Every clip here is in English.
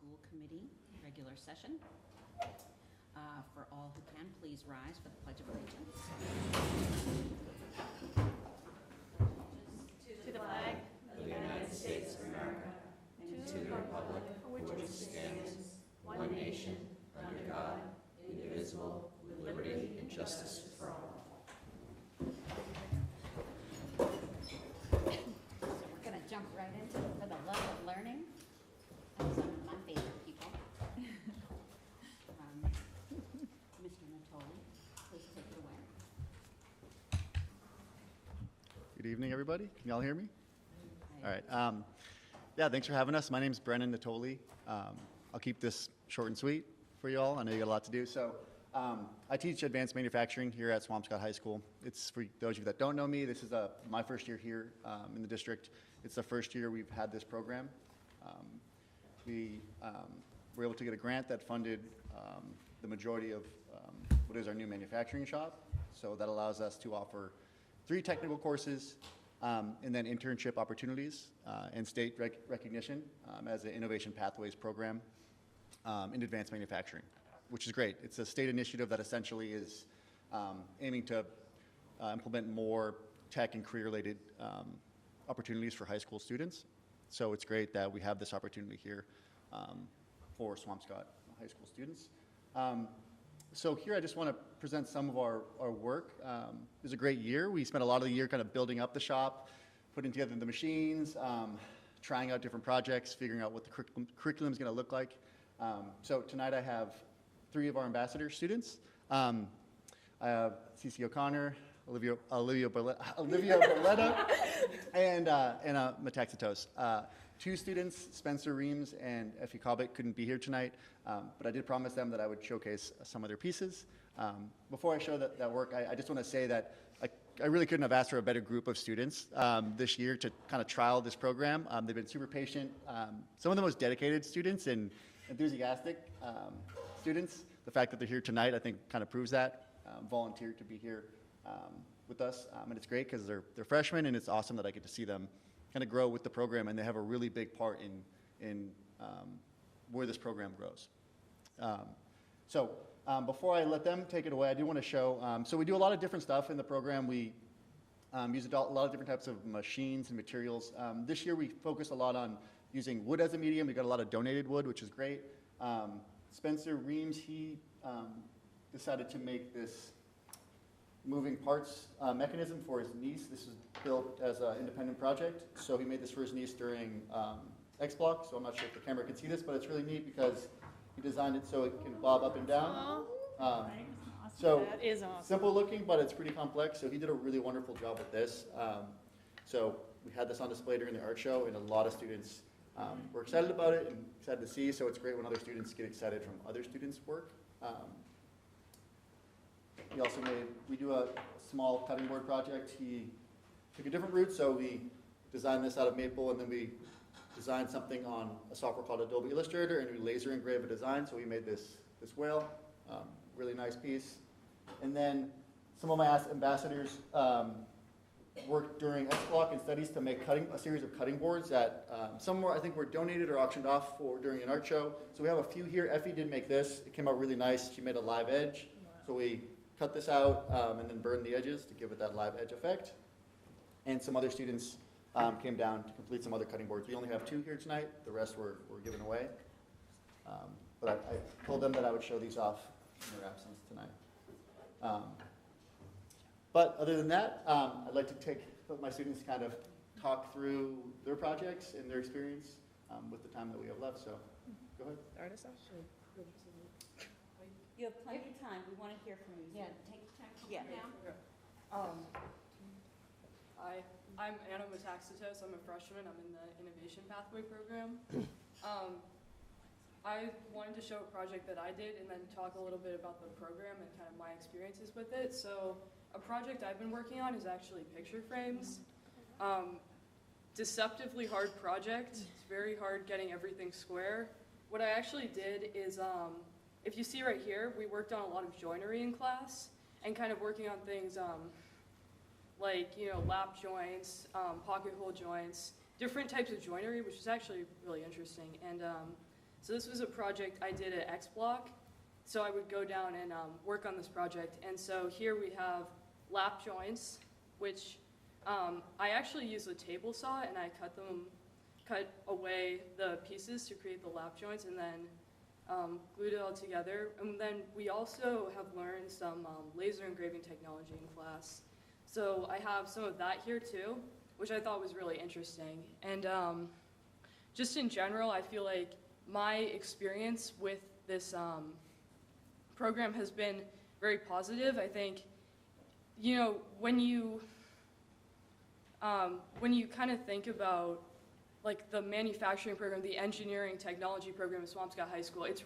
School Committee regular session. For all who can, please rise for the Pledge of Allegiance. To the flag of the United States of America, and to the republic for which it stands, one nation, under God, indivisible, with liberty and justice for all. So we're going to jump right into it for the love of learning. That's some of my favorite people. Mr. Natoli, please take it away. Good evening, everybody. Can y'all hear me? All right. Yeah, thanks for having us. My name's Brennan Natoli. I'll keep this short and sweet for you all. I know you got a lot to do. So I teach advanced manufacturing here at Swampscott High School. It's for those of you that don't know me, this is my first year here in the district. It's the first year we've had this program. We were able to get a grant that funded the majority of what is our new manufacturing shop. So that allows us to offer 3 technical courses and then internship opportunities and state recognition as an Innovation Pathways program in advanced manufacturing, which is great. It's a state initiative that essentially is aiming to implement more tech and career-related opportunities for high school students. So it's great that we have this opportunity here for Swampscott high school students. So here I just want to present some of our work. It was a great year. We spent a lot of the year kind of building up the shop, putting together the machines, trying out different projects, figuring out what the curriculum is going to look like. So tonight I have 3 of our ambassador students. I have Cece O'Connor, Olivia Boletta, and Metaxatos. 2 students, Spencer Reams and Effie Cobbett, couldn't be here tonight, but I did promise them that I would showcase some of their pieces. Before I show that work, I just want to say that I really couldn't have asked for a better group of students this year to kind of trial this program. They've been super patient. Some of the most dedicated students and enthusiastic students. The fact that they're here tonight, I think, kind of proves that. Volunteered to be here with us, and it's great because they're freshmen, and it's awesome that I get to see them kind of grow with the program, and they have a really big part in where this program grows. So before I let them take it away, I do want to show, so we do a lot of different stuff in the program. We use a lot of different types of machines and materials. This year we focus a lot on using wood as a medium. We got a lot of donated wood, which is great. Spencer Reams, he decided to make this moving parts mechanism for his niece. This was built as an independent project. So he made this for his niece during X-Block. So I'm not sure if the camera can see this, but it's really neat because he designed it so it can bob up and down. So that is awesome. Simple looking, but it's pretty complex. So he did a really wonderful job with this. So we had this on display during the art show, and a lot of students were excited about it and excited to see. So it's great when other students get excited from other students' work. We do a small cutting board project. He took a different route, so we designed this out of maple, and then we designed something on a software called Adobe Illustrator, and we laser engraved a design, so we made this whale, really nice piece. And then some of my ambassadors worked during X-Block and studies to make a series of cutting boards that some more I think were donated or auctioned off during an art show. So we have a few here. Effie did make this. It came out really nice. She made a live edge. So we cut this out and then burned the edges to give it that live edge effect. And some other students came down to complete some other cutting boards. We only have 2 here tonight. The rest were given away. But I told them that I would show these off in their absence tonight. But other than that, I'd like to let my students kind of talk through their projects and their experience with the time that we have left. So go ahead. Start us off. You have plenty of time. We want to hear from you. So Yeah. take the time to come down. Hi, I'm Anna Metaxatos. I'm a freshman. I'm in the Innovation Pathway program. I wanted to show a project that I did and then talk a little bit about the program and kind of my experiences with it. So a project I've been working on is actually picture frames. Deceptively hard project. It's very hard getting everything square. What I actually did is, if you see right here, we worked on a lot of joinery in class and kind of working on things like, lap joints, pocket hole joints, different types of joinery, which is actually really interesting. And So this was a project I did at X Block. So I would go down and work on this project. And so here we have lap joints, which I actually used a table saw, and I cut away the pieces to create the lap joints, and then glued it all together. And then we also have learned some laser engraving technology in class. So I have some of that here too, which I thought was really interesting. And just in general, I feel like my experience with this program has been very positive. I think, you know, when you kind of think about like the manufacturing program, the engineering technology program at Swampscott High School, it's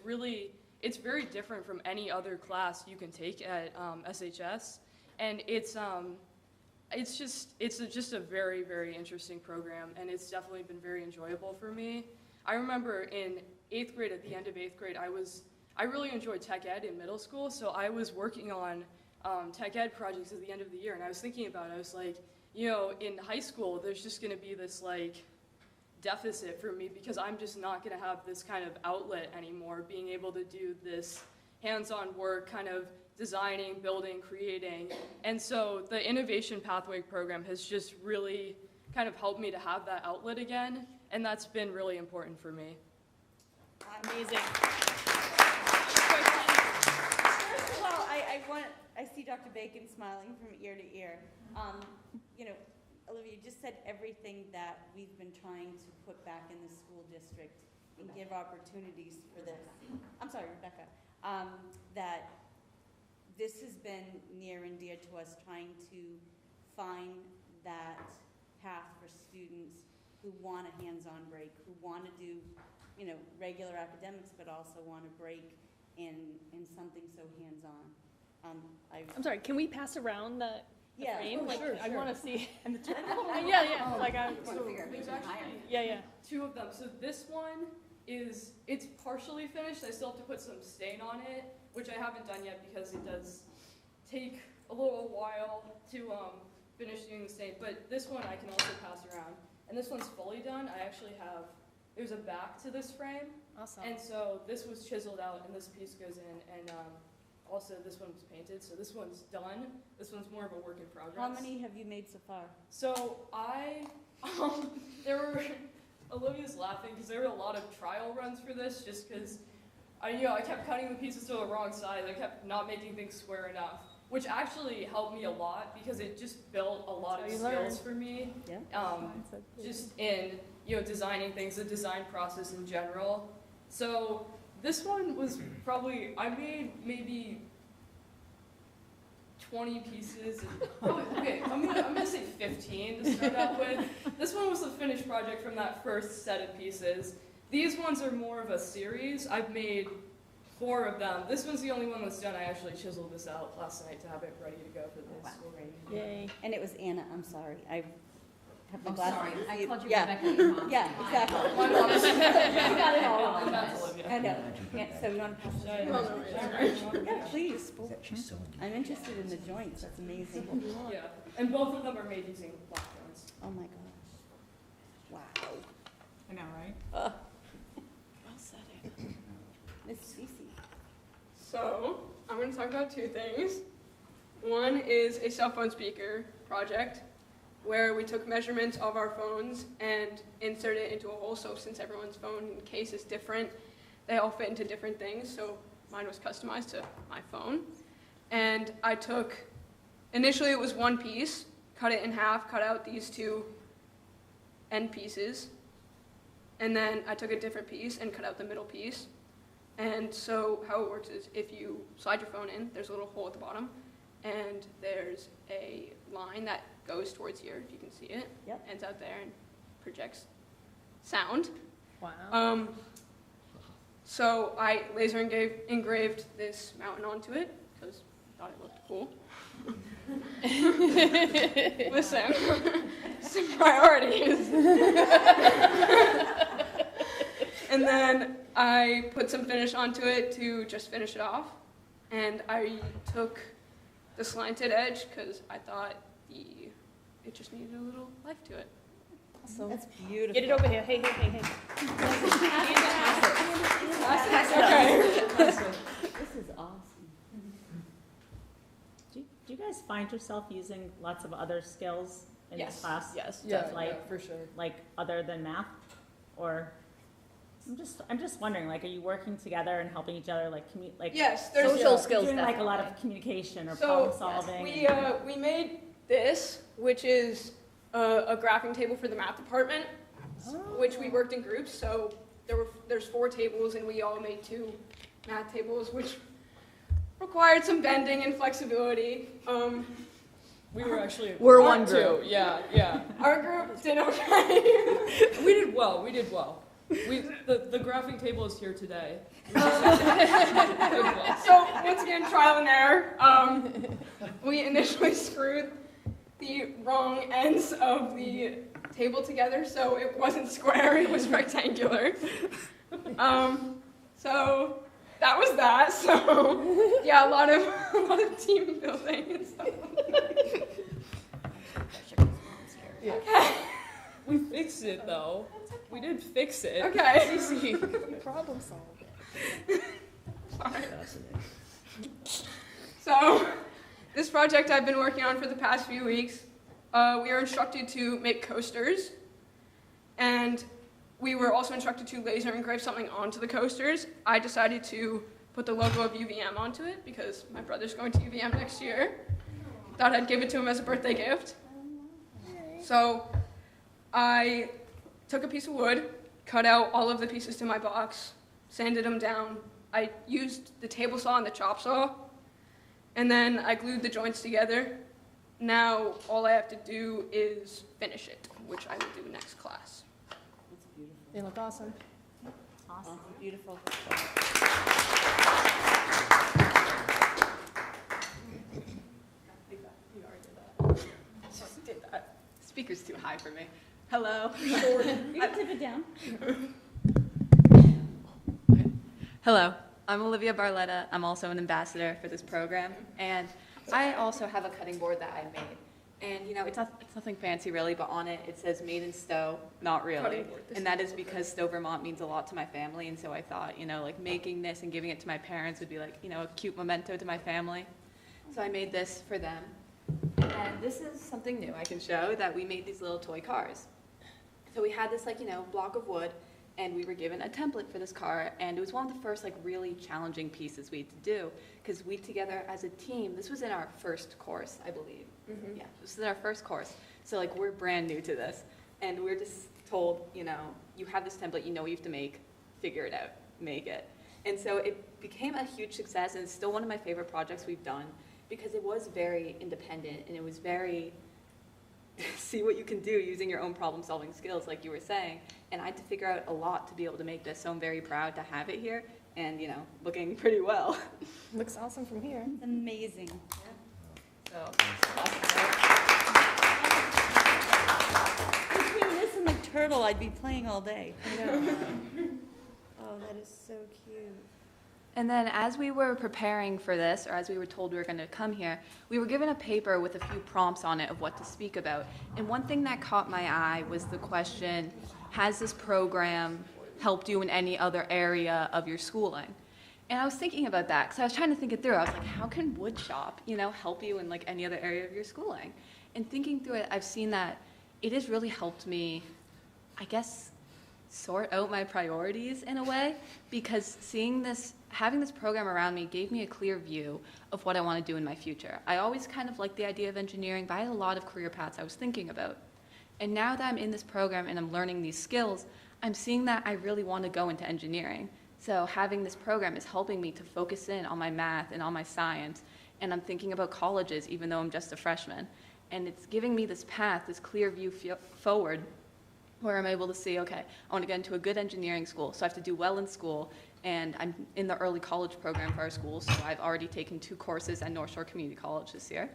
very different from any other class you can take at SHS, and it's just a very, very interesting program, and it's definitely been very enjoyable for me. I remember in 8th grade, at the end of 8th grade, I really enjoyed tech ed in middle school, so I was working on tech ed projects at the end of the year, and I was thinking about it. I was like, you know, in high school, there's just going to be this like deficit for me because I'm just not going to have this kind of outlet anymore, being able to do this hands-on work, kind of designing, building, creating. And so the Innovation Pathway program has just really kind of helped me to have that outlet again, and that's been really important for me. Amazing. Well, I see Dr. Bacon smiling from ear to ear. You know, Olivia just said everything that we've been trying to put back in the school district and give opportunities for this. I'm sorry, Rebecca. That this has been near and dear to us, trying to find that path for students who want a hands-on break, who want to do, you know, regular academics, but also want to break in something so hands-on. I'm sorry, can we pass around the frame? Oh, like, sure, I sure. want to see. Yeah. Like, There's actually yeah. two of them. So this one it's partially finished. I still have to put some stain on it, which I haven't done yet because it does take a little while to finish doing the stain. But this one I can also pass around. And this one's fully done. I actually have, there's a back to this frame. Awesome. And so this was chiseled out and this piece goes in, and also this one was painted. So this one's done. This one's more of a work in progress. How many have you made so far? So Olivia's laughing because there were a lot of trial runs for this, just because I kept cutting the pieces to the wrong size. I kept not making things square enough, which actually helped me a lot because it just built a lot of skills for me. Yeah. Just in designing things, the design process in general. So this one was probably, I made maybe 20 pieces. Okay, I'm gonna say 15 to start out with. This one was the finished project from that first set of pieces. These ones are more of a series. I've made 4 of them. This one's the only one that's done. I actually chiseled this out last night to have it ready to go for this. Wow. Yay. And it was Anna, I'm sorry. I have my I'm glasses. sorry, I called you Yeah. Rebecca, your mom. Yeah, exactly. My mom's- You got it all. And that's Olivia. I know. Yeah, so you want to pass Yeah, this around? yeah. Yeah, please. She's so I'm interested in the joints. That's amazing. Yeah, and both of them are made using black joints. Oh my gosh. Wow. I know, right? Well said. Miss Cece. So, I'm going to talk about 2 things. One is a cell phone speaker project where we took measurements of our phones and inserted it into a hole. So since everyone's phone case is different, they all fit into different things. So mine was customized to my phone. And I took, initially it was 1 piece, cut it in half, cut out these 2 end pieces. And then I took a different piece and cut out the middle piece. And so how it works is if you slide your phone in, there's a little hole at the bottom, and there's a line that goes towards here, if you can see it. Yep. Ends out there and projects sound. Wow. So I laser engraved this mountain onto it, because I thought it looked cool. Listen, some priorities. And then I put some finish onto it to just finish it off. And I took the slanted edge because I thought it just needed a little life to it. That's beautiful. Get it over here. Hey, hey, hey, hey. This is awesome. Do you guys find yourself using lots of other skills in this class? Yes, Stuff like, for sure. like other than math? Or, I'm just wondering, like, are you working together and helping each other, like, Yes, there's Social skills, doing like a lot definitely. of communication or So, problem solving? we made this, which is a graphing table for the math department, which we worked in groups. So there's 4 tables, and we all made 2 math tables, which required some bending and flexibility. We were actually. We're part one two. group. Yeah, yeah. Our group did okay. We did well. The graphing table is here today. So once again, trial and error. We initially screwed the wrong ends of the table together, so it wasn't square, it was rectangular. So that was that. So yeah, a lot of team building and stuff. Okay. We fixed it though. We did fix it. Okay. Easy. Problem solved. Sorry. So this project I've been working on for the past few weeks. We are instructed to make coasters, and we were also instructed to laser engrave something onto the coasters. I decided to put the logo of UVM onto it because my brother's going to UVM next year. Thought I'd give it to him as a birthday gift. So I took a piece of wood, cut out all of the pieces to my box, sanded them down. I used the table saw and the chop saw, and then I glued the joints together. Now all I have to do is finish it, which I will do next class. That's beautiful. They look awesome. Awesome. Beautiful. Just did that. Speaker's too high for me. Hello. You can tip it down. Hello. I'm Olivia Barletta. I'm also an ambassador for this program, and I also have a cutting board that I made. And you know, it's nothing fancy really, but on it says "Made in Stowe." Not really, and that is because Stowe, Vermont means a lot to my family, and so I thought, you know, like making this and giving it to my parents would be like, you know, a cute memento to my family. So I made this for them, and this is something new I can show, that we made these little toy cars. So we had this, like, you know, block of wood, and we were given a template for this car, and it was one of the first, like, really challenging pieces we had to do, because we together as a team, this was in our first course, I believe. Mm-hmm. Yeah, this is our first course. So, like, we're brand new to this, and we're just told, you know, you have this template, you know what you have to make, figure it out, make it. And so it became a huge success, and it's still one of my favorite projects we've done, because it was very independent, and it was very see what you can do using your own problem-solving skills, like you were saying. And I had to figure out a lot to be able to make this, so I'm very proud to have it here, and, you know, looking pretty well. Looks awesome from here. It's amazing. So, Between this and the turtle, I'd be playing all day. Oh, that is so cute. and then as we were preparing for this, or as we were told we were going to come here, we were given a paper with a few prompts on it of what to speak about. And one thing that caught my eye was the question, has this program helped you in any other area of your schooling? And I was thinking about that, because I was trying to think it through. I was like, how can wood shop, you know, help you in, like, any other area of your schooling? And thinking through it, I've seen that it has really helped me, I guess, sort out my priorities in a way, because having this program around me gave me a clear view of what I want to do in my future. I always kind of liked the idea of engineering, but I had a lot of career paths I was thinking about. And now that I'm in this program and I'm learning these skills, I'm seeing that I really want to go into engineering. So having this program is helping me to focus in on my math and on my science, and I'm thinking about colleges even though I'm just a freshman. And it's giving me this path, this clear view forward, where I'm able to see, okay, I want to get into a good engineering school, so I have to do well in school, and I'm in the early college program for our school, so I've already taken 2 courses at North Shore Community College this year.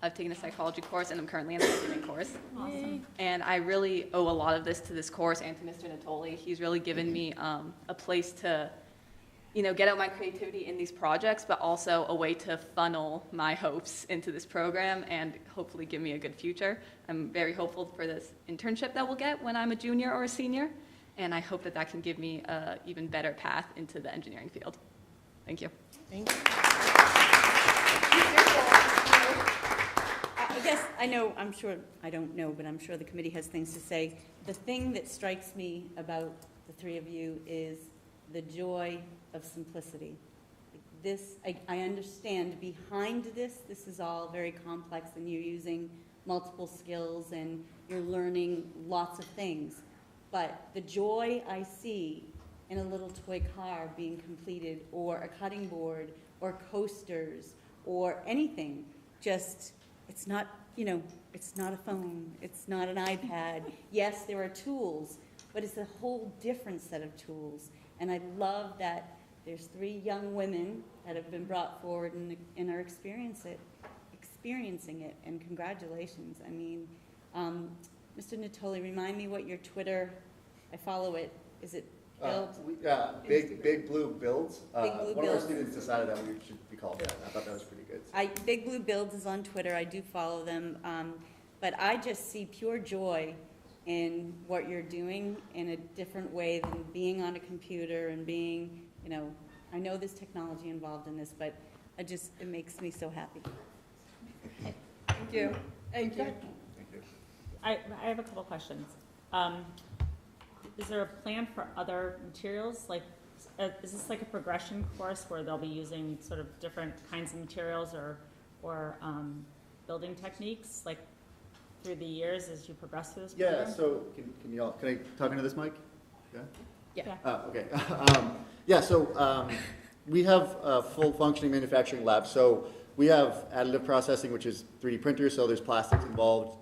I've taken a psychology course, and I'm currently in the engineering course. Awesome. And I really owe a lot of this to this course and to Mr. Natoli. He's really given me a place to, get out my creativity in these projects, but also a way to funnel my hopes into this program and hopefully give me a good future. I'm very hopeful for this internship that we'll get when I'm a junior or a senior, and I hope that that can give me an even better path into the engineering field. Thank you. Thank you. I guess, I'm sure, I don't know, but I'm sure the committee has things to say. The thing that strikes me about the three of you is the joy of simplicity. This, I understand behind this is all very complex and you're using multiple skills and you're learning lots of things. But the joy I see in a little toy car being completed, or a cutting board, or coasters, or anything, just, it's not, it's not a phone, it's not an iPad. Yes, there are tools, but it's a whole different set of tools. And I love that there's 3 young women that have been brought forward and are experiencing it, and congratulations. I mean, Mr. Natoli, remind me what your Twitter, I follow it, is it Build? Big Blue Builds. Big Blue One of our Builds. students decided that we should be called that. I thought that was pretty good. Big Blue Builds is on Twitter, I do follow them, but I just see pure joy in what you're doing in a different way than being on a computer and being, I know there's technology involved in this, but it makes me so happy. Thank you. Thank you. Thank you. I have a couple questions. Is there a plan for other materials? Like, is this like a progression course where they'll be using sort of different kinds of materials or building techniques, like through the years as you progress through this program? Yeah, so can I talk into this mic? Yeah? Yeah. Okay. We have a full functioning manufacturing lab. So we have additive processing, which is 3D printers, so there's plastics involved.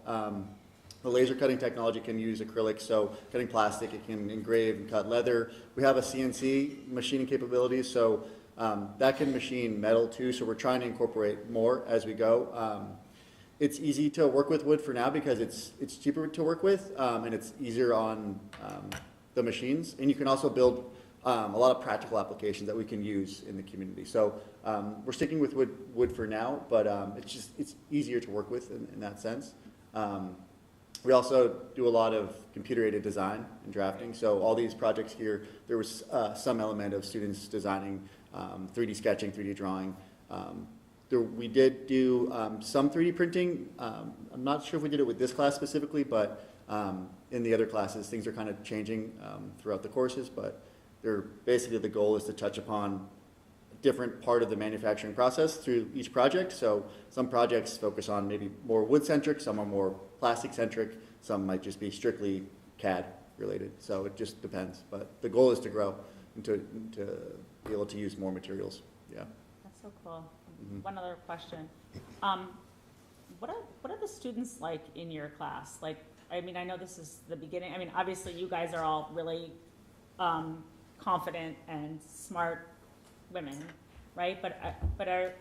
The laser cutting technology can use acrylic, so cutting plastic, it can engrave and cut leather. We have a CNC machining capabilities, so that can machine metal too, so we're trying to incorporate more as we go. It's easy to work with wood for now because it's cheaper to work with, and it's easier on the machines. And you can also build a lot of practical applications that we can use in the community. So we're sticking with wood for now, but it's easier to work with in that sense. We also do a lot of computer-aided design and drafting. So all these projects here, there was some element of students designing 3D sketching, 3D drawing. We did do some 3D printing. I'm not sure if we did it with this class specifically, but in the other classes, things are kind of changing throughout the courses, but basically the goal is to touch upon a different part of the manufacturing process through each project. So some projects focus on maybe more wood-centric, some are more plastic-centric, some might just be strictly CAD related. So it just depends, but the goal is to grow and to be able to use more materials. Yeah. That's so cool. Mhm. One other question. What are the students like in your class? Like, I mean, I know this is the beginning. I mean, obviously you guys are all really confident and smart women, right? But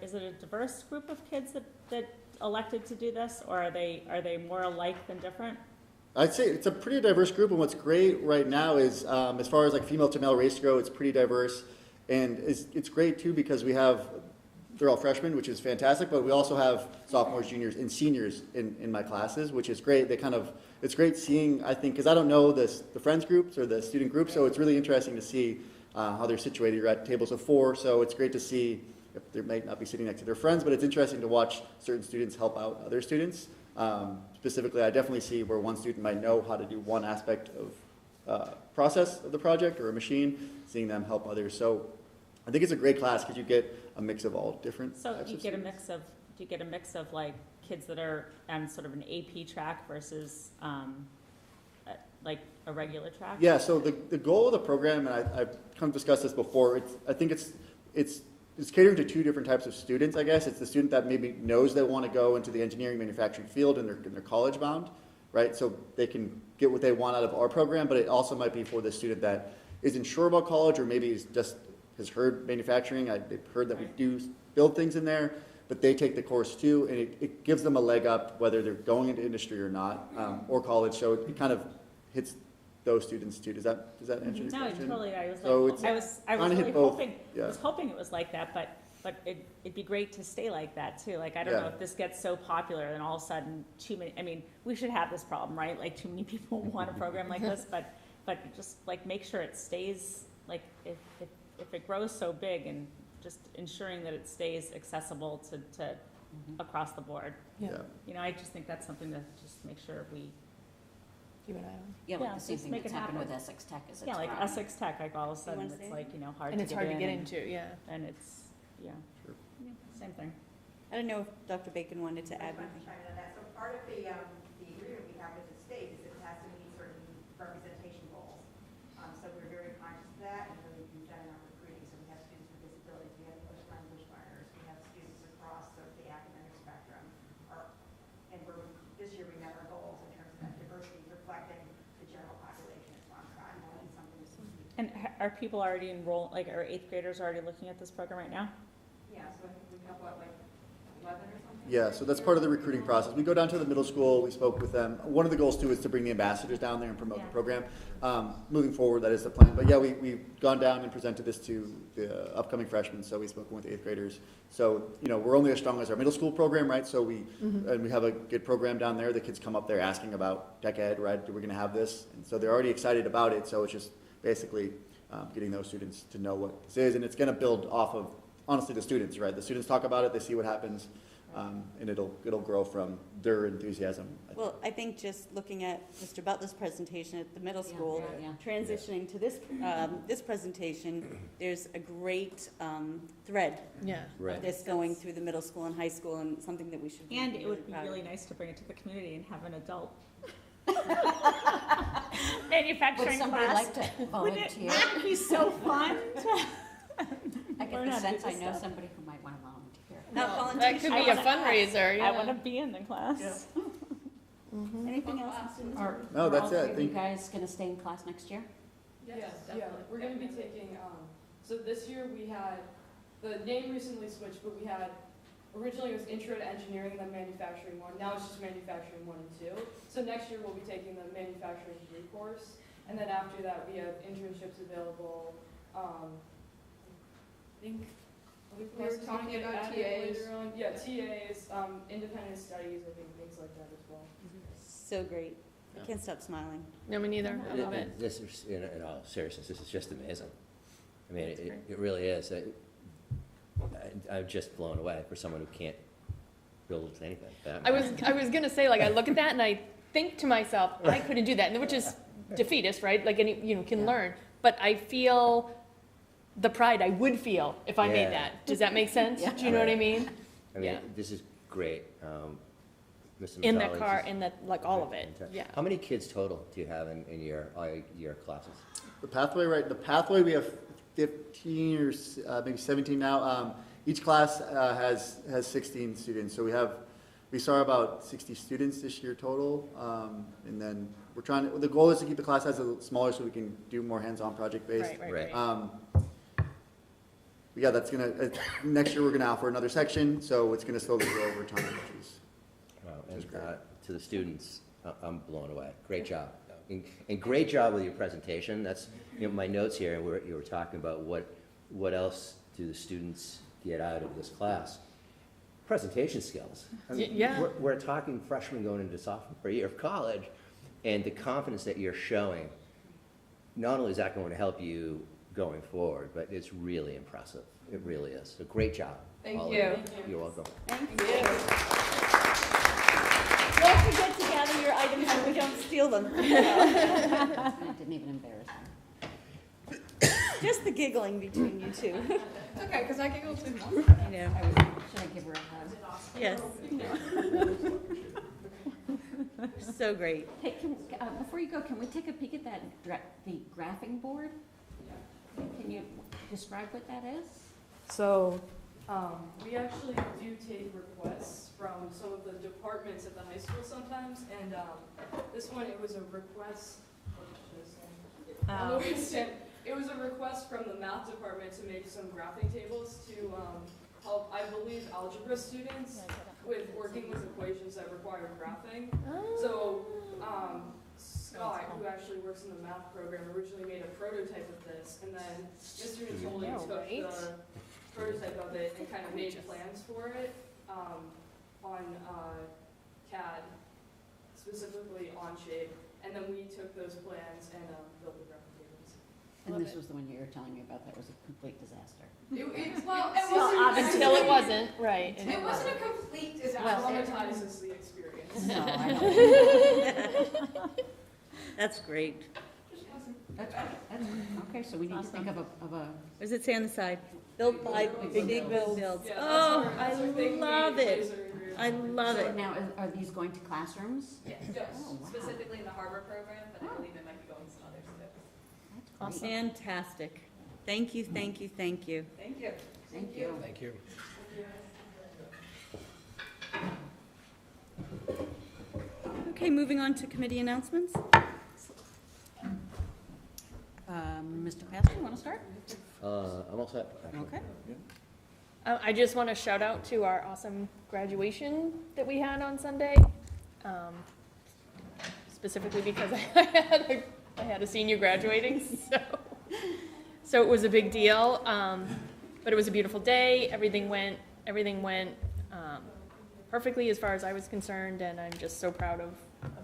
is it a diverse group of kids that elected to do this, or are they more alike than different? I'd say it's a pretty diverse group, and what's great right now is as far as like female to male ratio, it's pretty diverse, and it's great too because they're all freshmen, which is fantastic, but we also have sophomores, juniors, and seniors in my classes, which is great. It's great seeing, I think, because I don't know the friends groups or the student groups, so it's really interesting to see how they're situated. You're at tables of 4, so it's great to see if they might not be sitting next to their friends, but it's interesting to watch certain students help out other students. Specifically, I definitely see where one student might know how to do one aspect of process of the project or a machine, seeing them help others. So I think it's a great class because you get a mix of all different So types you of get a students. mix of like kids that are on sort of an AP track versus like a regular track? Yeah, so the goal of the program, and I've kind of discussed this before, I think it's catering to 2 different types of students, I guess. It's the student that maybe knows they want to go into the engineering manufacturing field and they're college bound, right? So they can get what they want out of our program, but it also might be for the student that isn't sure about college or maybe has heard manufacturing. They've heard that we do build things in there, but they take the course too, and it gives them a leg up whether they're going into industry or not, or college. So it kind of hits those students too. Does that answer your No, question? totally, I was So like, it's I was trying to hit really both, hoping, yeah. I was hoping it was like that, but it'd be great to stay like that too. Like, I don't know Yeah. if this gets so popular and all of a sudden too many, I mean, we should have this problem, right? Like, too many people want a program like this, but just like make sure it stays, like, if it grows so big, and just ensuring that it stays accessible to across the board. Yeah. You know, I just think that's something to just make sure we, Keep an eye on. Yeah, Yeah, like the same just thing make that's it happened with happen. Essex Tech is it's yeah, like growing. Essex Tech, like all of a sudden wanna it's say like, hard And to it's get hard to in get and- into, yeah. And it's, yeah. Sure. Yeah, same thing. I don't know if Dr. Bacon wanted to add I anything. just want to chime in on that. So part of the agreement we have with the state is it has to meet certain representation goals. So we're very conscious of that, and really we've done our recruiting. So we have students with disabilities, we have English language learners, we have students across sort of the academic spectrum. And this year we met our goals in terms of that diversity reflecting the general population at Swampscott, and that is something that's. And are people already enrolled, like, are 8th graders already looking at this program right now? Yeah, so I think we have what, like 11 or something? Yeah, so that's part of the recruiting process. We go down to the middle school, we spoke with them. One of the goals too is to bring the ambassadors down there and promote the Yeah. program. Moving forward, that is the plan. But yeah, we've gone down and presented this to the upcoming freshmen, so we've spoken with the 8th graders. So, we're only as strong as our middle school program, right? So and we have a good program down there. The kids come up there asking about tech ed, right? We're gonna have this. And so they're already excited about it, so it's just basically getting those students to know what this is. And it's gonna build off of, honestly, the students, right? The students talk about it, they see what happens, and it'll grow from their enthusiasm. Well, I think just looking at Mr. Butler's presentation at the middle Yeah, school, yeah. transitioning to this presentation, there's a great thread Yeah. Right. that's going through the middle school and high school, and something that we should be And it would be proud of. really nice to bring it to the community and have an adult Would manufacturing somebody class. like to Wouldn't it volunteer? not be so fun to I get learn the how to do sense I this know stuff? somebody who might want to volunteer. Not That volunteer. could I be a wanna- fundraiser, yeah. I want to be in the class. Anything else? Mr. Are No, that's all it. I three of you think- guys gonna stay in class next year? Yes, yeah, we're gonna be taking, so this year we had, the name recently switched, but we had, originally it was Intro to Engineering, then Manufacturing 1, now it's just Manufacturing 1 and 2. So next year we'll be taking the Manufacturing 3 course, and then after that we have internships available, I think, We were talking about TAs. later on. Yeah, TAs, independent studies, I think, things like that as well. So great. I can't stop smiling. No, me neither. I love it. This is, in all seriousness, this is just amazing. I mean, That's great. it really is. I'm just blown away for someone who can't build anything. I was gonna say, like, I look at that and I think to myself, I couldn't do that, and which is defeatist, right? Like, any, can learn, but I feel the pride I would feel if I Yeah. made that. Does that make sense? Yeah. Do you know what I mean? I mean, Yeah. this is great. Mr. In that Natale, car, this is in that, like, all of it, yeah. How many kids total do you have in all your classes? The pathway, we have 15 or maybe 17 now. Each class has 16 students, so we saw about 60 students this year total. And then the goal is to keep the class size a little smaller so we can do more hands-on project-based. Right. Yeah, next year we're gonna offer another section, so it's gonna slowly grow over time, which is, Wow, Which is great. to the students, I'm blown away. Great job. And great job with your presentation. That's, my notes here, and you were talking about what else do the students get out of this class? Presentation skills. I mean, Yeah. We're talking freshmen going into sophomore year of college, and the confidence that you're showing, not only is that going to help you going forward, but it's really impressive. It really is. So great job. Thank all of you. You're welcome. Thank you. Don't forget to gather your items so we don't steal them. That didn't even embarrass me. Just the giggling between you two. It's okay, because I giggle too. I know. Should I give her a hug? Yes. So great. Hey, before you go, can we take a peek at the graphing board? Can you describe what that is? So, we actually do take requests from some of the departments at the high school sometimes, and, this one, it was a request, what should I say? It was a request from the math department to make some graphing tables to, help, I believe, algebra students with working with equations that require graphing. So, Scott, who actually works in the math program, originally made a prototype of this, and then Mr. Natoli Yeah, took right. the prototype of it and kind of made plans for it on CAD, specifically Onshape, and then we took those plans and built the graphic tables. And this was the one you were telling me about that was a complete disaster. It Well, wasn't until it wasn't, right. It wasn't a complete disaster. Well, Traumatizes the experience. No, I don't. That's great. That's okay, so we need to think of a, What does it say on the side? Built by Big Builds. Yeah, Oh, that's I our thing. love We it. laser engraved. I love so it. now, are these going to classrooms? Yes, Oh, wow. specifically in the harbor program, but I believe it might be going to others too. That's great. Fantastic. Thank you, thank you, thank you. Thank you. Thank you. Thank you. Okay, moving on to committee announcements. Mr. Pastor, want to start? I'm all set. Okay. I just want to shout out to our awesome graduation that we had on Sunday. Specifically because I had a senior graduating, so it was a big deal. But it was a beautiful day. Everything went perfectly as far as I was concerned, and I'm just so proud of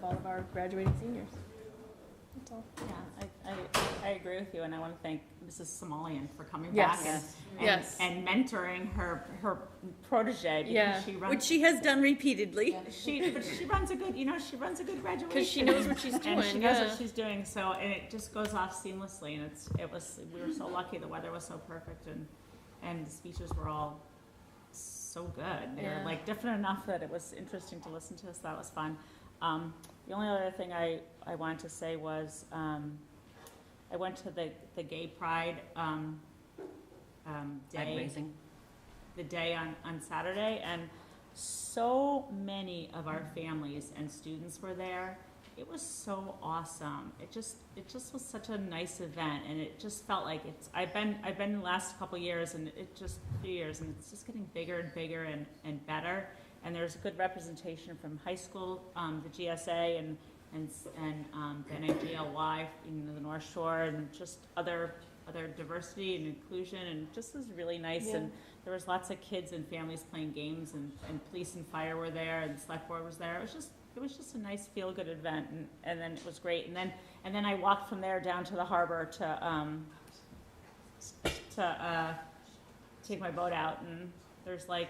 all of our graduating seniors. That's all. Yeah, I agree with you, and I want to thank Mrs. Somalian for coming Yes. back Yes. and mentoring her protege, because Yeah. she runs. Which she has done repeatedly. But she runs a good, she runs a good graduation. Because she knows what she's doing. And she knows yeah. what she's doing, so, and it just goes off seamlessly, and we were so lucky, the weather was so perfect, and the speeches were all so good. They were Yeah. like different enough that it was interesting to listen to, so that was fun. The only other thing I wanted to say was, I went to the Gay Pride, day. Raising. The day on Saturday, and so many of our families and students were there. It was so awesome. It just was such a nice event, and it just felt like I've been the last couple years, and a few years, and it's just getting bigger and bigger and better. And there's good representation from high school, the GSA and the NAGLY in the North Shore, and just other diversity and inclusion, and just was really nice. Yeah. And there was lots of kids and families playing games, and police and fire were there, and the select board was there. It was just a nice feel-good event, and then it was great. And then I walked from there down to the harbor to take my boat out, and there's like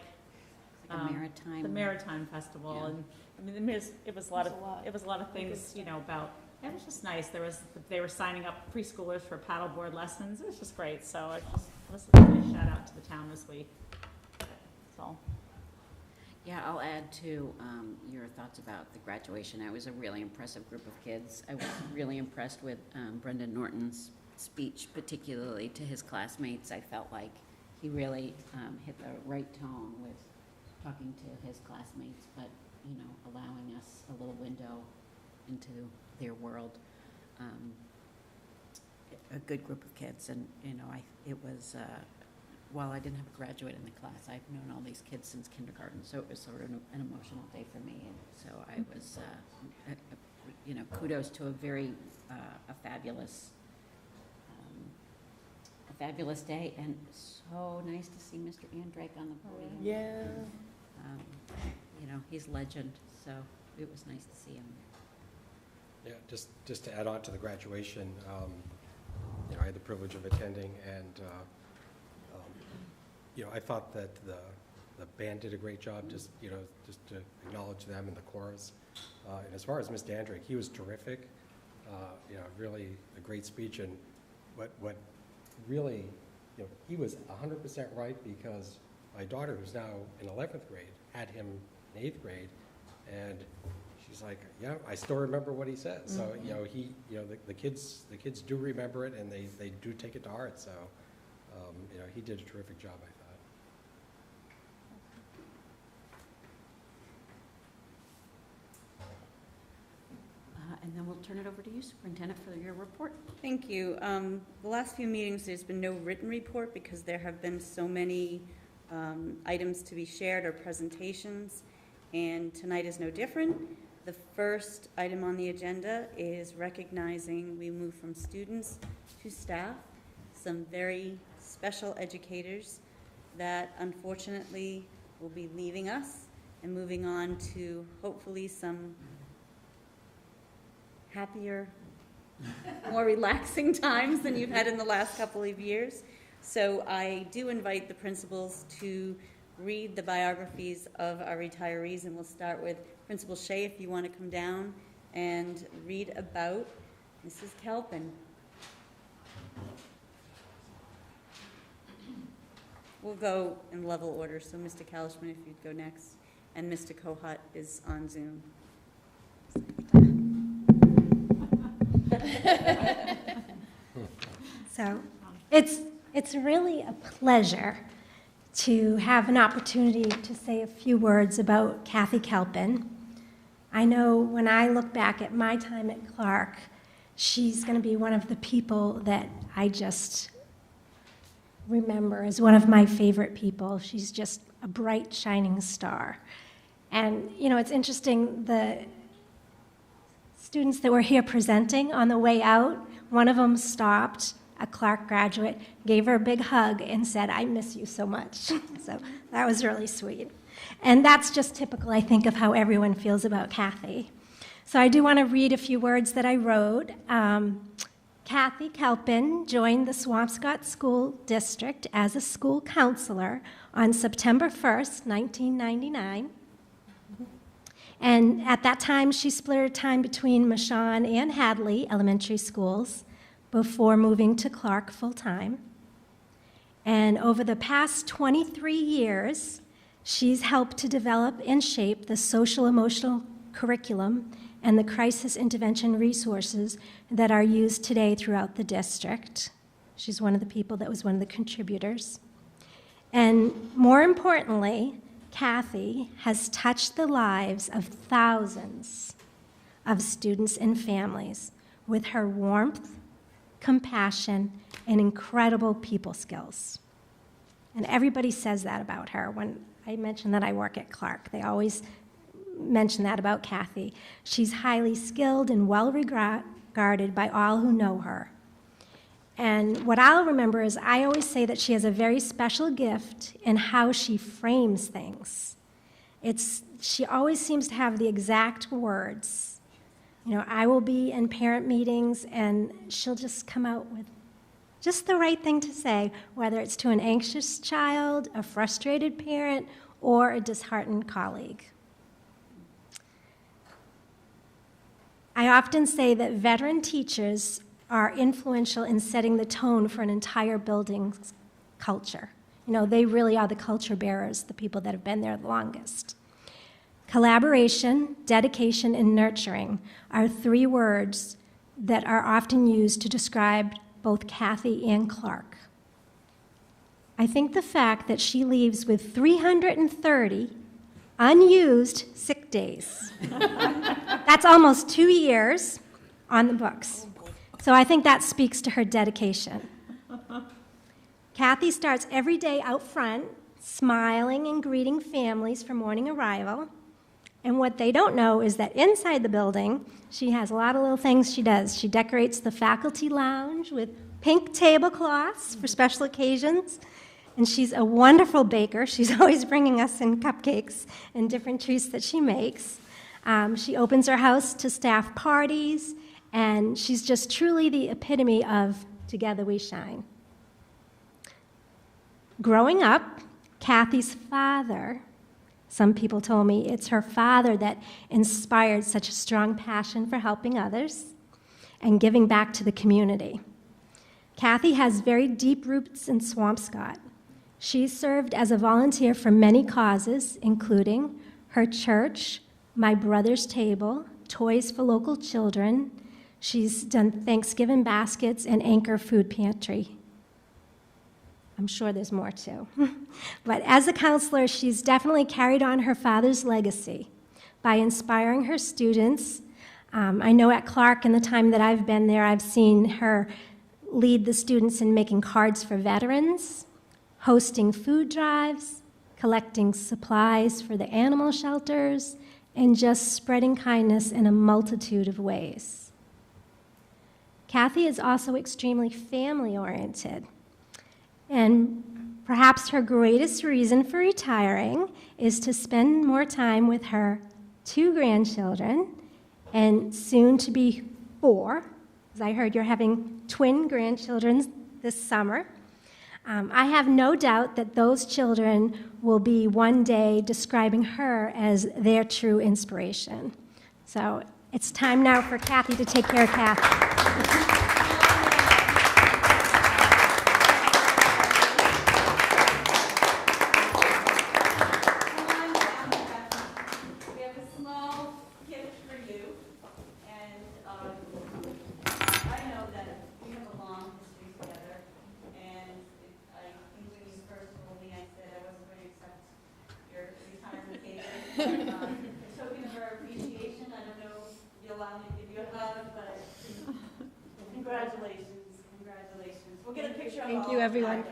Like a maritime. the Maritime Festival, Yeah. and I mean, it was a lot It was of a lot of things, about. It was just nice. They were signing up preschoolers for paddleboard lessons. It was just great. So it was a nice shout out to the town this week. So. Yeah, I'll add to your thoughts about the graduation. It was a really impressive group of kids. I was really impressed with Brendan Norton's speech, particularly to his classmates. I felt like he really hit the right tone with talking to his classmates, but, allowing us a little window into their world. A good group of kids, and, it was, while I didn't have a graduate in the class, I've known all these kids since kindergarten, so it was sort of an emotional day for me. And so I was, kudos to a very, a fabulous day, and so nice to see Mr. Andrake on the podium. Yeah. He's legend, so it was nice to see him. Yeah, just to add on to the graduation, I had the privilege of attending, and I thought that the band did a great job, just to acknowledge them and the chorus. And as far as Mr. Andrake, he was terrific. Really a great speech, and what really, he was 100% right, because my daughter, who's now in 11th grade, had him in 8th grade, and she's like, yeah, I still remember what he said. So, the kids do remember it, and they do take it to heart. So, he did a terrific job, I thought. And then we'll turn it over to you, Superintendent, for your report. Thank you. The last few meetings, there's been no written report because there have been so many items to be shared or presentations, and tonight is no different. The first item on the agenda is recognizing we move from students to staff, some very special educators that unfortunately will be leaving us and moving on to hopefully some happier, more relaxing times than you've had in the last couple of years. So I do invite the principals to read the biographies of our retirees, and we'll start with Principal Shea, if you want to come down and read about Mrs. Kelpin. We'll go in level order, so Mr. Kalishman, if you'd go next, and Mr. Kohut is on Zoom. So it's really a pleasure to have an opportunity to say a few words about Kathy Kelpin. I know when I look back at my time at Clark, she's going to be one of the people that I just remember as one of my favorite people. She's just a bright, shining star. And, you know, it's interesting, the students that were here presenting on the way out, one of them stopped, a Clark graduate, gave her a big hug and said, "I miss you so much." So that was really sweet. And that's just typical, I think, of how everyone feels about Kathy. So I do want to read a few words that I wrote. Kathy Kelpin joined the Swampscott School District as a school counselor on September 1st, 1999. And at that time, she split her time between Mashon and Hadley elementary schools before moving to Clark full-time. And over the past 23 years, she's helped to develop and shape the social-emotional curriculum and the crisis intervention resources that are used today throughout the district. She's one of the people that was one of the contributors. And more importantly, Kathy has touched the lives of thousands of students and families with her warmth, compassion, and incredible people skills. And everybody says that about her. When I mention that I work at Clark, they always mention that about Kathy. She's highly skilled and well regarded by all who know her. And what I'll remember is I always say that she has a very special gift in how she frames things. She always seems to have the exact words. You know, I will be in parent meetings and she'll just come out with just the right thing to say, whether it's to an anxious child, a frustrated parent, or a disheartened colleague. I often say that veteran teachers are influential in setting the tone for an entire building's culture. You know, they really are the culture bearers, the people that have been there the longest. Collaboration, dedication, and nurturing are three words that are often used to describe both Kathy and Clark. I think the fact that she leaves with 330 unused sick days, that's almost 2 years on the books. So I think that speaks to her dedication. Kathy starts every day out front, smiling and greeting families for morning arrival. And what they don't know is that inside the building, she has a lot of little things she does. She decorates the faculty lounge with pink tablecloths for special occasions. And she's a wonderful baker. She's always bringing us in cupcakes and different treats that she makes. She opens her house to staff parties, and she's just truly the epitome of Together We Shine. Growing up, Kathy's father, some people told me it's her father that inspired such a strong passion for helping others and giving back to the community. Kathy has very deep roots in Swampscott. She's served as a volunteer for many causes, including her church, My Brother's Table, Toys for Local Children. She's done Thanksgiving baskets and Anchor Food Pantry. I'm sure there's more too. But as a counselor, she's definitely carried on her father's legacy by inspiring her students. I know at Clark, in the time that I've been there, I've seen her lead the students in making cards for veterans, hosting food drives, collecting supplies for the animal shelters, and just spreading kindness in a multitude of ways. Kathy is also extremely family-oriented, and perhaps her greatest reason for retiring is to spend more time with her 2 grandchildren, and soon to be 4, as I heard you're having twin grandchildren this summer. I have no doubt that those children will be one day describing her as their true inspiration. So it's time now for Kathy to take care of Kathy. Token of our appreciation, I don't know if you allow me to give you a hug, but congratulations, congratulations. We'll get a picture of all. Thank you, everyone. Did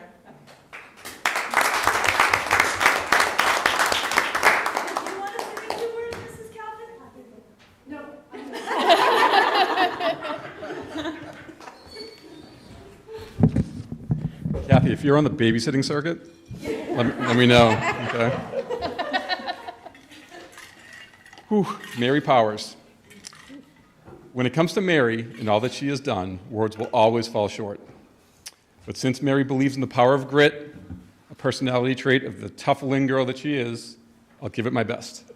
you want to say a few words, Mrs. Calvin? No. Kathy, if you're on the babysitting circuit, let me know, okay? Whew, Mary Powers. When it comes to Mary and all that she has done, words will always fall short. But since Mary believes in the power of grit, a personality trait of the tough Lynn girl that she is, I'll give it my best.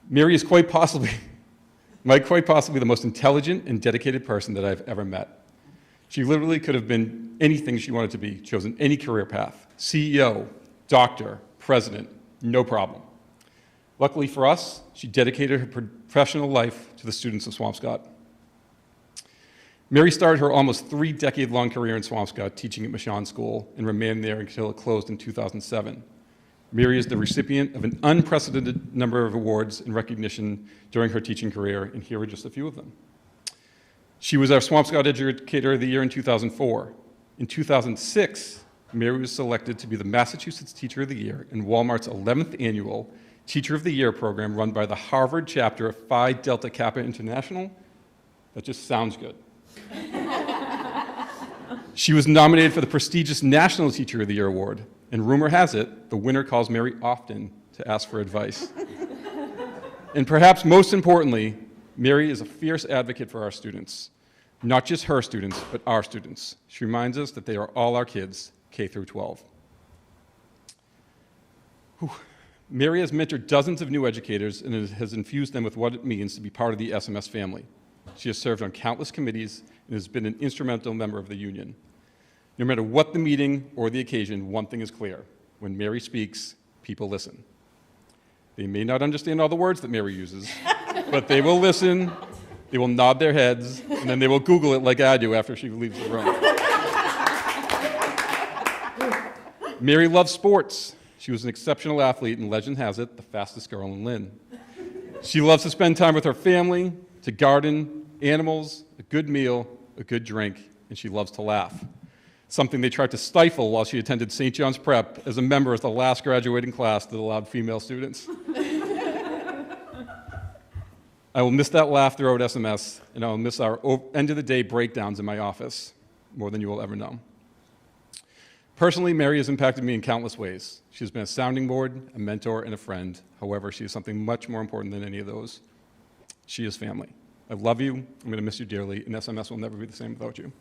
Mary is quite possibly the most intelligent and dedicated person that I've ever met. She literally could have been anything she wanted to be, chosen any career path, CEO, doctor, president, no problem. Luckily for us, she dedicated her professional life to the students of Swampscott. Mary started her almost 3-decade-long career in Swampscott teaching at Michon School and remained there until it closed in 2007. Mary is the recipient of an unprecedented number of awards and recognition during her teaching career, and here are just a few of them. She was our Swampscott Educator of the Year in 2004. In 2006, Mary was selected to be the Massachusetts Teacher of the Year in Walmart's 11th annual Teacher of the Year program run by the Harvard chapter of Phi Delta Kappa International. That just sounds good. She was nominated for the prestigious National Teacher of the Year award, and rumor has it, the winner calls Mary often to ask for advice. And perhaps most importantly, Mary is a fierce advocate for our students. Not just her students, but our students. She reminds us that they are all our kids, K through 12. Whew. Mary has mentored dozens of new educators and has infused them with what it means to be part of the SMS family. She has served on countless committees and has been an instrumental member of the union. No matter what the meeting or the occasion, one thing is clear. When Mary speaks, people listen. They may not understand all the words that Mary uses, but they will listen, they will nod their heads, and then they will Google it like I do after she leaves the room. Mary loves sports. She was an exceptional athlete, and legend has it, the fastest girl in Lynn. She loves to spend time with her family, to garden, animals, a good meal, a good drink, and she loves to laugh. Something they tried to stifle while she attended St. John's Prep as a member of the last graduating class that allowed female students. I will miss that laugh throughout SMS, and I will miss our end-of-the-day breakdowns in my office more than you will ever know. Personally, Mary has impacted me in countless ways. She has been a sounding board, a mentor, and a friend. However, she is something much more important than any of those. She is family. I love you. I'm going to miss you dearly, and SMS will never be the same without you.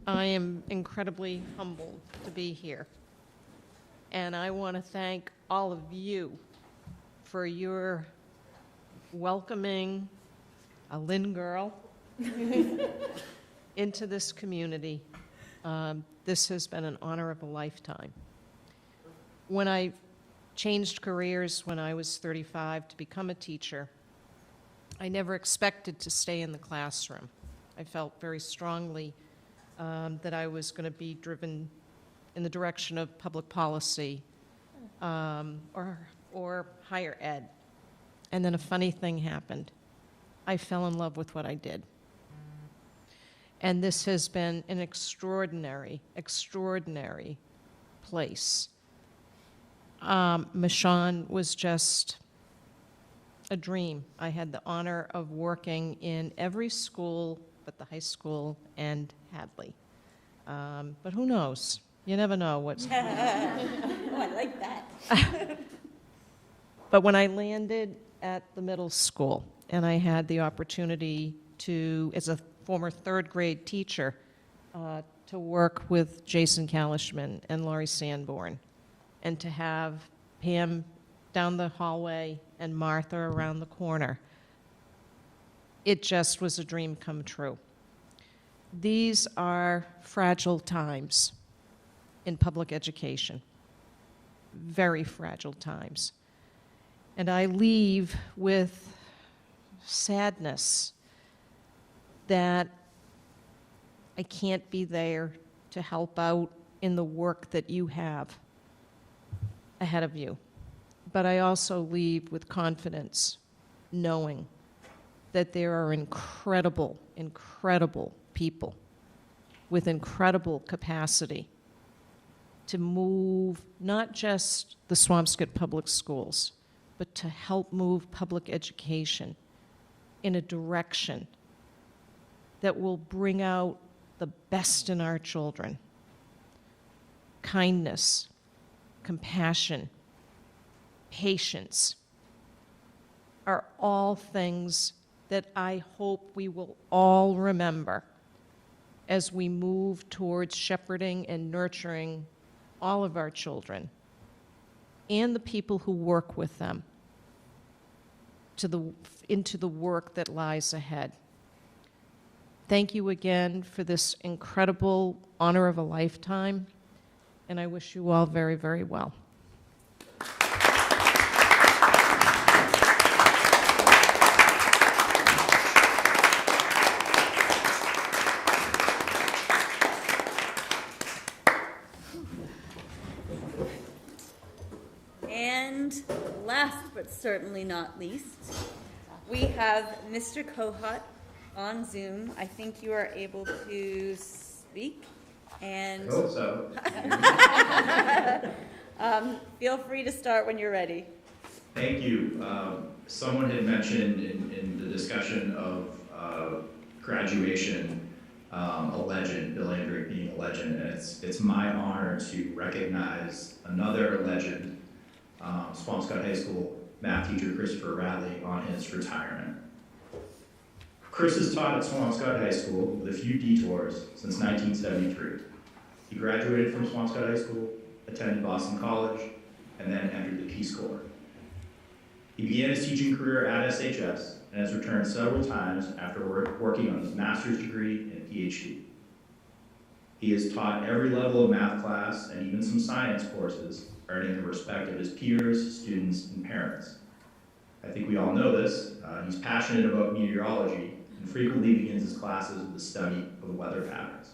I am incredibly humbled to be here. And I want to thank all of you for your welcoming, a Lynn girl, into this community. This has been an honor of a lifetime. When I changed careers when I was 35 to become a teacher, I never expected to stay in the classroom. I felt very strongly that I was going to be driven in the direction of public policy or higher ed. And then a funny thing happened. I fell in love with what I did. And this has been an extraordinary, extraordinary place. Michonne was just a dream. I had the honor of working in every school but the high school and Hadley. But who knows? You never know what's... Oh, I like that. But when I landed at the middle school and I had the opportunity to, as a former third grade teacher, to work with Jason Kalishman and Laurie Sanborn, and to have Pam down the hallway and Martha around the corner, it just was a dream come true. These are fragile times in public education, very fragile times. And I leave with sadness that I can't be there to help out in the work that you have ahead of you. But I also leave with confidence, knowing that there are incredible, incredible people with incredible capacity to move not just the Swampscott Public Schools, but to help move public education in a direction that will bring out the best in our children. Kindness, compassion, patience are all things that I hope we will all remember as we move towards shepherding and nurturing all of our children and the people who work with them into the work that lies ahead. Thank you again for this incredible honor of a lifetime, and I wish you all very, very well. And last but certainly not least, we have Mr. Kohat on Zoom. I think you are able to speak. And I hope so. Feel free to start when you're ready. Thank you. Someone had mentioned in the discussion of graduation, a legend, Bill Andrick being a legend, and it's my honor to recognize another legend, Swampscott High School math teacher Christopher Radley, on his retirement. Chris has taught at Swampscott High School with a few detours since 1973. He graduated from Swampscott High School, attended Boston College, and then entered the Peace Corps. He began his teaching career at SHS and has returned several times after working on his master's degree and PhD. He has taught every level of math class and even some science courses, earning the respect of his peers, students, and parents. I think we all know this. He's passionate about meteorology and frequently begins his classes with the study of the weather patterns.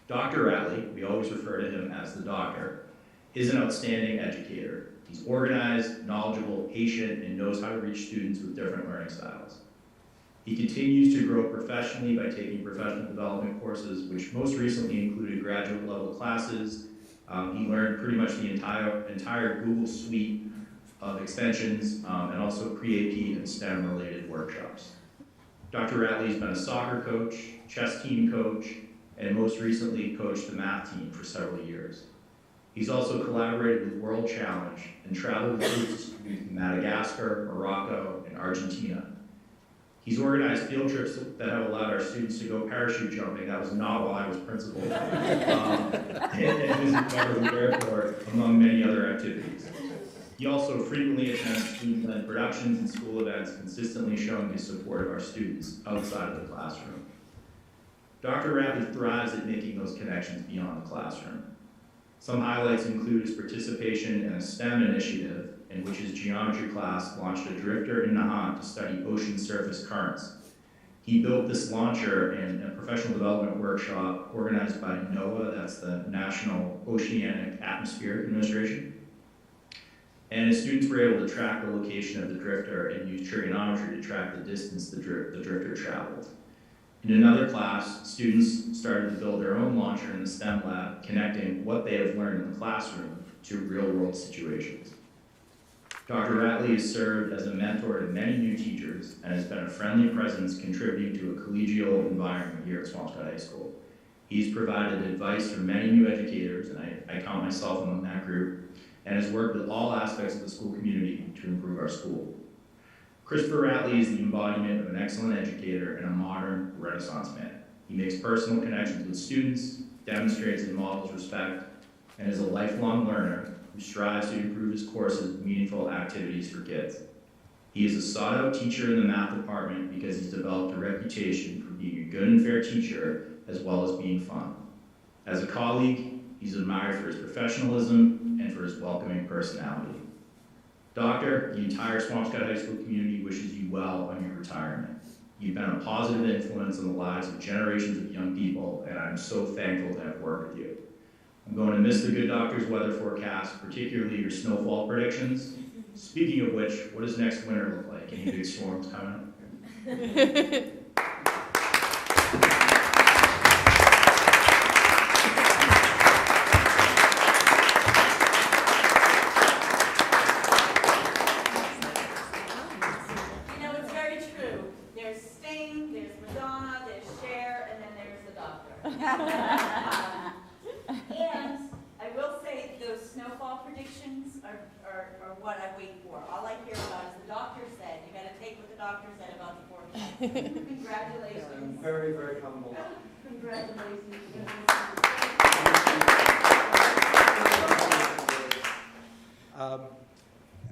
Dr. Radley, we always refer to him as the doctor, is an outstanding educator. He's organized, knowledgeable, patient, and knows how to reach students with different learning styles. He continues to grow professionally by taking professional development courses, which most recently included graduate level classes. He learned pretty much the entire Google suite of extensions and also pre-AP and STEM related workshops. Dr. Radley's been a soccer coach, chess team coach, and most recently coached the math team for several years. He's also collaborated with World Challenge and traveled with groups in Madagascar, Morocco, and Argentina. He's organized field trips that have allowed our students to go parachute jumping. That was not while I was principal. And visit Beverly Airport, among many other activities. He also frequently attends student-led productions and school events, consistently showing his support of our students outside of the classroom. Dr. Radley thrives at making those connections beyond the classroom. Some highlights include his participation in a STEM initiative in which his geometry class launched a drifter in Nahant to study ocean surface currents. He built this launcher in a professional development workshop organized by NOAA, that's the National Oceanic Atmospheric Administration. And his students were able to track the location of the drifter and use trigonometry to track the distance the drifter traveled. In another class, students started to build their own launcher in the STEM lab, connecting what they have learned in the classroom to real-world situations. Dr. Radley has served as a mentor to many new teachers and has been a friendly presence contributing to a collegial environment here at Swampscott High School. He's provided advice for many new educators, and I count myself among that group, and has worked with all aspects of the school community to improve our school. Christopher Radley is the embodiment of an excellent educator and a modern Renaissance man. He makes personal connections with students, demonstrates and models respect, and is a lifelong learner who strives to improve his courses with meaningful activities for kids. He is a sought-out teacher in the math department because he's developed a reputation for being a good and fair teacher as well as being fun. As a colleague, he's admired for his professionalism and for his welcoming personality. Doctor, the entire Swampscott High School community wishes you well on your retirement. You've been a positive influence on the lives of generations of young people, and I'm so thankful to have worked with you. I'm going to miss the good doctor's weather forecast, particularly your snowfall predictions. Speaking of which, what does next winter look like? Any big storms coming up? And I will say those snowfall predictions are what I wait for. All I hear about is the doctor said. You gotta take what the doctor said about the forecast. Congratulations. I'm very, very humble. Congratulations.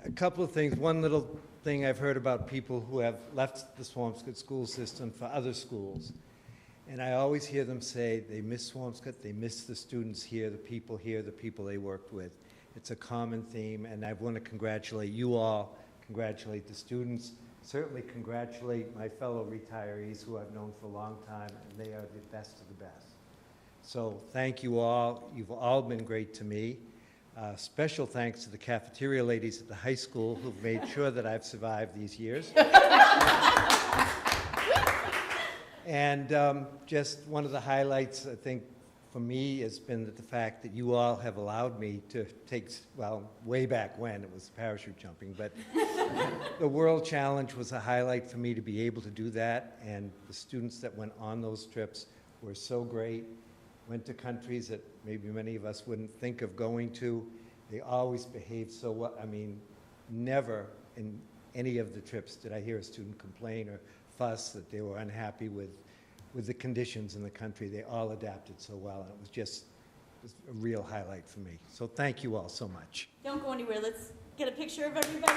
A couple of things. One little thing I've heard about people who have left the Swampscott school system for other schools. And I always hear them say they miss Swampscott, they miss the students here, the people they worked with. It's a common theme, and I want to congratulate you all, congratulate the students, certainly congratulate my fellow retirees who I've known for a long time, and they are the best of the best. So thank you all. You've all been great to me. Special thanks to the cafeteria ladies at the high school who've made sure that I've survived these years. And just one of the highlights, I think, for me has been the fact that you all have allowed me to take, well, way back when it was parachute jumping, but the World Challenge was a highlight for me to be able to do that, and the students that went on those trips were so great, went to countries that maybe many of us wouldn't think of going to. They always behaved so well. I mean, never in any of the trips did I hear a student complain or fuss that they were unhappy with the conditions in the country. They all adapted so well, and it was just a real highlight for me. So thank you all so much. Don't go anywhere. Let's get a picture of everybody.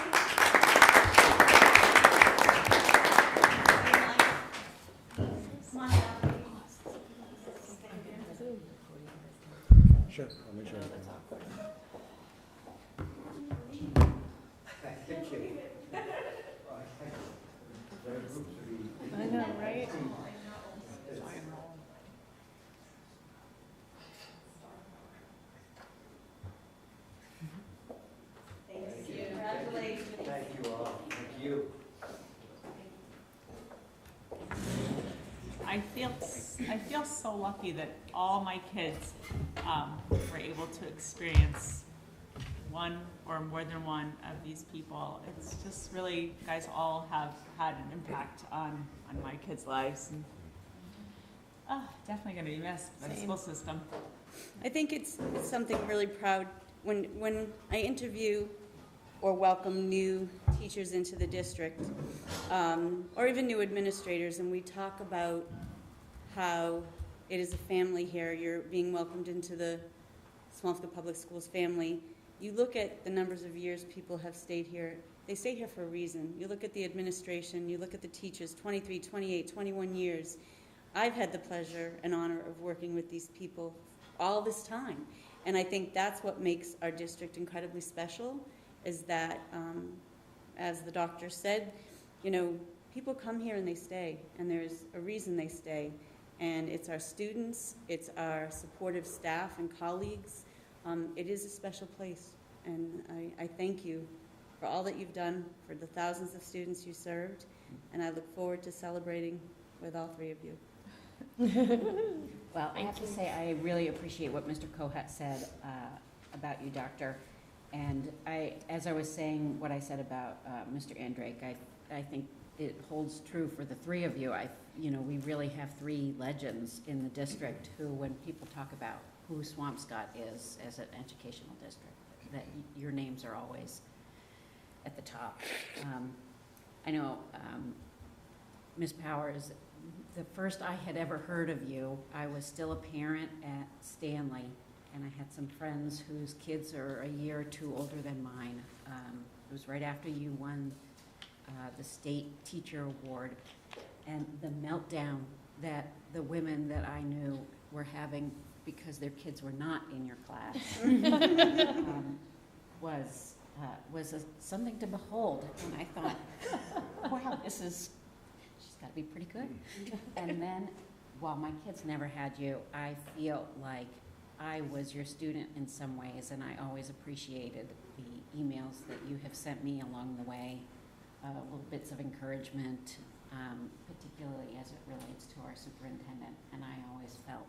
Come on down. Sure, I'll make sure. Thank you. I know, right? Thank you. Congratulations. Thank you all. Thank you. I feel so lucky that all my kids were able to experience one or more than one of these people. It's just really, you guys all have had an impact on my kids' lives. And, definitely going to be missed by the school system. I think it's something really proud when I interview or welcome new teachers into the district, or even new administrators, and we talk about how it is a family here. You're being welcomed into the Swampscott Public Schools family, you look at the numbers of years people have stayed here, they stayed here for a reason. You look at the administration, you look at the teachers, 23, 28, 21 years. I've had the pleasure and honor of working with these people all this time. And I think that's what makes our district incredibly special, is that, as the doctor said, you know, people come here and they stay, and there's a reason they stay. And it's our students, it's our supportive staff and colleagues. It is a special place, and I thank you for all that you've done, for the thousands of students you served, and I look forward to celebrating with all three of you. Well, I have to say, I really appreciate what Mr. Kohat said about you, Doctor. And as I was saying what I said about Mr. Andrake, I think it holds true for the three of you. You know, we really have three legends in the district who, when people talk about who Swampscott is as an educational district, that your names are always at the top. I know, Ms. Powers, the first I had ever heard of you, I was still a parent at Stanley, and I had some friends whose kids are a year or two older than mine. It was right after you won the state teacher award, and the meltdown that the women that I knew were having because their kids were not in your class was something to behold. And I thought, wow, she's got to be pretty good. And then, while my kids never had you, I feel like I was your student in some ways, and I always appreciated the emails that you have sent me along the way, little bits of encouragement, particularly as it relates to our superintendent. And I always felt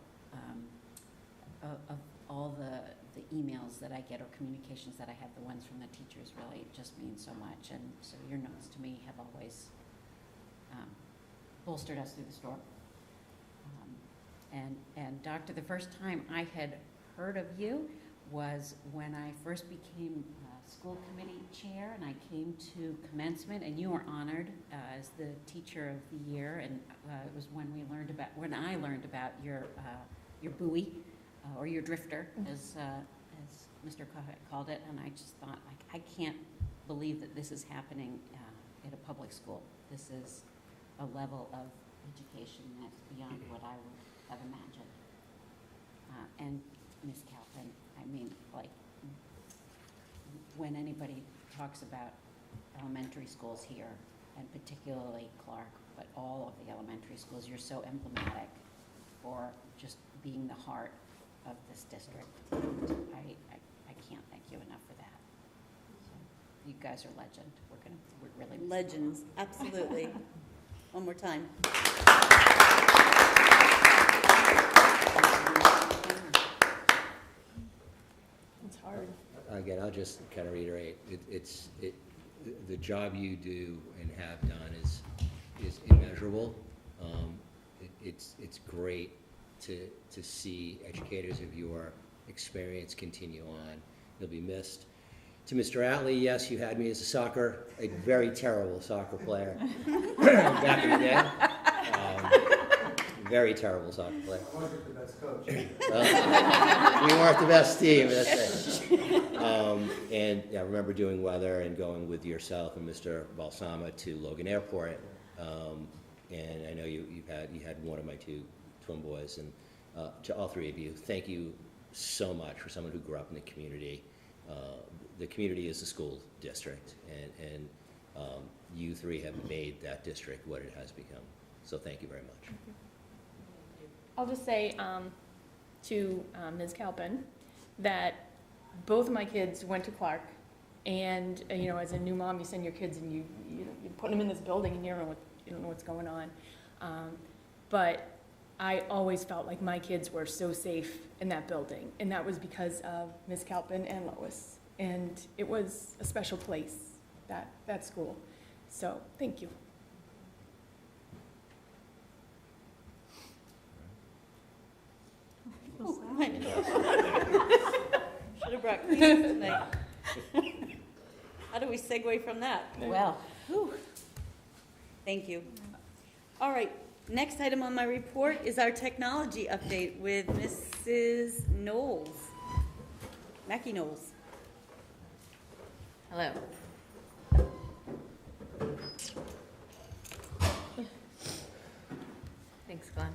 of all the emails that I get or communications that I have, the ones from the teachers really just mean so much. And so your notes to me have always bolstered us through the storm. And Doctor, the first time I had heard of you was when I first became school committee chair, and I came to commencement, and you were honored as the teacher of the year. And it was when I learned about your buoy, or your drifter, as Mr. Kohat called it. And I just thought, like, I can't believe that this is happening at a public school. This is a level of education that's beyond what I would have imagined. And Ms. Calvin, I mean, like, when anybody talks about elementary schools here, and particularly Clark, but all of the elementary schools, you're so emblematic for just being the heart of this district. And I can't thank you enough for that. So, you guys are legend. We're really Legends, absolutely. One more time. It's hard. Again, I'll just kind of reiterate, the job you do and have done is immeasurable. It's great to see educators of your experience continue on. You'll be missed. To Mr. Radley, yes, you had me as a very terrible soccer player back in the day. Very terrible soccer player. I wasn't the best coach. We weren't the best team, that's right. And I remember doing weather and going with yourself and Mr. Balsama to Logan Airport. And I know you had one of my two twin boys. And to all three of you, thank you so much for someone who grew up in the community. The community is the school district, and you three have made that district what it has become. So thank you very much. I'll just say to Ms. Calpin that both of my kids went to Clark, and you know, as a new mom, you send your kids and you put them in this building and you don't know what's going on. But I always felt like my kids were so safe in that building, and that was because of Ms. Calpin and Lois. And it was a special place, that school. So thank you. Should have brought keys tonight. How do we segue from that? Well, whew. Thank you. All right, next item on my report is our technology update with Mrs. Knowles, Mackie Knowles. Hello. Thanks, Glenn.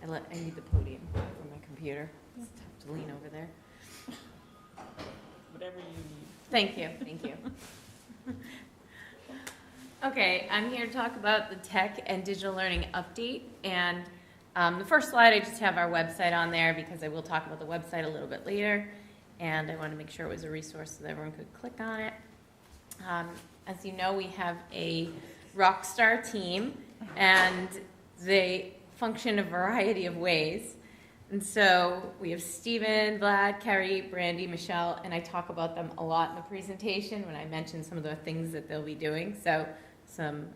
I need the podium for my computer. It's tough to lean over there. Whatever you need. Thank you, thank you. Okay, I'm here to talk about the tech and digital learning update. And the first slide, I just have our website on there because I will talk about the website a little bit later. And I want to make sure it was a resource so that everyone could click on it. As you know, we have a Rockstar Team, and they function a variety of ways. And so we have Stephen, Vlad, Kerry, Brandy, Michelle, and I talk about them a lot in the presentation when I mention some of the things that they'll be doing. So some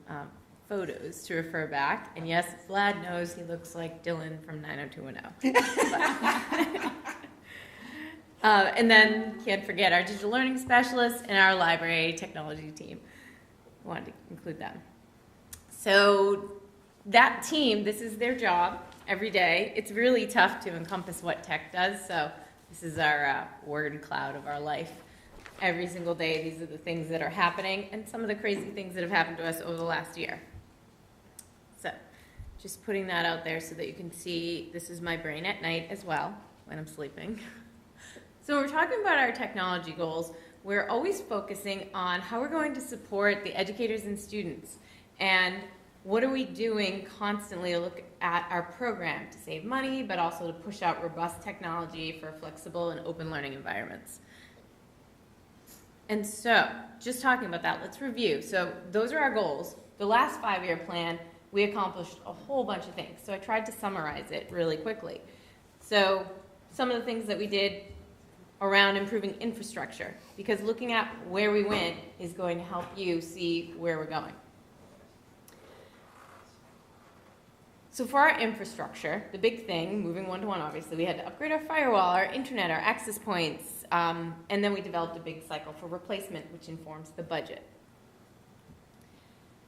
photos to refer back. And yes, Vlad knows he looks like Dylan from 90210. And then can't forget our digital learning specialists and our library technology team. I wanted to include them. So that team, this is their job every day. It's really tough to encompass what tech does, so this is our word cloud of our life. Every single day, these are the things that are happening and some of the crazy things that have happened to us over the last year. So just putting that out there so that you can see this is my brain at night as well when I'm sleeping. So we're talking about our technology goals. We're always focusing on how we're going to support the educators and students, and what are we doing constantly to look at our program to save money, but also to push out robust technology for flexible and open learning environments. And so, just talking about that, let's review. So those are our goals. The last 5-year plan, we accomplished a whole bunch of things. So I tried to summarize it really quickly. So some of the things that we did around improving infrastructure, because looking at where we went is going to help you see where we're going. So for our infrastructure, the big thing, moving one-to-one obviously, we had to upgrade our firewall, our internet, our access points, and then we developed a big cycle for replacement, which informs the budget.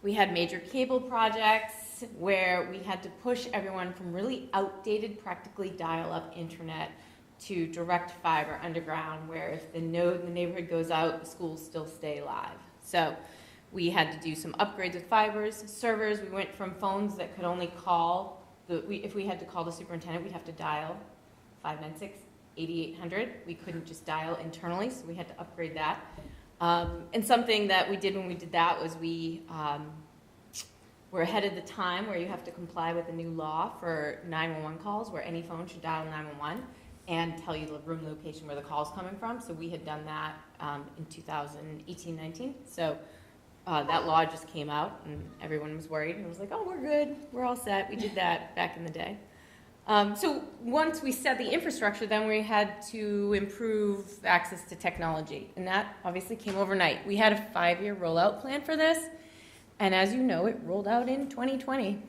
We had major cable projects where we had to push everyone from really outdated, practically dial-up internet to direct fiber underground, where if the node in the neighborhood goes out, the schools still stay live. So we had to do some upgrades with fibers, servers. We went from phones that could only call, if we had to call the superintendent, we'd have to dial 596-8800. We couldn't just dial internally, so we had to upgrade that. And something that we did when we did that was we were ahead of the time, where you have to comply with a new law for 911 calls, where any phone should dial 911 and tell you the room location where the call's coming from. So we had done that in 2018-19. So that law just came out, and everyone was worried, and was like, oh, we're good, we're all set. We did that back in the day. So once we set the infrastructure, then we had to improve access to technology, and that obviously came overnight. We had a 5-year rollout plan for this, and as you know, it rolled out in 2020,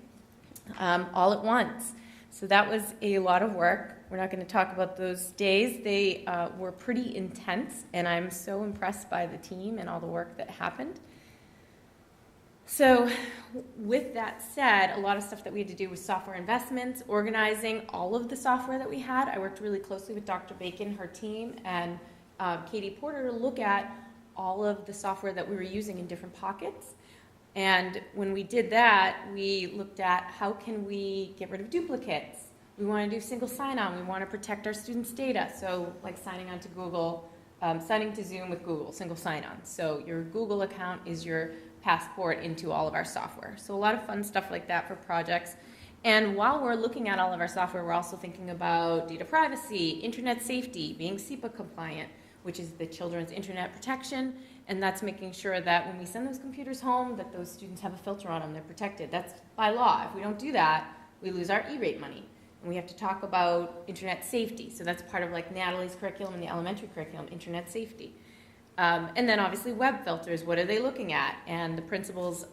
all at once. So that was a lot of work. We're not going to talk about those days. They were pretty intense, and I'm so impressed by the team and all the work that happened. So with that said, a lot of stuff that we had to do was software investments, organizing all of the software that we had. I worked really closely with Dr. Bacon, her team, and Katie Porter to look at all of the software that we were using in different pockets. And when we did that, we looked at how can we get rid of duplicates. We want to do single sign-on. We want to protect our students' data. So like signing on to Google, signing to Zoom with Google, single sign-on. So your Google account is your passport into all of our software. So a lot of fun stuff like that for projects. And while we're looking at all of our software, we're also thinking about data privacy, internet safety, being SEPA compliant, which is the Children's Internet Protection. And that's making sure that when we send those computers home, that those students have a filter on them, they're protected. That's by law. If we don't do that, we lose our E-rate money. And we have to talk about internet safety. So that's part of like Natalie's curriculum and the elementary curriculum, internet safety. And then obviously web filters, what are they looking at? And the principals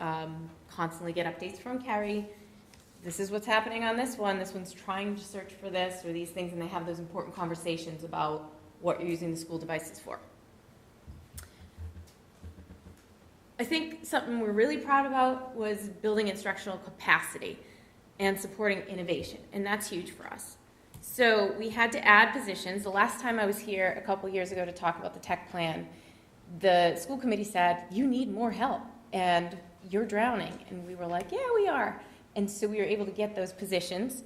constantly get updates from Carrie. This is what's happening on this one. This one's trying to search for this or these things, and they have those important conversations about what you're using the school devices for. I think something we're really proud about was building instructional capacity and supporting innovation, and that's huge for us. So we had to add positions. The last time I was here a couple years ago to talk about the tech plan, the school committee said, you need more help and you're drowning. And we were like, yeah, we are. And so we were able to get those positions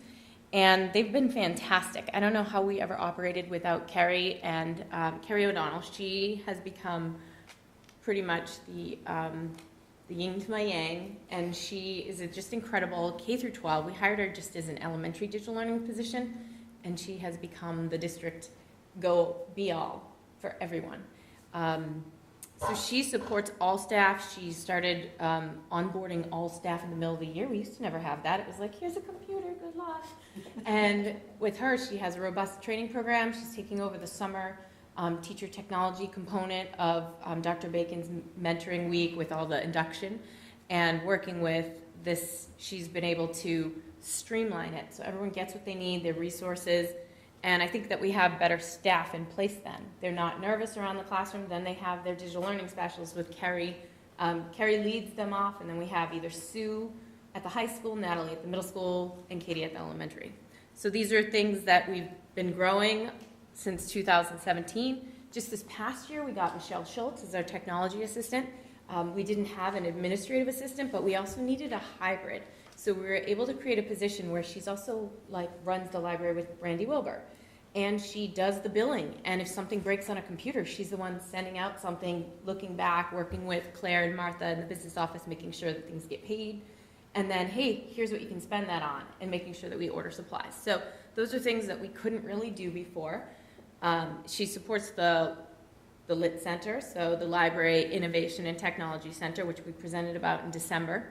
and they've been fantastic. I don't know how we ever operated without Carrie and Carrie O'Donnell. She has become pretty much the yin to my yang, and she is just incredible. K through 12, we hired her just as an elementary digital learning position, and she has become the district go-be-all for everyone. So she supports all staff. She started onboarding all staff in the middle of the year. We used to never have that. It was like, here's a computer, good luck. And with her, she has a robust training program. She's taking over the summer teacher technology component of Dr. Bacon's mentoring week with all the induction. And working with this, she's been able to streamline it so everyone gets what they need, their resources. And I think that we have better staff in place then. They're not nervous around the classroom. Then they have their digital learning specialists with Carrie. Carrie leads them off, and then we have either Sue at the high school, Natalie at the middle school, and Katie at the elementary. So these are things that we've been growing since 2017. Just this past year, we got Michelle Schultz as our technology assistant. We didn't have an administrative assistant, but we also needed a hybrid. So we were able to create a position where she's also runs the library with Brandy Wilbur. And she does the billing. And if something breaks on a computer, she's the one sending out something, looking back, working with Claire and Martha in the business office, making sure that things get paid. And then, hey, here's what you can spend that on, and making sure that we order supplies. So those are things that we couldn't really do before. She supports the LIT Center, so the Library Innovation and Technology Center, which we presented about in December.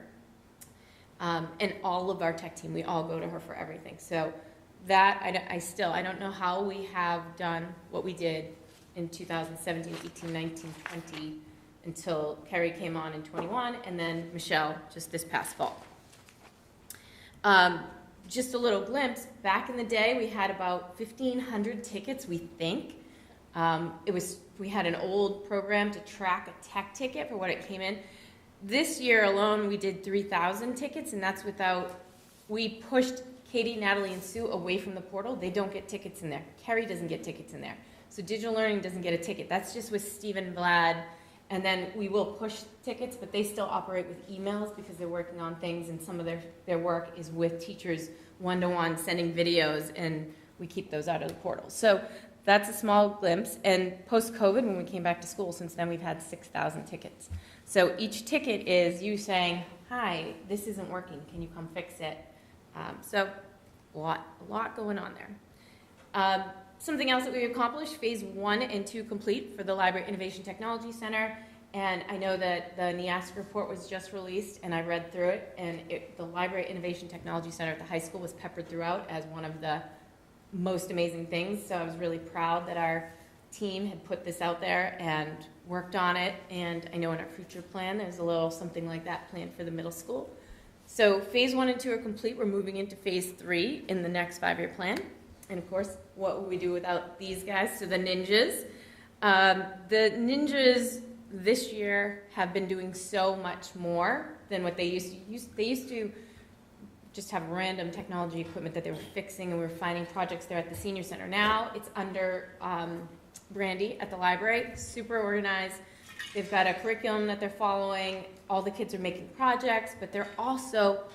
And all of our tech team, we all go to her for everything. So that, I don't know how we have done what we did in 2017, 18, 19, 20, until Carrie came on in 21, and then Michelle just this past fall. Just a little glimpse, back in the day, we had about 1,500 tickets, we think. We had an old program to track a tech ticket for what it came in. This year alone, we did 3,000 tickets, and that's we pushed Katie, Natalie, and Sue away from the portal. They don't get tickets in there. Carrie doesn't get tickets in there. So digital learning doesn't get a ticket. That's just with Stephen Vlad. And then we will push tickets, but they still operate with emails because they're working on things, and some of their work is with teachers one-to-one, sending videos, and we keep those out of the portal. So that's a small glimpse. And post-COVID, when we came back to school, since then we've had 6,000 tickets. So each ticket is you saying, hi, this isn't working, can you come fix it? So a lot going on there. Something else that we accomplished, phase 1 and 2 complete for the Library Innovation Technology Center. And I know that the NIASC report was just released, and I read through it, and the Library Innovation Technology Center at the high school was peppered throughout as one of the most amazing things. So I was really proud that our team had put this out there and worked on it. And I know in our future plan, there's a little something like that planned for the middle school. So phase 1 and 2 are complete. We're moving into phase 3 in the next 5-year plan. And of course, what would we do without these guys? So the ninjas. The ninjas this year have been doing so much more than what they used to. They used to just have random technology equipment that they were fixing, and we were finding projects there at the senior center. Now it's under Brandy at the library, super organized. They've got a curriculum that they're following. All the kids are making projects, but they're also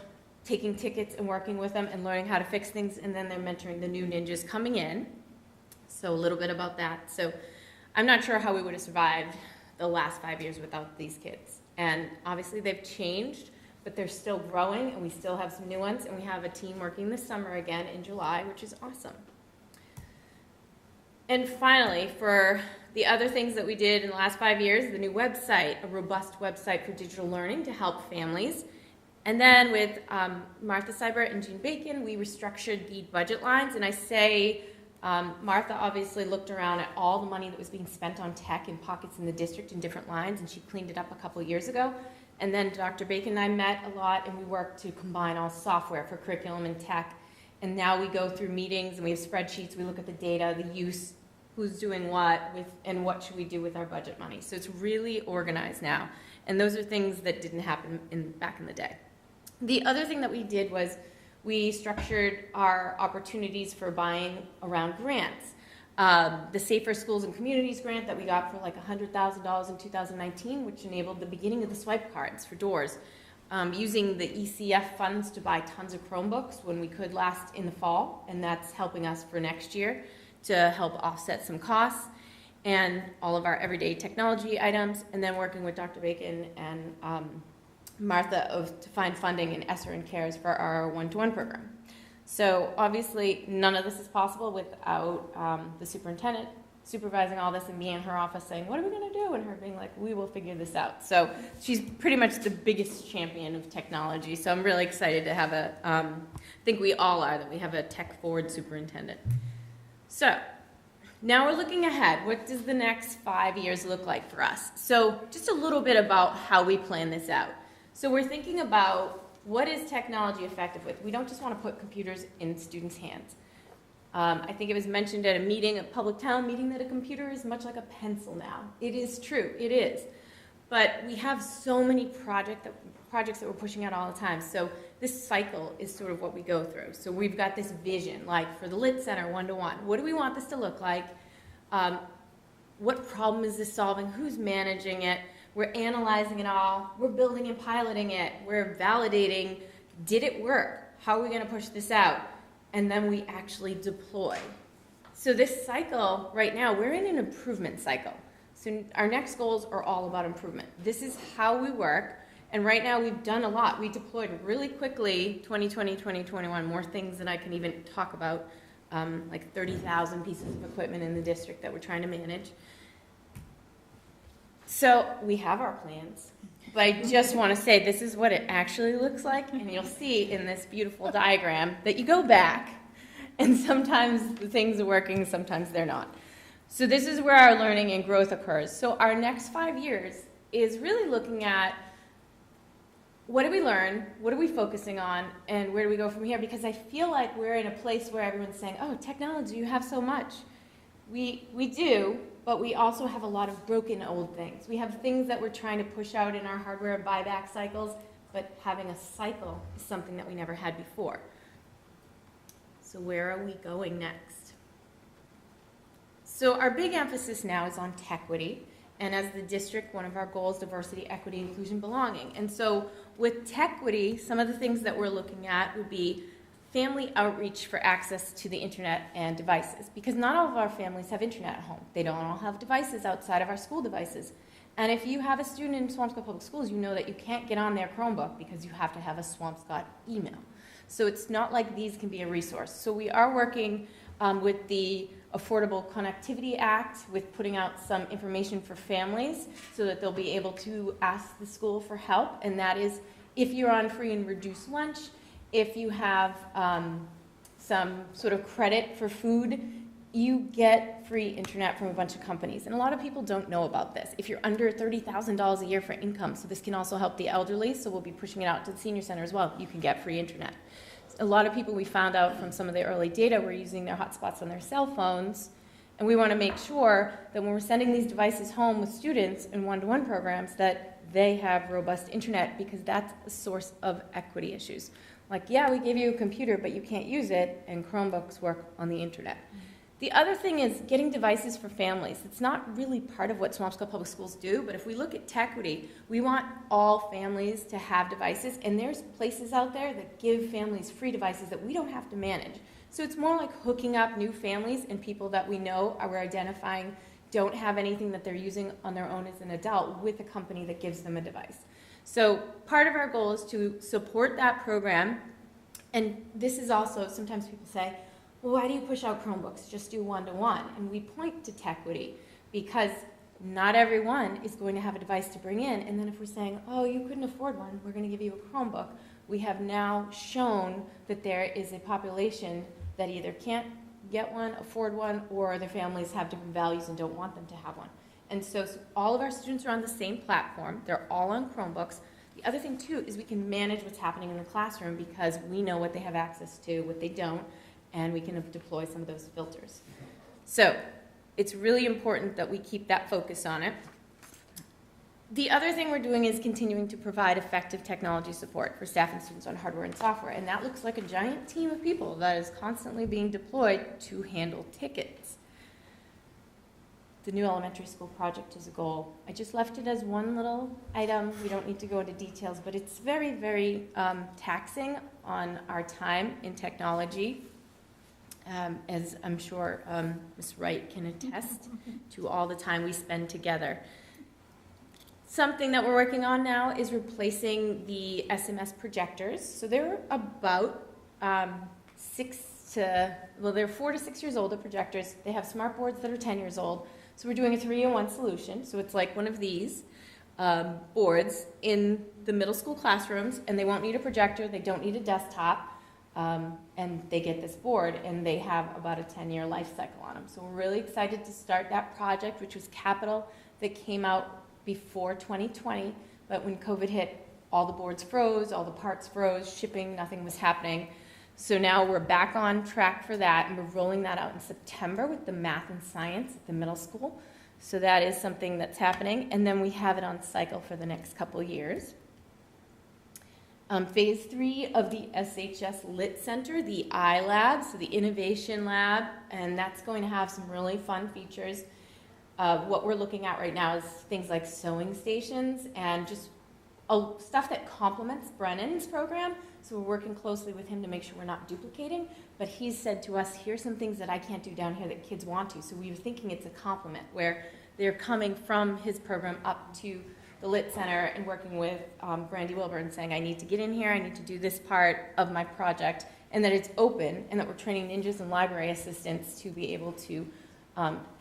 taking tickets and working with them and learning how to fix things, and then they're mentoring the new ninjas coming in. So a little bit about that. So I'm not sure how we would have survived the last 5 years without these kids. And obviously they've changed, but they're still growing, and we still have some new ones, and we have a team working this summer again in July, which is awesome. And finally, for the other things that we did in the last 5 years, the new website, a robust website for digital learning to help families. And then with Martha Seibert and Jean Bacon, we restructured the budget lines. And I say Martha obviously looked around at all the money that was being spent on tech in pockets in the district in different lines, and she cleaned it up a couple of years ago. And then Dr. Bacon and I met a lot, and we worked to combine all software for curriculum and tech. And now we go through meetings, and we have spreadsheets. We look at the data, the use, who's doing what, and what should we do with our budget money. So it's really organized now. And those are things that didn't happen back in the day. The other thing that we did was we structured our opportunities for buying around grants. The Safer Schools and Communities grant that we got for like $100,000 in 2019, which enabled the beginning of the swipe cards for doors. Using the ECF funds to buy tons of Chromebooks when we could last in the fall, and that's helping us for next year to help offset some costs, and all of our everyday technology items, and then working with Dr. Bacon and Martha to find funding in ESSER and CARES for our one-to-one program. So obviously none of this is possible without the superintendent supervising all this and me in her office saying, what are we going to do? And her being like, we will figure this out. So she's pretty much the biggest champion of technology. So I'm really excited to have I think we all are, that we have a tech-forward superintendent. So now we're looking ahead. What does the next 5 years look like for us? So just a little bit about how we plan this out. So we're thinking about what is technology effective with. We don't just want to put computers in students' hands. I think it was mentioned at a meeting, a public town meeting, that a computer is much like a pencil now. It is true, it is. But we have so many projects that we're pushing out all the time. So this cycle is sort of what we go through. So we've got this vision, like for the Lit Center one-to-one. What do we want this to look like? What problem is this solving? Who's managing it? We're analyzing it all. We're building and piloting it. We're validating, did it work? How are we going to push this out? And then we actually deploy. So this cycle, right now, we're in an improvement cycle. So our next goals are all about improvement. This is how we work. And right now, we've done a lot. We deployed really quickly, 2020, 2021, more things than I can even talk about, like 30,000 pieces of equipment in the district that we're trying to manage. So we have our plans. But I just want to say this is what it actually looks like, and you'll see in this beautiful diagram that you go back, and sometimes the things are working, sometimes they're not. So this is where our learning and growth occurs. So our next 5 years is really looking at what do we learn, what are we focusing on, and where do we go from here? Because I feel like we're in a place where everyone's saying, oh, technology, you have so much. We do, but we also have a lot of broken old things. We have things that we're trying to push out in our hardware and buyback cycles, but having a cycle is something that we never had before. So where are we going next? So our big emphasis now is on Tequity, and as the district, one of our goals, diversity, equity, inclusion, belonging. And so with Tequity, some of the things that we're looking at would be family outreach for access to the internet and devices, because not all of our families have internet at home. They don't all have devices outside of our school devices. And if you have a student in Swampscott Public Schools, you know that you can't get on their Chromebook because you have to have a Swampscott email. So it's not like these can be a resource. So we are working with the Affordable Connectivity Act, with putting out some information for families so that they'll be able to ask the school for help. And that is, if you're on free and reduced lunch, if you have some sort of credit for food, you get free internet from a bunch of companies. And a lot of people don't know about this. If you're under $30,000 a year for income, so this can also help the elderly, so we'll be pushing it out to the senior center as well, you can get free internet. A lot of people, we found out from some of the early data, were using their hotspots on their cell phones, and we want to make sure that when we're sending these devices home with students in one-to-one programs, that they have robust internet, because that's a source of equity issues. Like, yeah, we gave you a computer, but you can't use it, and Chromebooks work on the internet. The other thing is getting devices for families. It's not really part of what Swampscott Public Schools do, but if we look at Tequity, we want all families to have devices, and there's places out there that give families free devices that we don't have to manage. So it's more like hooking up new families and people that we know we're identifying don't have anything that they're using on their own as an adult with a company that gives them a device. So part of our goal is to support that program, and this is also, sometimes people say, well, why do you push out Chromebooks? Just do one-to-one. And we point to Tequity because not everyone is going to have a device to bring in. And then if we're saying, oh, you couldn't afford one, we're going to give you a Chromebook, we have now shown that there is a population that either can't get one, afford one, or their families have different values and don't want them to have one. And so all of our students are on the same platform. They're all on Chromebooks. The other thing, too, is we can manage what's happening in the classroom because we know what they have access to, what they don't, and we can deploy some of those filters. So it's really important that we keep that focus on it. The other thing we're doing is continuing to provide effective technology support for staff and students on hardware and software, and that looks like a giant team of people that is constantly being deployed to handle tickets. The new elementary school project is a goal. I just left it as one little item. We don't need to go into details, but it's very, very taxing on our time in technology, as I'm sure Ms. Wright can attest to all the time we spend together. Something that we're working on now is replacing the SMS projectors. So they're about they're 4 to 6 years old, the projectors. They have smart boards that are 10 years old. So we're doing a 3-in-1 solution. So it's like one of these boards in the middle school classrooms, and they won't need a projector, they don't need a desktop, and they get this board, and they have about a 10-year life cycle on them. So we're really excited to start that project, which was capital that came out before 2020, but when COVID hit, all the boards froze, all the parts froze, shipping, nothing was happening. So now we're back on track for that, and we're rolling that out in September with the math and science at the middle school. So that is something that's happening, and then we have it on cycle for the next couple years. Phase 3 of the SHS Lit Center, the iLab, so the innovation lab, and that's going to have some really fun features. What we're looking at right now is things like sewing stations and just stuff that complements Brennan's program. So we're working closely with him to make sure we're not duplicating. But he's said to us, here's some things that I can't do down here that kids want to. So we were thinking it's a complement where they're coming from his program up to the Lit Center and working with Brandy Wilbur and saying, I need to get in here, I need to do this part of my project, and that it's open, and that we're training ninjas and library assistants to be able to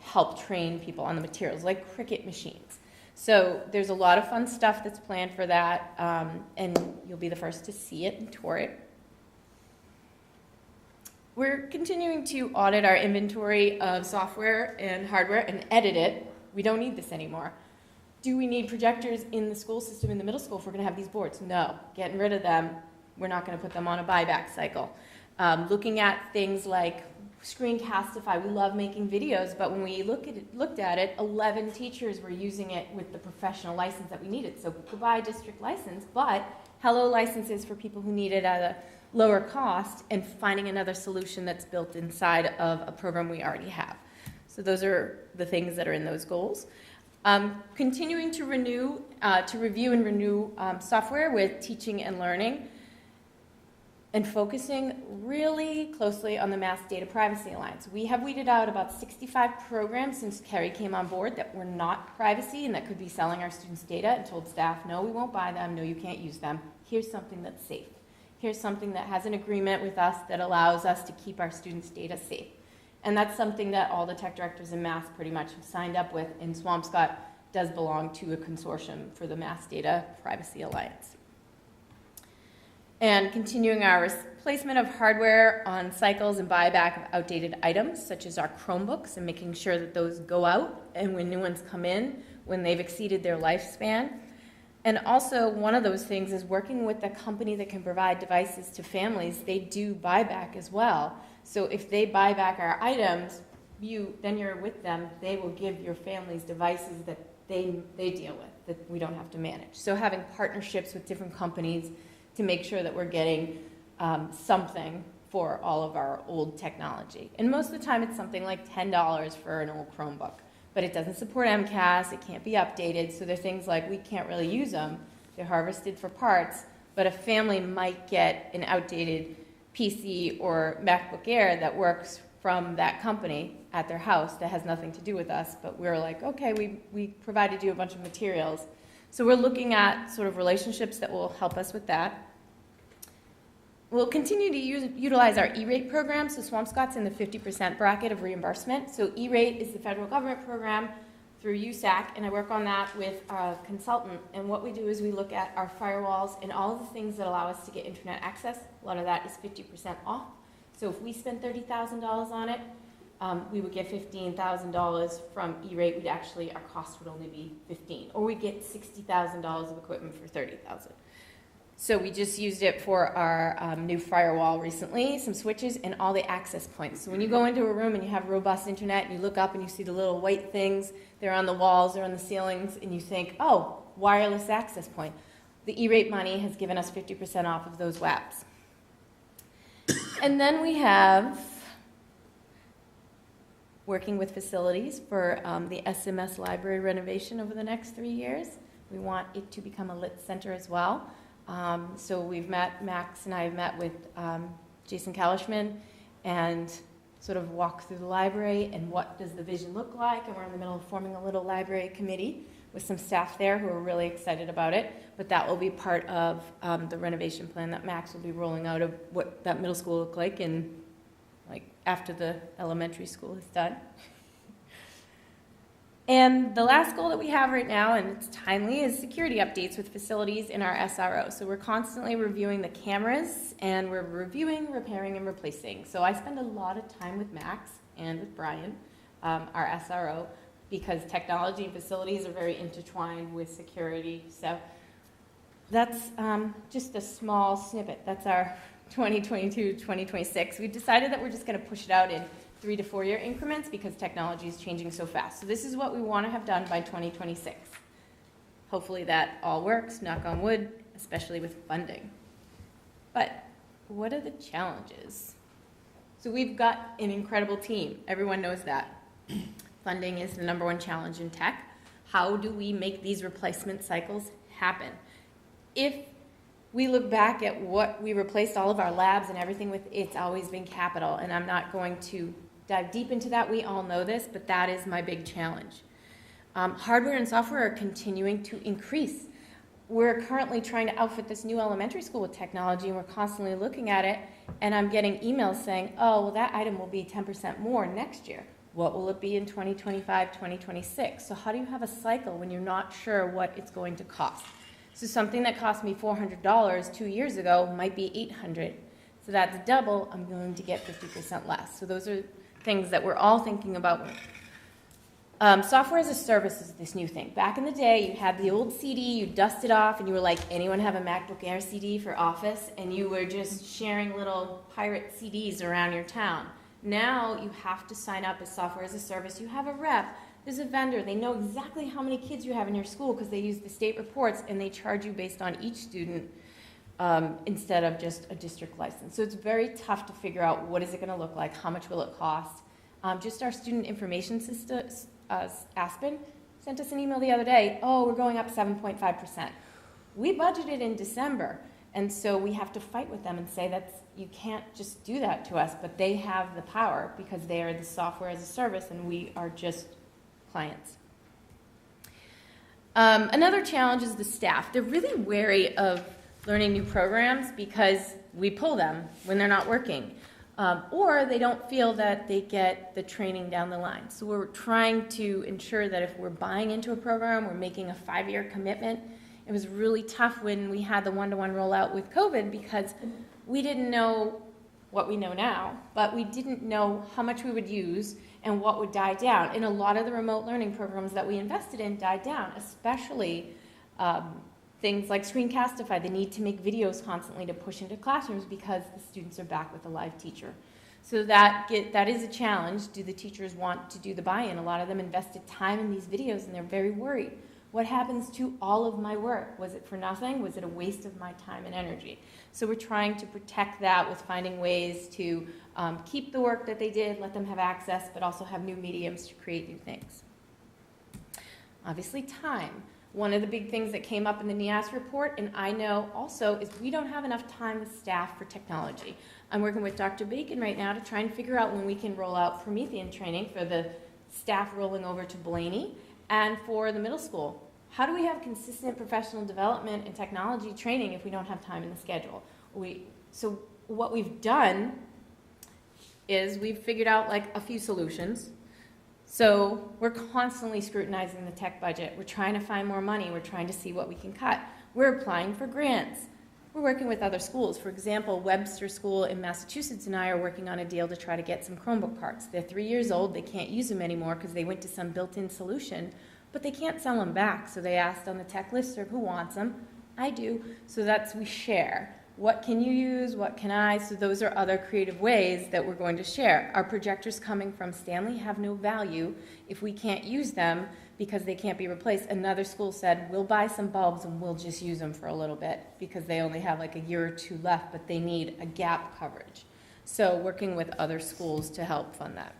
help train people on the materials, like Cricut machines. So there's a lot of fun stuff that's planned for that, and you'll be the first to see it and tour it. We're continuing to audit our inventory of software and hardware and edit it. We don't need this anymore. Do we need projectors in the school system in the middle school if we're going to have these boards? No. Getting rid of them. We're not going to put them on a buyback cycle. Looking at things like Screencastify, we love making videos, but when we looked at it, 11 teachers were using it with the professional license that we needed. So goodbye district license, but hello licenses for people who need it at a lower cost, and finding another solution that's built inside of a program we already have. So those are the things that are in those goals. Continuing to review and renew software with teaching and learning, and focusing really closely on the Mass Data Privacy Alliance. We have weeded out about 65 programs since Kerry came on board that were not privacy and that could be selling our students' data, and told staff, no, we won't buy them, no, you can't use them. Here's something that's safe. Here's something that has an agreement with us that allows us to keep our students' data safe. And that's something that all the tech directors in Mass pretty much have signed up with, and Swampscott does belong to a consortium for the Mass Data Privacy Alliance. And continuing our replacement of hardware on cycles and buyback of outdated items, such as our Chromebooks, and making sure that those go out and when new ones come in, when they've exceeded their lifespan. And also, one of those things is working with a company that can provide devices to families. They do buyback as well. So if they buy back our items, then you're with them. They will give your families devices that they deal with, that we don't have to manage. So having partnerships with different companies to make sure that we're getting something for all of our old technology. And most of the time it's something like $10 for an old Chromebook. But it doesn't support MCAS, it can't be updated, so there are things like we can't really use them. They're harvested for parts, but a family might get an outdated PC or MacBook Air that works from that company at their house that has nothing to do with us, but we're like, okay, we provided you a bunch of materials. So we're looking at sort of relationships that will help us with that. We'll continue to utilize our E-rate program, so Swampscott's in the 50% bracket of reimbursement. So E-rate is the federal government program through USAC, and I work on that with a consultant. And what we do is we look at our firewalls and all of the things that allow us to get internet access. A lot of that is 50% off. So if we spend $30,000 on it, we would get $15,000 from E-rate. Our cost would only be $15,000, or we get $60,000 of equipment for $30,000. So we just used it for our new firewall recently, some switches, and all the access points. So when you go into a room and you have robust internet, and you look up and you see the little white things, they're on the walls, they're on the ceilings, and you think, oh, wireless access point. The E-rate money has given us 50% off of those WAPs. And then we have working with facilities for the SMS library renovation over the next 3 years. We want it to become a lit center as well. So we've met, Max and I have met with Jason Kalishman and sort of walk through the library and what does the vision look like. And we're in the middle of forming a little library committee with some staff there who are really excited about it. But that will be part of the renovation plan that Max will be rolling out of what that middle school will look like in, like, after the elementary school is done. And the last goal that we have right now, and it's timely, is security updates with facilities in our SRO. So we're constantly reviewing the cameras, and we're reviewing, repairing, and replacing. So I spend a lot of time with Max and with Brian, our SRO, because technology and facilities are very intertwined with security. So that's just a small snippet. That's our 2022-2026. We decided that we're just going to push it out in 3 to 4 year increments because technology is changing so fast. So this is what we want to have done by 2026. Hopefully that all works, knock on wood, especially with funding. But what are the challenges? So we've got an incredible team. Everyone knows that. Funding is the #1 challenge in tech. How do we make these replacement cycles happen? If we look back at what we replaced all of our labs and everything with, it's always been capital, and I'm not going to dive deep into that. We all know this, but that is my big challenge. Hardware and software are continuing to increase. We're currently trying to outfit this new elementary school with technology, and we're constantly looking at it, and I'm getting emails saying, oh, well, that item will be 10% more next year. What will it be in 2025, 2026? So how do you have a cycle when you're not sure what it's going to cost? So something that cost me $400 2 years ago might be $800. So that's double. I'm going to get 50% less. So those are things that we're all thinking about. Software as a service is this new thing. Back in the day, you had the old CD, you dust it off, and you were like, anyone have a MacBook Air CD for Office? And you were just sharing little pirate CDs around your town. Now you have to sign up as software as a service. You have a rep. There's a vendor. They know exactly how many kids you have in your school because they use the state reports, and they charge you based on each student instead of just a district license. So it's very tough to figure out what is it going to look like, how much will it cost. Just our student information system, Aspen, sent us an email the other day, oh, we're going up 7.5%. We budgeted in December, and so we have to fight with them and say that you can't just do that to us, but they have the power because they are the software as a service, and we are just clients. Another challenge is the staff. They're really wary of learning new programs because we pull them when they're not working. Or they don't feel that they get the training down the line. So we're trying to ensure that if we're buying into a program, we're making a 5-year commitment. It was really tough when we had the one-to-one rollout with COVID because we didn't know what we know now, but we didn't know how much we would use and what would die down. And a lot of the remote learning programs that we invested in died down, especially things like Screencastify. They need to make videos constantly to push into classrooms because the students are back with a live teacher. So that is a challenge. Do the teachers want to do the buy-in? A lot of them invested time in these videos and they're very worried. What happens to all of my work? Was it for nothing? Was it a waste of my time and energy? So we're trying to protect that with finding ways to keep the work that they did, let them have access, but also have new mediums to create new things. Obviously, time. One of the big things that came up in the NIAS report, and I know also, is we don't have enough time with staff for technology. I'm working with Dr. Bacon right now to try and figure out when we can roll out Promethean training for the staff rolling over to Blaney and for the middle school. How do we have consistent professional development and technology training if we don't have time in the schedule? So what we've done is we've figured out like a few solutions. So we're constantly scrutinizing the tech budget. We're trying to find more money. We're trying to see what we can cut. We're applying for grants. We're working with other schools. For example, Webster School in Massachusetts and I are working on a deal to try to get some Chromebook parts. They're 3 years old. They can't use them anymore because they went to some built-in solution, but they can't sell them back. So they asked on the tech listserv, who wants them? I do. So we share. What can you use? What can I? So those are other creative ways that we're going to share. Our projectors coming from Stanley have no value if we can't use them because they can't be replaced. Another school said, we'll buy some bulbs and we'll just use them for a little bit because they only have like a year or two left, but they need a gap coverage. So working with other schools to help fund that.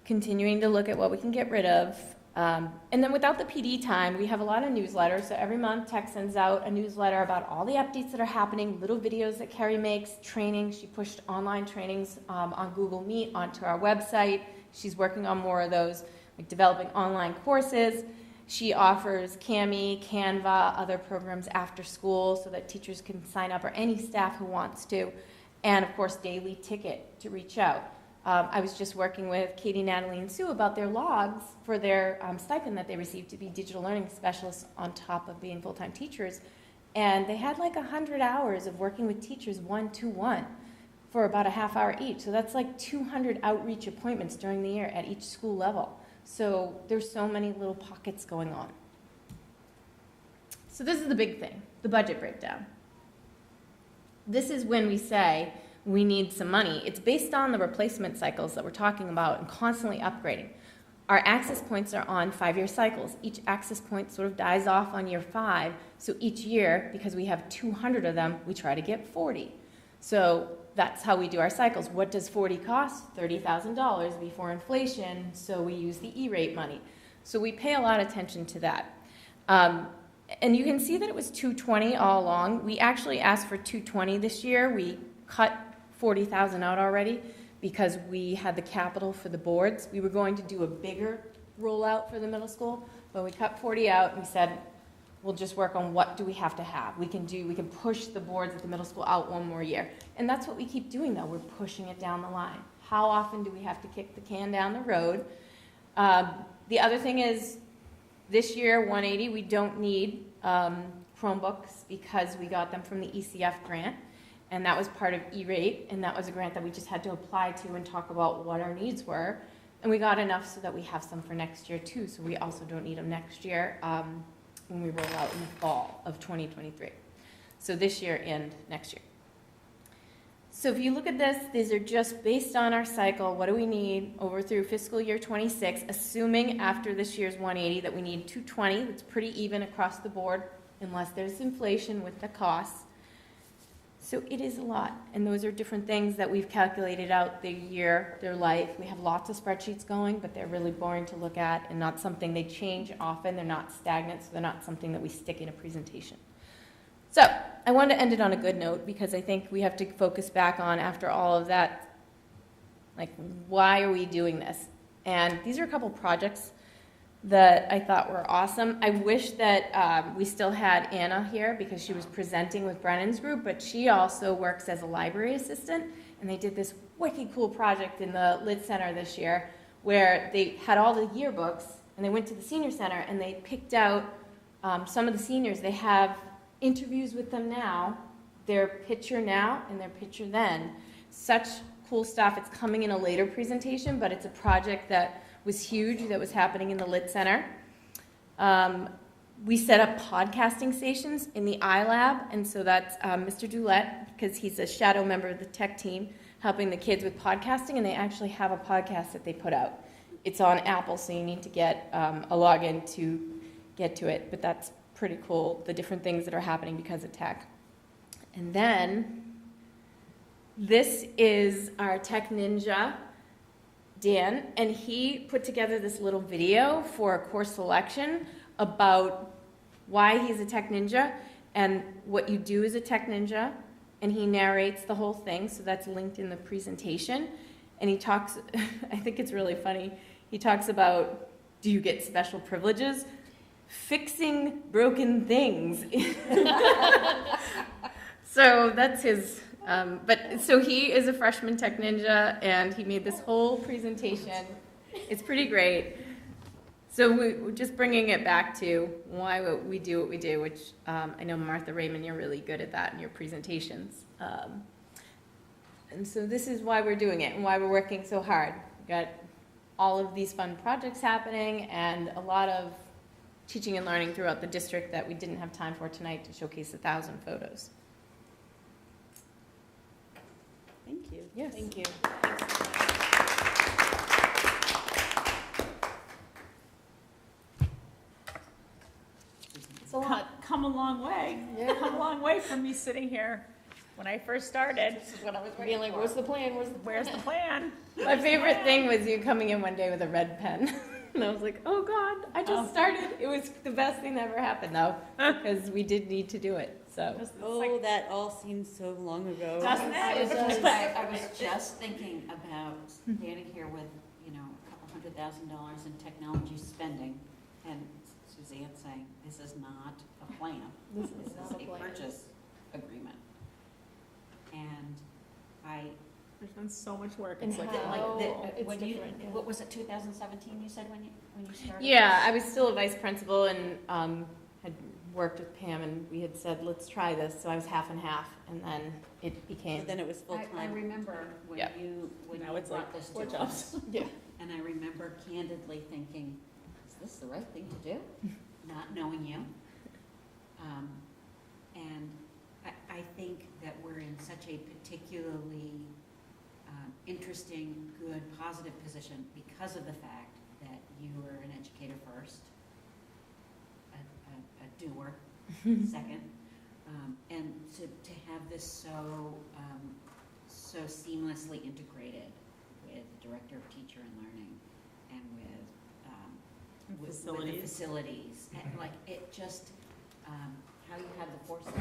Continuing to look at what we can get rid of. And then without the PD time, we have a lot of newsletters. So every month, Tech sends out a newsletter about all the updates that are happening, little videos that Carrie makes, training. She pushed online trainings on Google Meet onto our website. She's working on more of those, like developing online courses. She offers Kami, Canva, other programs after school so that teachers can sign up, or any staff who wants to. And of course, daily ticket to reach out. I was just working with Katie, Natalie, and Sue about their logs for their stipend that they received to be digital learning specialists on top of being full-time teachers. And they had like 100 hours of working with teachers one-to-one for about a half hour each. So that's like 200 outreach appointments during the year at each school level. So there's so many little pockets going on. So this is the big thing, the budget breakdown. This is when we say, we need some money. It's based on the replacement cycles that we're talking about and constantly upgrading. Our access points are on 5-year cycles. Each access point sort of dies off on year 5. So each year, because we have 200 of them, we try to get 40. So that's how we do our cycles. What does 40 cost? $30,000 before inflation. So we use the E-rate money. So we pay a lot of attention to that. And you can see that it was 220 all along. We actually asked for 220 this year. We cut 40,000 out already because we had the capital for the boards. We were going to do a bigger rollout for the middle school, but we cut 40 out and we said, we'll just work on what do we have to have. We can push the boards at the middle school out one more year. And that's what we keep doing though, we're pushing it down the line. How often do we have to kick the can down the road? The other thing is, this year, 180, we don't need Chromebooks because we got them from the ECF grant. And that was part of E-rate, and that was a grant that we just had to apply to and talk about what our needs were. And we got enough so that we have some for next year too, so we also don't need them next year when we roll out in the fall of 2023. So this year and next year. So if you look at this, these are just based on our cycle. What do we need over through fiscal year 26, assuming after this year's 180 that we need 220. That's pretty even across the board, unless there's inflation with the costs. So it is a lot, and those are different things that we've calculated out their year, their life. We have lots of spreadsheets going, but they're really boring to look at and not something they change often. They're not stagnant, so they're not something that we stick in a presentation. So I wanted to end it on a good note because I think we have to focus back on, after all of that, like, why are we doing this? And these are a couple projects that I thought were awesome. I wish that we still had Anna here because she was presenting with Brennan's group, but she also works as a library assistant, and they did this wicked cool project in the Lit Center this year where they had all the yearbooks, and they went to the senior center, and they picked out some of the seniors. They have interviews with them now, their picture now and their picture then. Such cool stuff. It's coming in a later presentation, but it's a project that was huge that was happening in the Lit Center. We set up podcasting stations in the iLab, and so that's Mr. Doulette, because he's a shadow member of the tech team, helping the kids with podcasting, and they actually have a podcast that they put out. It's on Apple, so you need to get a login to get to it, but that's pretty cool, the different things that are happening because of tech. And then, this is our tech ninja, Dan, and he put together this little video for a course selection about why he's a tech ninja and what you do as a tech ninja, and he narrates the whole thing, so that's linked in the presentation. And he talks, I think it's really funny, he talks about, do you get special privileges? Fixing broken things. So that's his, so he is a freshman tech ninja, and he made this whole presentation. It's pretty great. So we're just bringing it back to why we do what we do, which I know, Martha Raymond, you're really good at that in your presentations. And so this is why we're doing it and why we're working so hard. We've got all of these fun projects happening and a lot of teaching and learning throughout the district that we didn't have time for tonight to showcase 1,000 photos. Thank you. Yes. Thank you. come a long way. Come a long way from me sitting here when I first started. This is what I was being like, where's the plan? Where's the plan? My favorite thing was you coming in one day with a red pen. And I was like, oh God, I just started. It was the best thing that ever happened though, because we did need to do it, so. Oh, that all seems so long ago. Doesn't it? I was just thinking about standing here with, you know, a couple $100,000 in technology spending, and Suzanne saying, this is not a plan. This is a purchase agreement. And there's been so much work. And It's like, when you, what was it, 2017 you said when you started? Yeah, I was still a vice principal and had worked with Pam and we had said, let's try this. So I was half and half, and then it became. But then it was full-time. I remember when Yeah. you Now brought it's like this 4 to jobs. us. Yeah. And I remember candidly thinking, is this the right thing to do? Not knowing you. And I think that we're in such a particularly interesting, good, positive position because of the fact that you were an educator first, a doer second, and to have this so seamlessly integrated with the director of teacher and learning and with the facilities, and like it just how you had the foresight.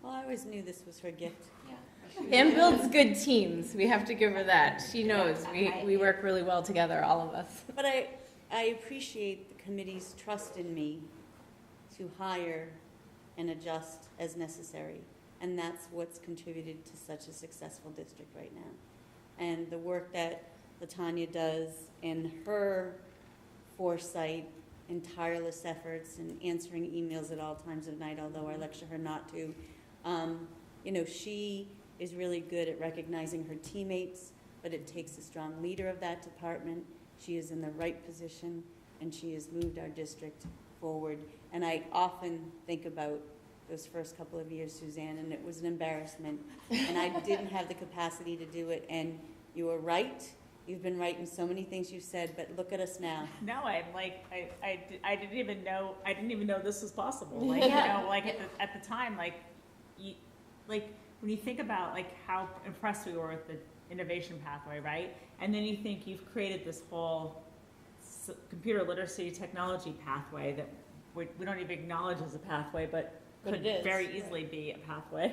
Well, I always knew this was her gift. Yeah. Pam builds good teams. We have to give her that. She knows. We work really well together, all of us. But I appreciate the committee's trust in me to hire and adjust as necessary. And that's what's contributed to such a successful district right now. And the work that LaTanya does and her foresight and tireless efforts and answering emails at all times of night, although I lecture her not to, you know, she is really good at recognizing her teammates, but it takes a strong leader of that department. She is in the right position, and she has moved our district forward. And I often think about those first couple of years, Suzanne, and it was an embarrassment. And I didn't have the capacity to do it, and you were right. You've been right in so many things you've said, but look at us now. No, I'm like, I didn't even know this was possible. Like, you know, like at the time, like when you think about like how impressed we were with the innovation pathway, right? And then you think you've created this whole computer literacy technology pathway that we don't even acknowledge as a pathway, but could very easily be a pathway.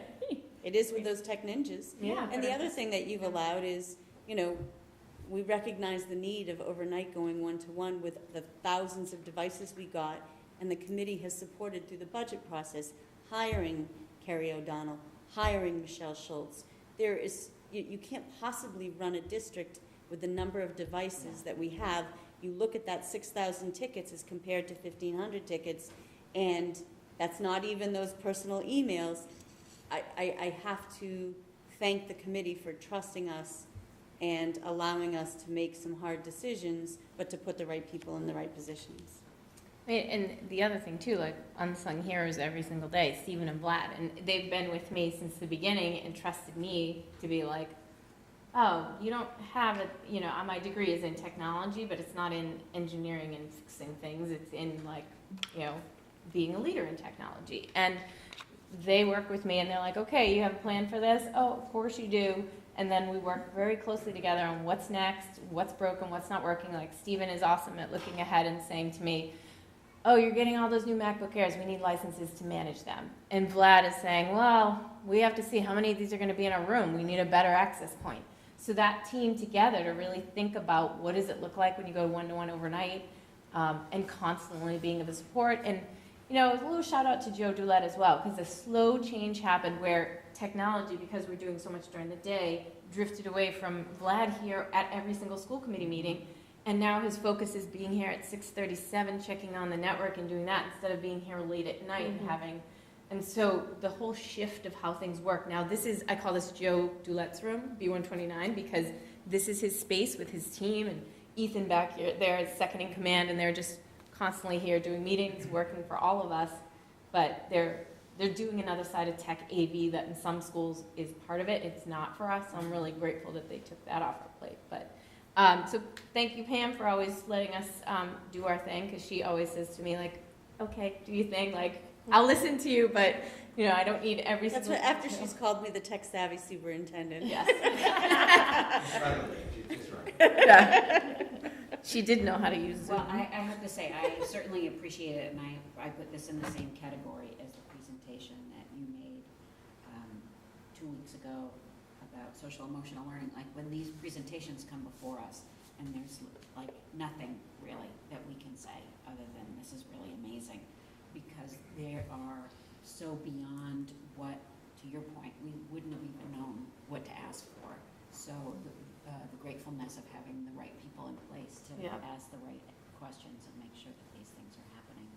It is with those tech ninjas. Yeah. And the other thing that you've allowed is, you know, we recognize the need of overnight going one-to-one with the thousands of devices we got, and the committee has supported through the budget process, hiring Carrie O'Donnell, hiring Michelle Schultz. There is, you can't possibly run a district with the number of devices that we have. You look at that 6,000 tickets as compared to 1,500 tickets, and that's not even those personal emails. I have to thank the committee for trusting us and allowing us to make some hard decisions, but to put the right people in the right positions. And the other thing too, like unsung heroes every single day, Stephen and Vlad, and they've been with me since the beginning and trusted me to be like, oh, you don't have it, you know, my degree is in technology, but it's not in engineering and fixing things. It's in like, you know, being a leader in technology. And they work with me and they're like, okay, you have a plan for this? Oh, of course you do. And then we work very closely together on what's next, what's broken, what's not working. Like Stephen is awesome at looking ahead and saying to me, oh, you're getting all those new MacBook Airs, we need licenses to manage them. And Vlad is saying, well, we have to see how many of these are going to be in our room. We need a better access point. So that team together to really think about what does it look like when you go one-to-one overnight, and constantly being of a support. And, you know, a little shout out to Joe Doulette as well, because a slow change happened where technology, because we're doing so much during the day, drifted away from Vlad here at every single school committee meeting. And now his focus is being here at 6:37, checking on the network and doing that instead of being here late at night and having, and so the whole shift of how things work. Now this is, I call this Joe Doulette's room, B129, because this is his space with his team, and Ethan back here, there is second in command, and they're just constantly here doing meetings, working for all of us. But they're doing another side of tech AV that in some schools is part of it. It's not for us, so I'm really grateful that they took that off our plate. But so thank you, Pam, for always letting us do our thing, because she always says to me, like, okay, do you think, like, I'll listen to you, but, you know, I don't need every That's single. what, after she's called me the tech-savvy superintendent. Yes. Yeah. She did know how to use Zoom. Well, I have to say, I certainly appreciate it, and I put this in the same category as the presentation that you made 2 weeks ago about social emotional learning. Like, when these presentations come before us, and there's like nothing really that we can say other than this is really amazing, because they are so beyond what, to your point, we wouldn't have even known what to ask for. So the gratefulness of having the right people in place to ask the right questions and make sure that these things are happening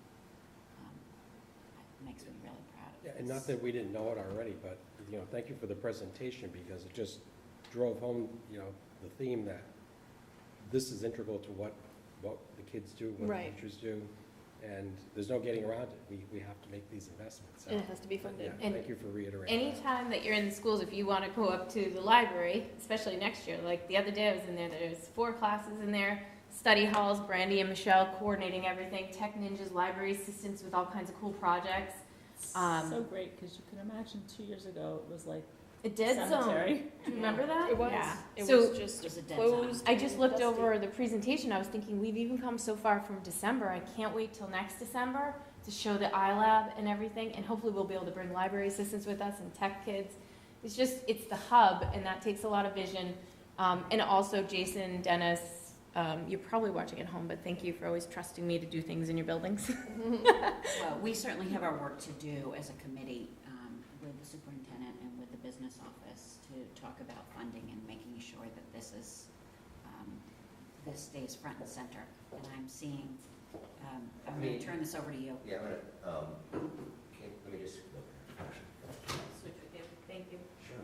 makes me really proud of Yeah, this. and not that we didn't know it already, but, you know, thank you for the presentation, because it just drove home, you know, the theme that this is integral to what the kids do, what the teachers do, and there's no getting around it. We have to make these investments. So, And it has to be funded. Yeah, And thank you for reiterating that. anytime that you're in the schools, if you want to go up to the library, especially next year, like the other day I was in there, there's 4 classes in there, study halls, Brandy and Michelle coordinating everything, tech ninjas, library assistants with all kinds of cool projects. So great, because you can imagine 2 years ago, it was like A dead cemetery. zone. Do you remember that? It was. Yeah. It So was just It's a dead closed. I just looked and over the presentation. I was thinking, we've even come so far from December. I can't wait till next December to show the iLab and everything, and hopefully we'll be able to bring library assistants with us and tech kids. It's the hub, and that takes a lot of vision. And also, Jason, Dennis, you're probably watching at home, but thank you for always trusting me to do things in your buildings. Well, we certainly have our work to do as a committee with the superintendent and with the business office to talk about funding and making sure that this stays front and center. And I'm seeing, I'm going to turn this over to you. Yeah, I'm gonna, let me just. Switch with you. Thank you. Sure.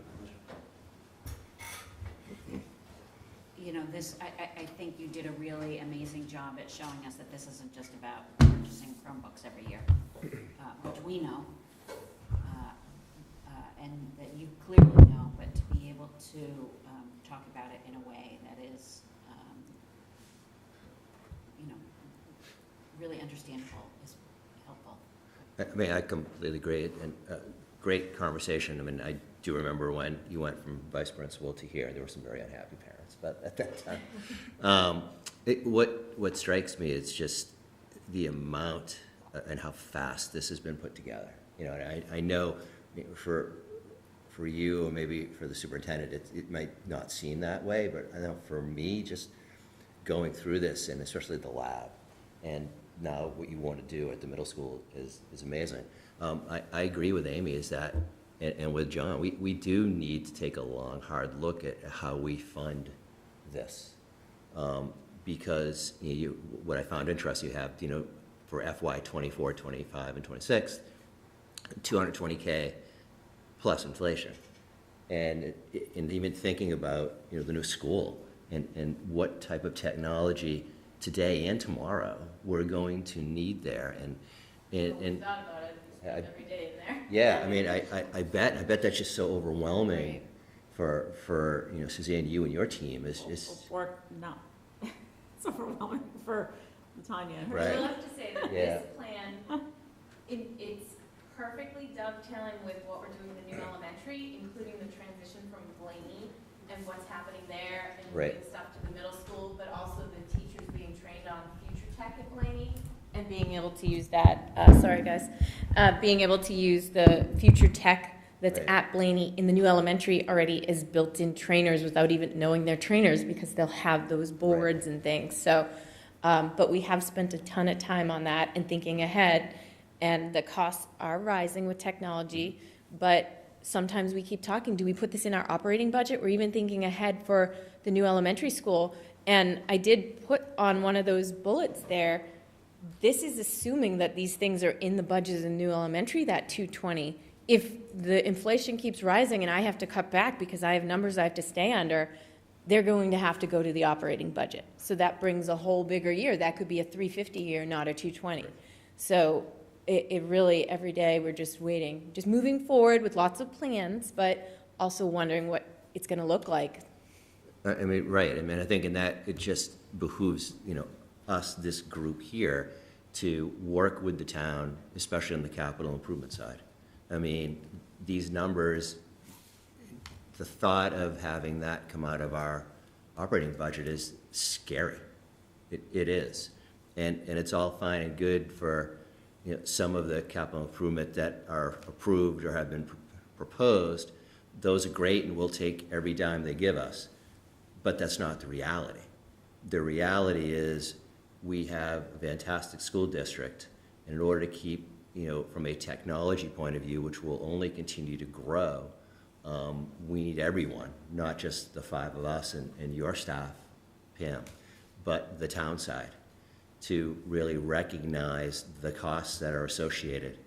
You know, this, I think you did a really amazing job at showing us that this isn't just about purchasing Chromebooks every year, which we know, and that you clearly know, but to be able to talk about it in a way that is, you know, really understandable is helpful. I mean, I completely agree, and great conversation. I mean, I do remember when you went from vice principal to here, there were some very unhappy parents, but at that time. What strikes me is just the amount and how fast this has been put together. You know, and I know for you, or maybe for the superintendent, it might not seem that way, but I know for me, just going through this, and especially the lab, and now what you want to do at the middle school is amazing. I agree with Amy, is that, and with John, we do need to take a long, hard look at how we fund this. Because what I found interesting, you have, for FY 24, 25, and 26, 220K plus inflation. And even thinking about, the new school and what type of technology today and tomorrow we're going to need there. And Thought about it. Every day in there. yeah, I mean, I bet that's just so overwhelming for Suzanne, you and your team is just. Or no. It's overwhelming for Tanya. Right. I love to say that Yeah. this plan, it's perfectly dovetailing with what we're doing in the new elementary, including the transition from Blaney and what's happening there, and Right. moving stuff to the middle school, but also the teachers being trained on future tech at Blaney and being able to use that. Sorry, guys. Being able to use the future tech that's Right. at Blaney in the new elementary already as built-in trainers without even knowing they're trainers, because they'll have those boards and things. So, but we have spent a ton of time on that and thinking ahead, and the costs are rising with technology, but sometimes we keep talking, do we put this in our operating budget? We're even thinking ahead for the new elementary school, and I did put on one of those bullets there, this is assuming that these things are in the budget of the new elementary, that 220. If the inflation keeps rising and I have to cut back because I have numbers I have to stay under, they're going to have to go to the operating budget. So that brings a whole bigger year. That could be a 350 year, not a 220. So it really, every day we're just waiting, just moving forward with lots of plans, but also wondering what it's going to look like. I mean, right. I mean, I think in that it just behooves, us, this group here, to work with the town, especially on the capital improvement side. I mean, these numbers, the thought of having that come out of our operating budget is scary. It is. And it's all fine and good for, you know, some of the capital improvement that are approved or have been proposed. Those are great, and we'll take every dime they give us. But that's not the reality. The reality is we have a fantastic school district, and in order to keep, you know, from a technology point of view, which will only continue to grow, we need everyone, not just the 5 of us and your staff, Pam, but the town side, to really recognize the costs that are associated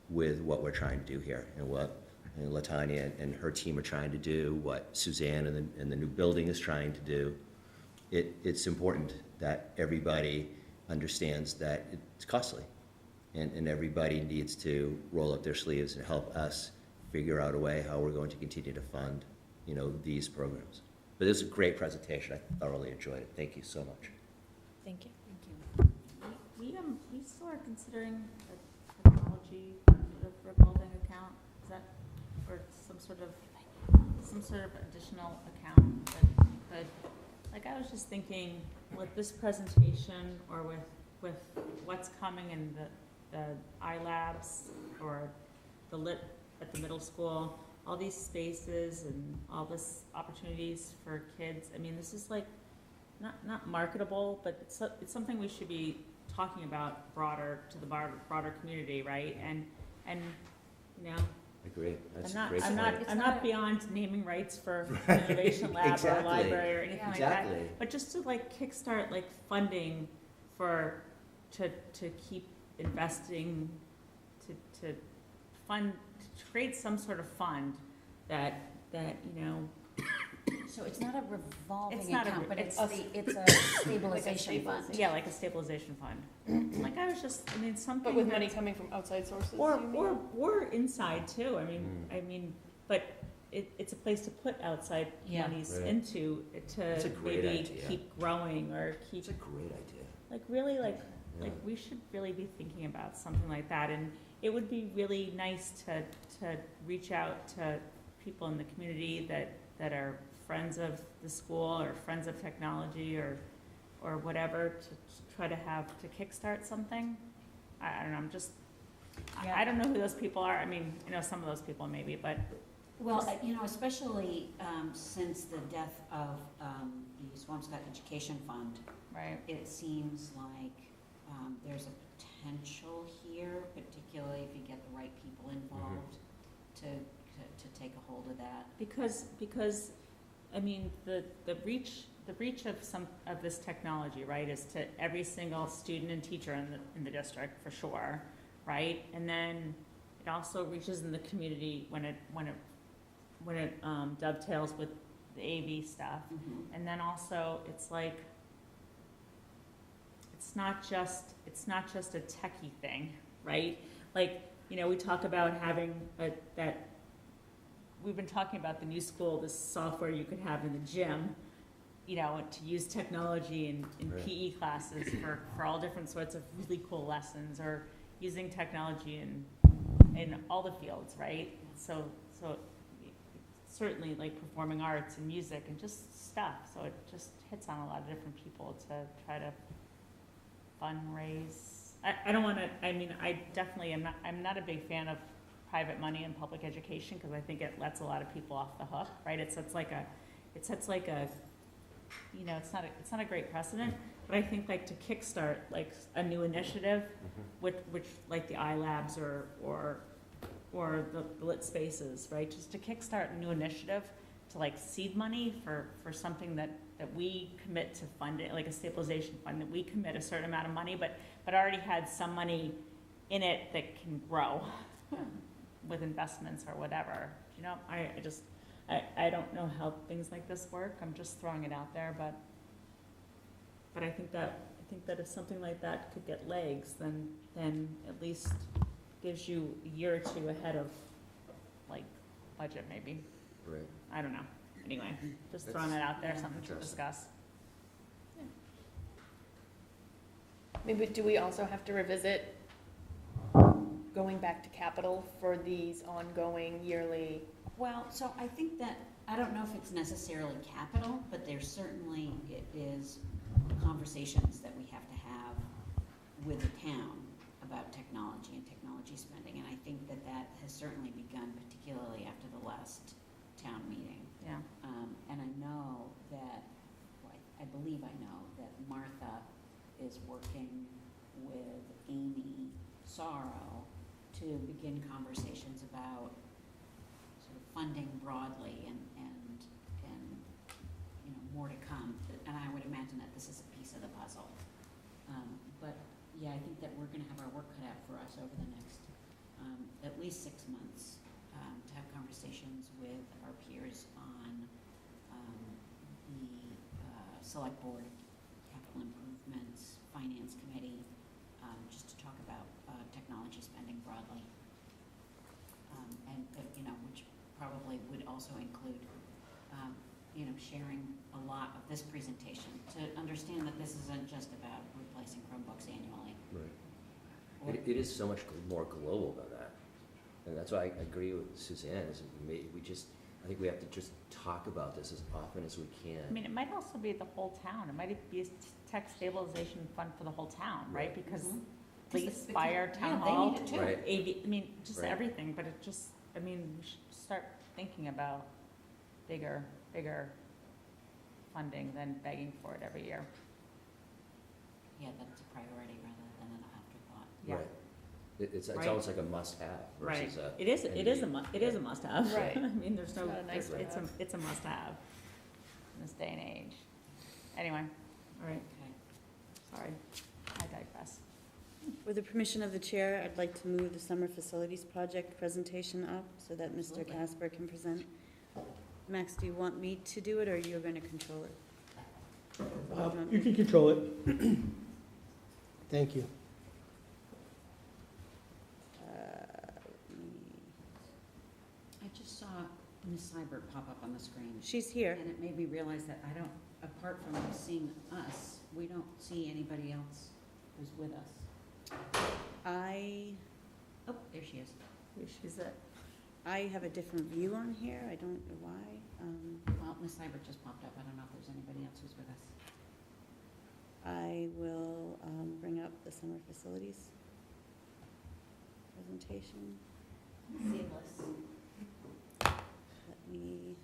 with what we're trying to do here, and what LaTanya and her team are trying to do, what Suzanne and the new building is trying to do. It's important that everybody understands that it's costly, and everybody needs to roll up their sleeves and help us figure out a way how we're going to continue to fund, you know, these programs. But this is a great presentation. I thoroughly enjoyed it. Thank you so much. Thank you. We still are considering a technology sort of revolving account. Is that, or some sort of additional account? But like, I was just thinking with this presentation, or with what's coming in the iLabs or the lit at the middle school, all these spaces and all this opportunities for kids. I mean, this is like not marketable, but it's something we should be talking about broader to the broader community, right? And you know, Agree. That's I'm a great point. I'm not beyond naming rights for an innovation lab or a library or anything like that. But just to like kickstart like funding for to keep investing, to fund, to create some sort of fund that you know. So it's not a revolving It's not account, but it's it's a stabilization fund. Yeah, like a stabilization fund. Like, I was just, I mean, something. But with money coming from outside sources? Or inside too. I mean, but it's a place to put outside monies into to maybe idea. keep growing or keep. It's a great idea. Like, really, like we should really be thinking about something like that. And it would be really nice to reach out to people in the community that are friends of the school or friends of technology or whatever, to try to kickstart something. I don't know, I don't know who those people are. I mean, you know, some of those people maybe, but. Well, you know, especially since the death of the Swampscott Education Fund. Right. It seems like there's a potential here, particularly if you get the right people involved, to take a hold of that. Because I mean, the reach of this technology, right, is to every single student and teacher in the district, for sure, right? And then it also reaches in the community when it dovetails with the AV stuff. Mm-hmm. And then also it's like, it's not just a techie thing, right? Like, you know, we talk about having we've been talking about the new school, this software you could have in the gym, you know, to use technology in Right. PE classes for all different sorts of really cool lessons, or using technology in all the fields, right? So certainly like performing arts and music and just stuff. So it just hits on a lot of different people to try to fundraise. I don't want to, I mean, I definitely I'm not a big fan of private money in public education, because I think it lets a lot of people off the hook, right? It sets like a, you know, it's not a great precedent, but I think like to kickstart like a new initiative, which like the iLabs or the lit spaces, right? Just to kickstart a new initiative, to like seed money for something that we commit to funding, like a stabilization fund, that we commit a certain amount of money, but already had some money in it that can grow. With investments or whatever, you know, I don't know how things like this work. I'm just throwing it out there, but I think that if something like that could get legs, then at least gives you a year or two ahead of like budget maybe. Right. I don't know. Anyway, just throwing it out there, something to discuss. Yeah. Maybe, do we also have to revisit going back to capital for these ongoing yearly? Well, so I think that, I don't know if it's necessarily capital, but there's certainly, it is conversations that we have to have with the town about technology and technology spending. And I think that that has certainly begun, particularly after the last town meeting. Yeah. And I know that, well, I believe I know that Martha is working with Amy Sorrow to begin conversations about sort of funding broadly and you know, more to come. And I would imagine that this is a piece of the puzzle. But yeah, I think that we're gonna have our work cut out for us over the next at least 6 months to have conversations with our peers on the select board, capital improvements, finance committee, just to talk about technology spending broadly. And you know, which probably would also include you know, sharing a lot of this presentation to understand that this isn't just about replacing Chromebooks annually. Right. It is so much more global than that. And that's why I agree with Suzanne, is I think we have to just talk about this as often as we can. I mean, it might also be the whole town. It might be a tech stabilization fund for the whole town, right? Because police, fire, town hall, they need it too. Right. AV, I mean, just Right. everything, but it just, I mean, we should start thinking about bigger funding than begging for it every year. Yeah, that it's a priority rather than an afterthought. Yeah. Right. It's Right. almost like a must-have Right. versus a. It is a must-have. Right. I mean, there's no, It's not a nice to have. it's a must-have in this day and age. Anyway, all right, Okay. sorry, I digress. With the permission of the chair, I'd like to move the summer facilities project presentation up so that Mr. Absolutely. Casper can present. Max, do you want me to do it, or you're going to control it? You can control it. Thank you. I just saw Ms. Seibert pop up on the screen. She's here. And it made me realize that I don't, apart from seeing us, we don't see anybody else who's with us. Oh, there she is. She's it. I have a different view on here. I don't know why. Well, Ms. Seibert just popped up. I don't know if there's anybody else who's with us. I will bring up the summer facilities presentation. Seamless. Let me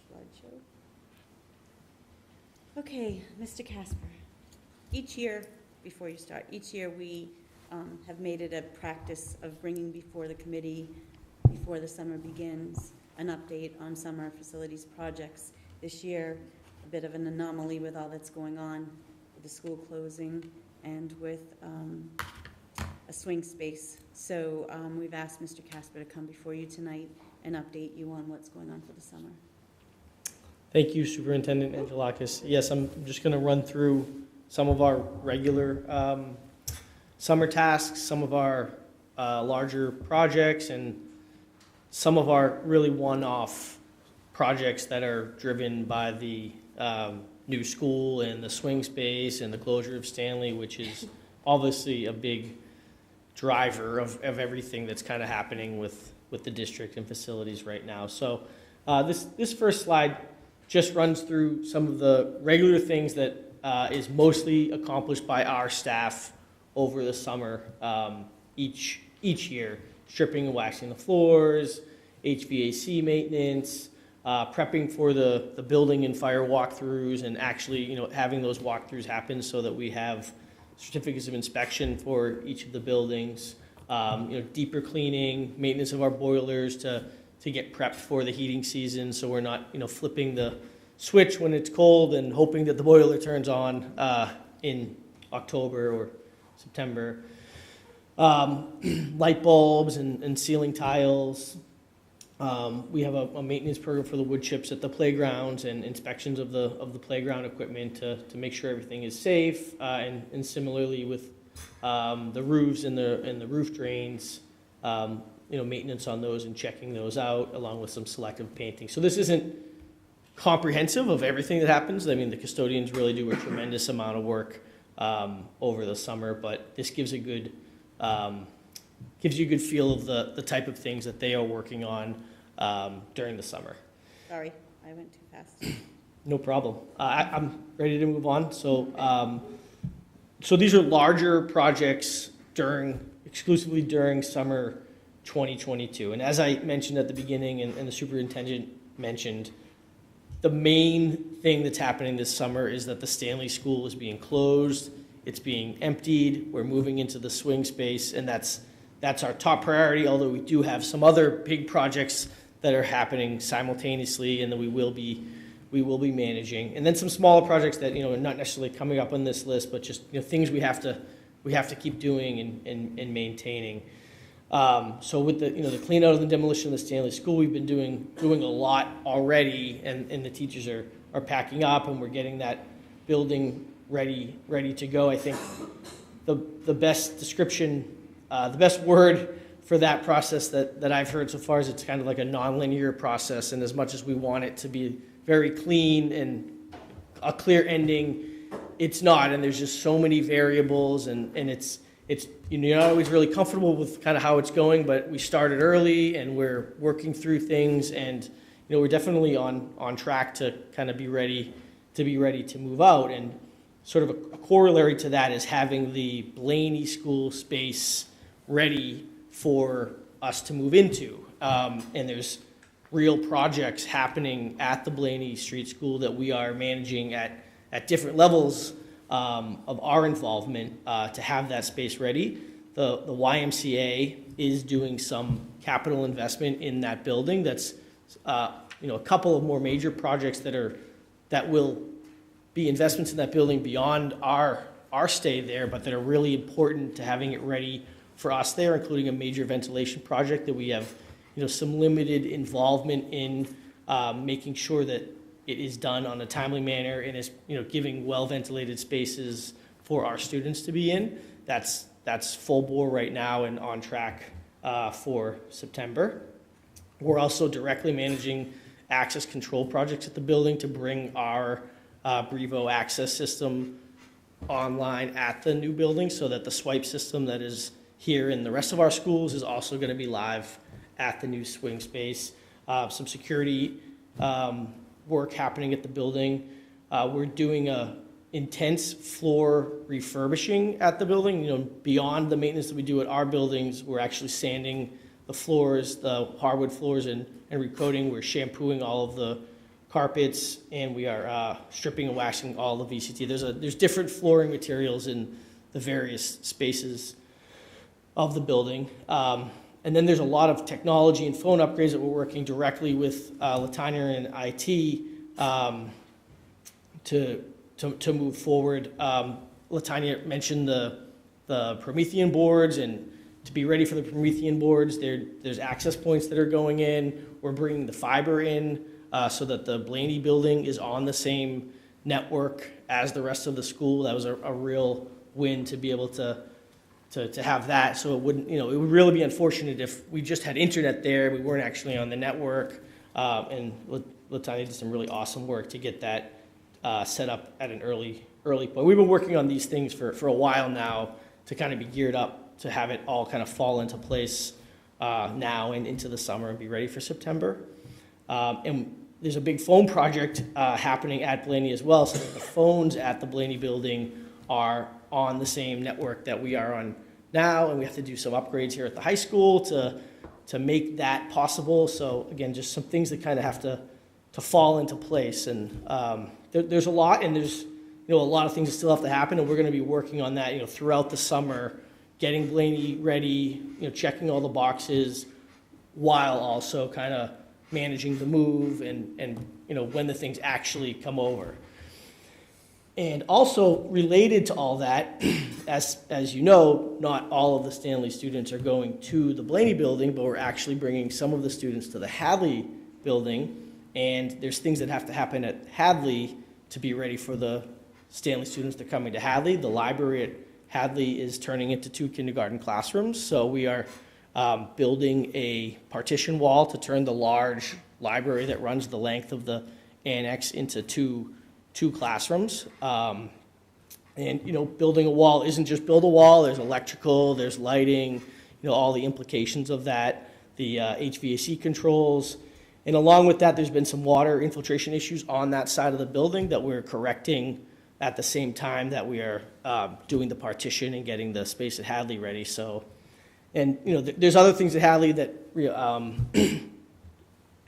slideshow. Okay, Mr. Casper. Each year, before you start, each year we have made it a practice of bringing before the committee, before the summer begins, an update on summer facilities projects. This year, a bit of an anomaly with all that's going on with the school closing and with a swing space. So we've asked Mr. Casper to come before you tonight and update you on what's going on for the summer. Thank you, Superintendent Angelakis. Yes, I'm just going to run through some of our regular summer tasks, some of our larger projects, and some of our really one-off projects that are driven by the new school and the swing space and the closure of Stanley, which is obviously a big driver of everything that's kind of happening with the district and facilities right now. So this first slide just runs through some of the regular things that is mostly accomplished by our staff over the summer each year. Stripping and waxing the floors, HVAC maintenance, prepping for the building and fire walkthroughs, and actually having those walkthroughs happen so that we have certificates of inspection for each of the buildings, deeper cleaning, maintenance of our boilers to get prepped for the heating season, so we're not flipping the switch when it's cold and hoping that the boiler turns on in October or September. Light bulbs and ceiling tiles. We have a maintenance program for the wood chips at the playgrounds and inspections of the playground equipment to make sure everything is safe. And similarly with the roofs and the roof drains, maintenance on those and checking those out, along with some selective painting. So this isn't comprehensive of everything that happens. I mean, the custodians really do a tremendous amount of work over the summer, but this gives a good, gives you a good feel of the type of things that they are working on during the summer. Sorry, I went too fast. No problem. I'm ready to move on. So these are larger projects exclusively during summer 2022. And as I mentioned at the beginning, and the superintendent mentioned, the main thing that's happening this summer is that the Stanley School is being closed. It's being emptied. We're moving into the swing space, and that's our top priority, although we do have some other big projects that are happening simultaneously and that we will be managing. And then some smaller projects that, are not necessarily coming up on this list, but just, things we have to keep doing and maintaining. So with the clean out of the demolition of the Stanley School, we've been doing a lot already, and the teachers are packing up, and we're getting that building ready to go. I think the best description, the best word for that process that I've heard so far is it's kind of like a nonlinear process, and as much as we want it to be very clean and a clear ending, it's not, and there's just so many variables, and it's you're not always really comfortable with kind of how it's going, but we started early and we're working through things, and we're definitely on track to kind of be ready to move out. And sort of a corollary to that is having the Blaney School space ready for us to move into. And there's real projects happening at the Blaney Street School that we are managing at different levels of our involvement to have that space ready. The YMCA is doing some capital investment in that building. That's a couple of more major projects that will be investments in that building beyond our stay there, but that are really important to having it ready for us there, including a major ventilation project that we have some limited involvement in, making sure that it is done on a timely manner and is giving well ventilated spaces for our students to be in. That's full bore right now and on track for September. We're also directly managing access control projects at the building to bring our Brevo access system online at the new building, so that the swipe system that is here in the rest of our schools is also going to be live at the new swing space. Some security work happening at the building. We're doing a intense floor refurbishing at the building. Beyond the maintenance that we do at our buildings, we're actually sanding the floors, the hardwood floors, and recoating. We're shampooing all of the carpets, and we are stripping and waxing all the VCT. There's different flooring materials in the various spaces of the building. And then there's a lot of technology and phone upgrades that we're working directly with Latanya and IT to move forward. Latanya mentioned the Promethean boards, and to be ready for the Promethean boards, there's access points that are going in. We're bringing the fiber in so that the Blaney building is on the same network as the rest of the school. That was a real win to be able to have that. So it wouldn't, it would really be unfortunate if we just had internet there, we weren't actually on the network. And Latanya did some really awesome work to get that set up at an early point. We've been working on these things for a while now to kind of be geared up to have it all kind of fall into place now and into the summer and be ready for September. And there's a big phone project happening at Blaney as well, so that the phones at the Blaney building are on the same network that we are on now, and we have to do some upgrades here at the high school to make that possible. So again, just some things that kind of have to fall into place. And there's a lot, and there's a lot of things that still have to happen, and we're going to be working on that throughout the summer, getting Blaney ready, checking all the boxes, while also kind of managing the move and when the things actually come over. And also related to all that, as you know, not all of the Stanley students are going to the Blaney building, but we're actually bringing some of the students to the Hadley building, and there's things that have to happen at Hadley to be ready for the Stanley students that are coming to Hadley. The library at Hadley is turning into 2 kindergarten classrooms, so we are building a partition wall to turn the large library that runs the length of the annex into two classrooms. And, you know, building a wall isn't just build a wall, there's electrical, there's lighting, you know, all the implications of that, the HVAC controls. And along with that, there's been some water infiltration issues on that side of the building that we're correcting at the same time that we are doing the partition and getting the space at Hadley ready. So, and, you know, there's other things at Hadley that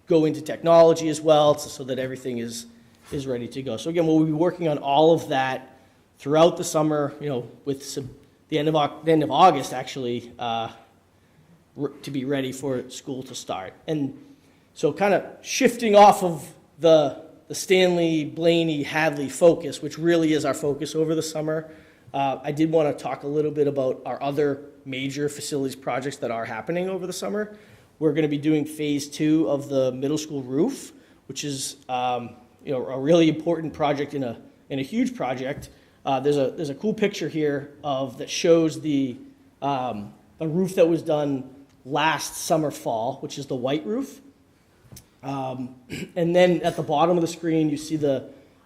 go into technology as well, so that everything is ready to go. So again, we'll be working on all of that throughout the summer, you know, with the end of August, actually, to be ready for school to start. And so kind of shifting off of the Stanley, Blaney, Hadley focus, which really is our focus over the summer, I did want to talk a little bit about our other major facilities projects that are happening over the summer. We're going to be doing phase 2 of the middle school roof, which is you know, a really important project in a huge project. There's a cool picture here that shows the roof that was done last summer fall, which is the white roof. And then at the bottom of the screen, you see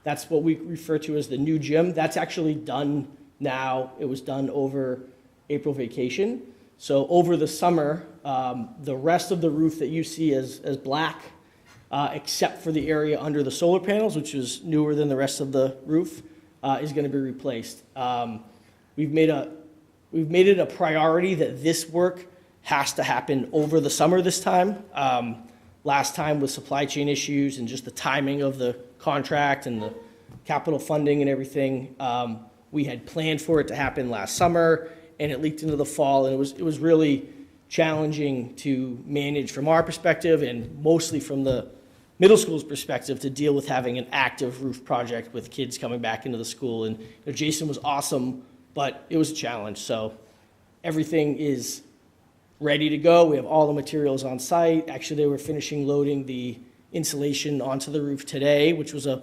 that's what we refer to as the new gym. That's actually done now. It was done over April vacation. So over the summer, the rest of the roof that you see as black, except for the area under the solar panels, which is newer than the rest of the roof, is going to be replaced. We've made it a priority that this work has to happen over the summer this time. Last time with supply chain issues and just the timing of the contract and the capital funding and everything, we had planned for it to happen last summer, and it leaked into the fall, and it was really challenging to manage from our perspective and mostly from the middle school's perspective to deal with having an active roof project with kids coming back into the school. And you know, Jason was awesome, but it was a challenge. So everything is ready to go. We have all the materials on site. Actually, they were finishing loading the insulation onto the roof today, which was a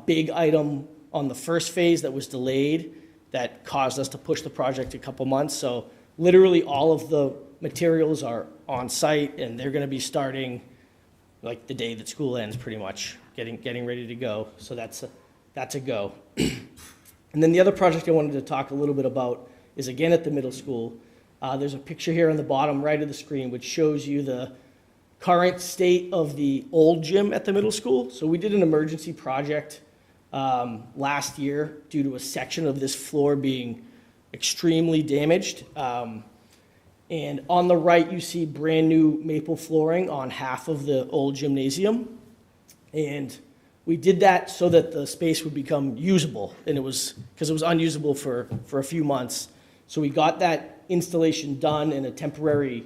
big item on the first phase that was delayed that caused us to push the project a couple months. So literally all of the materials are on site, and they're going to be starting like the day that school ends, pretty much, getting ready to go. So that's a go. And then the other project I wanted to talk a little bit about is again at the middle school. There's a picture here on the bottom right of the screen which shows you the current state of the old gym at the middle school. So we did an emergency project last year due to a section of this floor being extremely damaged. And on the right, you see brand new maple flooring on half of the old gymnasium. And we did that so that the space would become usable. And because it was unusable for a few months. So we got that installation done and a temporary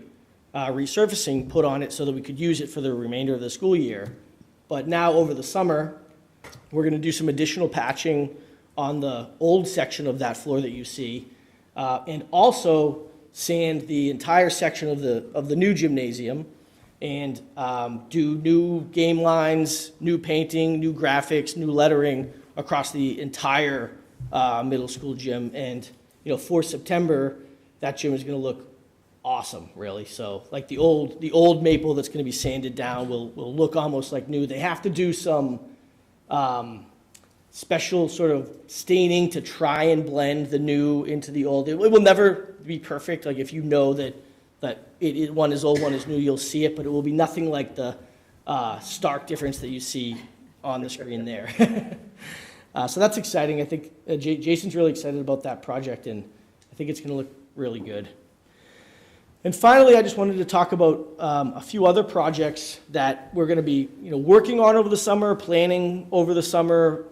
resurfacing put on it so that we could use it for the remainder of the school year. But now over the summer, we're going to do some additional patching on the old section of that floor that you see, and also sand the entire section of the new gymnasium and do new game lines, new painting, new graphics, new lettering across the entire middle school gym. And you know, for September, that gym is going to look awesome, really. So like the old maple that's going to be sanded down will look almost like new. They have to do some special sort of staining to try and blend the new into the old. It will never be perfect. Like if you know that one is old, one is new, you'll see it, but it will be nothing like the stark difference that you see on the screen there. So that's exciting. I think Jason's really excited about that project, and I think it's going to look really good. And finally, I just wanted to talk about a few other projects that we're going to be, working on over the summer, planning over the summer.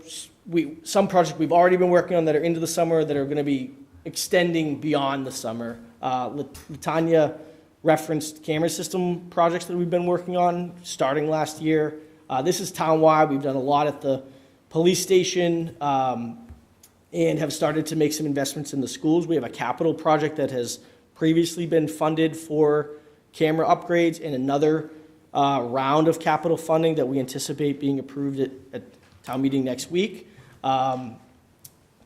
Some projects we've already been working on that are into the summer that are going to be extending beyond the summer. Latanya referenced camera system projects that we've been working on starting last year. This is town-wide. We've done a lot at the police station and have started to make some investments in the schools. We have a capital project that has previously been funded for camera upgrades and another round of capital funding that we anticipate being approved at town meeting next week. To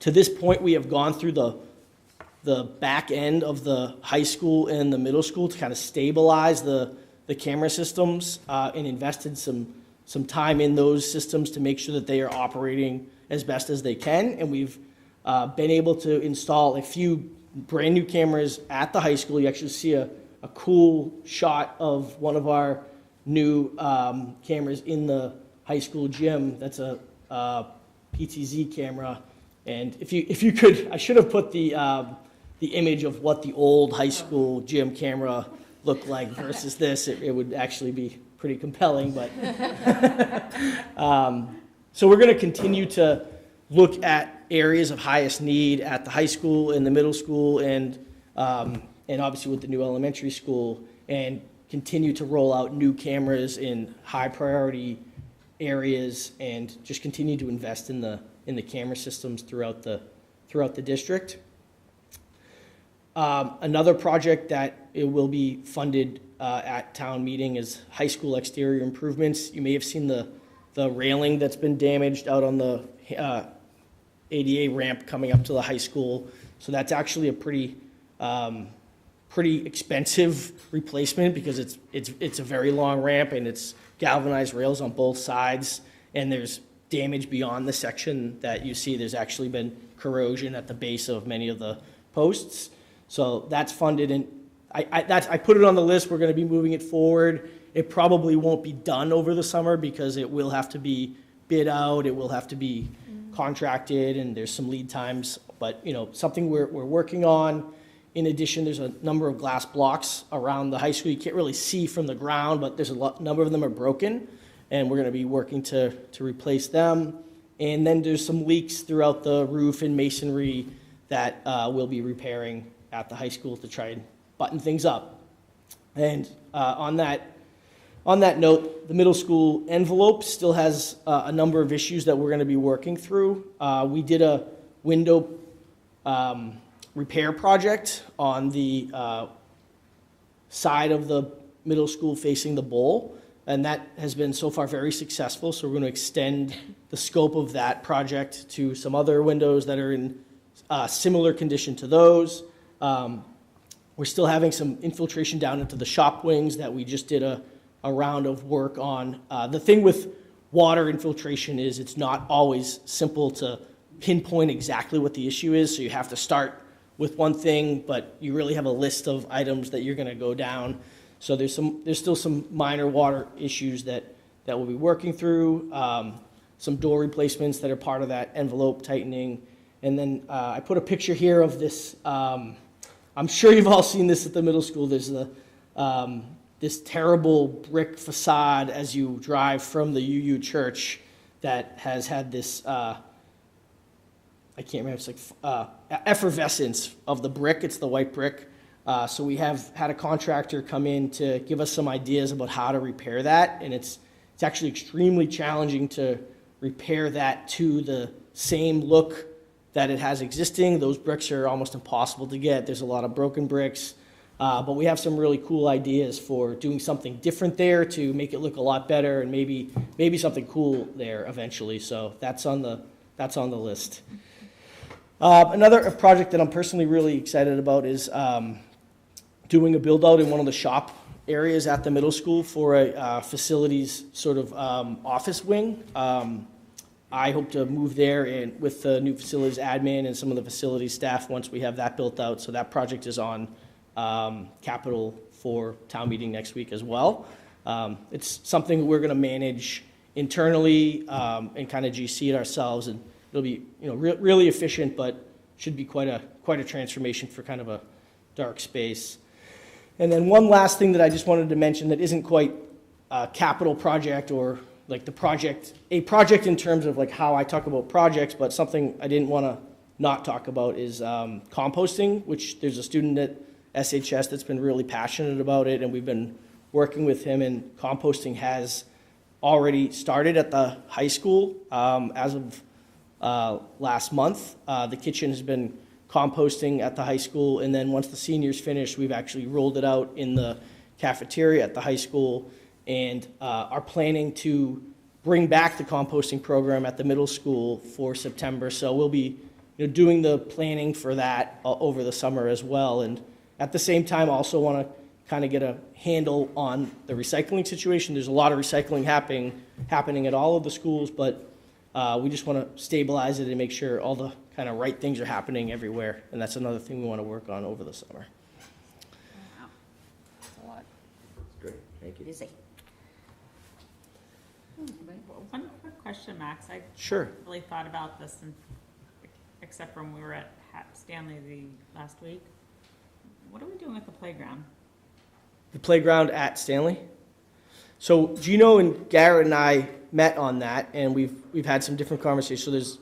this point, we have gone through the back end of the high school and the middle school to kind of stabilize the camera systems and invested some time in those systems to make sure that they are operating as best as they can. And we've been able to install a few brand new cameras at the high school. You actually see a cool shot of one of our new cameras in the high school gym. That's a PTZ camera. And if you could, I should have put the image of what the old high school gym camera looked like versus this. It would actually be pretty compelling. But so we're going to continue to look at areas of highest need at the high school and the middle school and obviously with the new elementary school, and continue to roll out new cameras in high priority areas and just continue to invest in the camera systems throughout the district. Another project that it will be funded at town meeting is high school exterior improvements. You may have seen the railing that's been damaged out on the ADA ramp coming up to the high school. So that's actually a pretty expensive replacement because it's a very long ramp and it's galvanized rails on both sides, and there's damage beyond the section that you see. There's actually been corrosion at the base of many of the posts. So that's funded, and I put it on the list. We're going to be moving it forward. It probably won't be done over the summer because it will have to be bid out. It will have to be contracted, and there's some lead times. But something we're working on. In addition, there's a number of glass blocks around the high school. You can't really see from the ground, but there's a number of them are broken, and we're going to be working to replace them. And then there's some leaks throughout the roof and masonry that we'll be repairing at the high school to try and button things up. And on that note, the middle school envelope still has a number of issues that we're going to be working through. We did a window repair project on the side of the middle school facing the bowl, and that has been so far very successful. So we're going to extend the scope of that project to some other windows that are in similar condition to those. We're still having some infiltration down into the shop wings that we just did a round of work on. The thing with water infiltration is it's not always simple to pinpoint exactly what the issue is, so you have to start with one thing, but you really have a list of items that you're going to go down. So there's still some minor water issues that we'll be working through, some door replacements that are part of that envelope tightening. And then I put a picture here of this. I'm sure you've all seen this at the middle school. There's this terrible brick facade as you drive from the UU church that has had this, I can't remember, it's like effervescence of the brick. It's the white brick. So we have had a contractor come in to give us some ideas about how to repair that, and it's actually extremely challenging to repair that to the same look that it has existing. Those bricks are almost impossible to get. There's a lot of broken bricks, but we have some really cool ideas for doing something different there to make it look a lot better, and maybe something cool there eventually. So that's on the list. Another project that I'm personally really excited about is doing a build out in one of the shop areas at the middle school for a facilities sort of office wing. I hope to move there and with the new facilities admin and some of the facilities staff once we have that built out. So that project is on capital for town meeting next week as well. It's something we're going to manage internally and kind of GC it ourselves, and it'll be really efficient, but should be quite a transformation for kind of a dark space. And then one last thing that I just wanted to mention that isn't quite a capital project or like a project in terms of like how I talk about projects, but something I didn't want to not talk about is composting, which there's a student at SHS that's been really passionate about it, and we've been working with him, and composting has already started at the high school as of last month. The kitchen has been composting at the high school, and then once the seniors finish, we've actually rolled it out in the cafeteria at the high school, and are planning to bring back the composting program at the middle school for September. So we'll be doing the planning for that over the summer as well, and at the same time also want to kind of get a handle on the recycling situation. There's a lot of recycling happening at all of the schools, but we just want to stabilize it and make sure all the kind of right things are happening everywhere, and that's another thing we want to work on over the summer. Wow. That's a lot. Great, thank you. Busy. One quick question, Max. I Sure. haven't really thought about this, except for when we were at Stanley last week. What are we doing with the playground? The playground at Stanley. So Gino and Garrett and I met on that, and we've had some different conversations. So there's,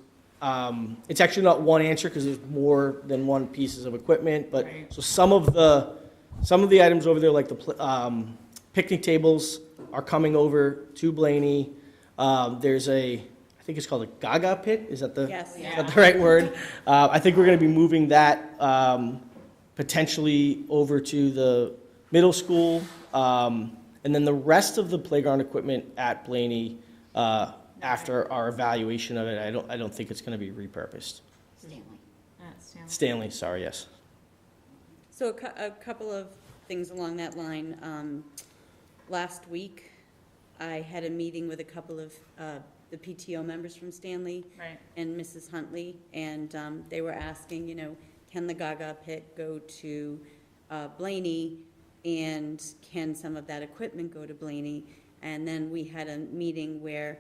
it's actually not one answer because there's more than one pieces of equipment. But Right. so some of the items over there, like the picnic tables, are coming over to Blaney. There's I think it's called a Gaga pit. Is that the Yes. is that the right word? I think we're going to be moving that potentially over to the middle school. And then the rest of the playground equipment at Blaney, after our evaluation of it, I don't think it's going to be repurposed. Stanley. Stanley, sorry, yes. So a couple of things along that line. Last week, I had a meeting with a couple of the PTO members from Stanley Right. and Mrs. Huntley, and they were asking, can the Gaga pit go to Blaney, and can some of that equipment go to Blaney? And then we had a meeting where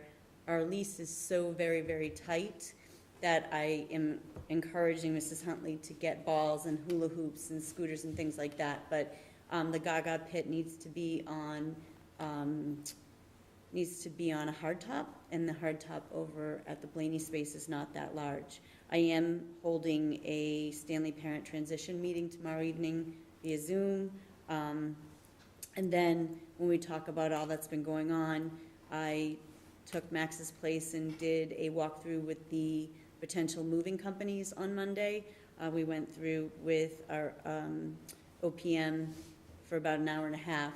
our lease is so very, very tight that I am encouraging Mrs. Huntley to get balls and hula hoops and scooters and things like that. But the Gaga pit needs to be on a hardtop, and the hardtop over at the Blaney space is not that large. I am holding a Stanley parent transition meeting tomorrow evening via Zoom. And then when we talk about all that's been going on, I took Max's place and did a walkthrough with the potential moving companies on Monday. We went through with our OPM for about an hour and a half,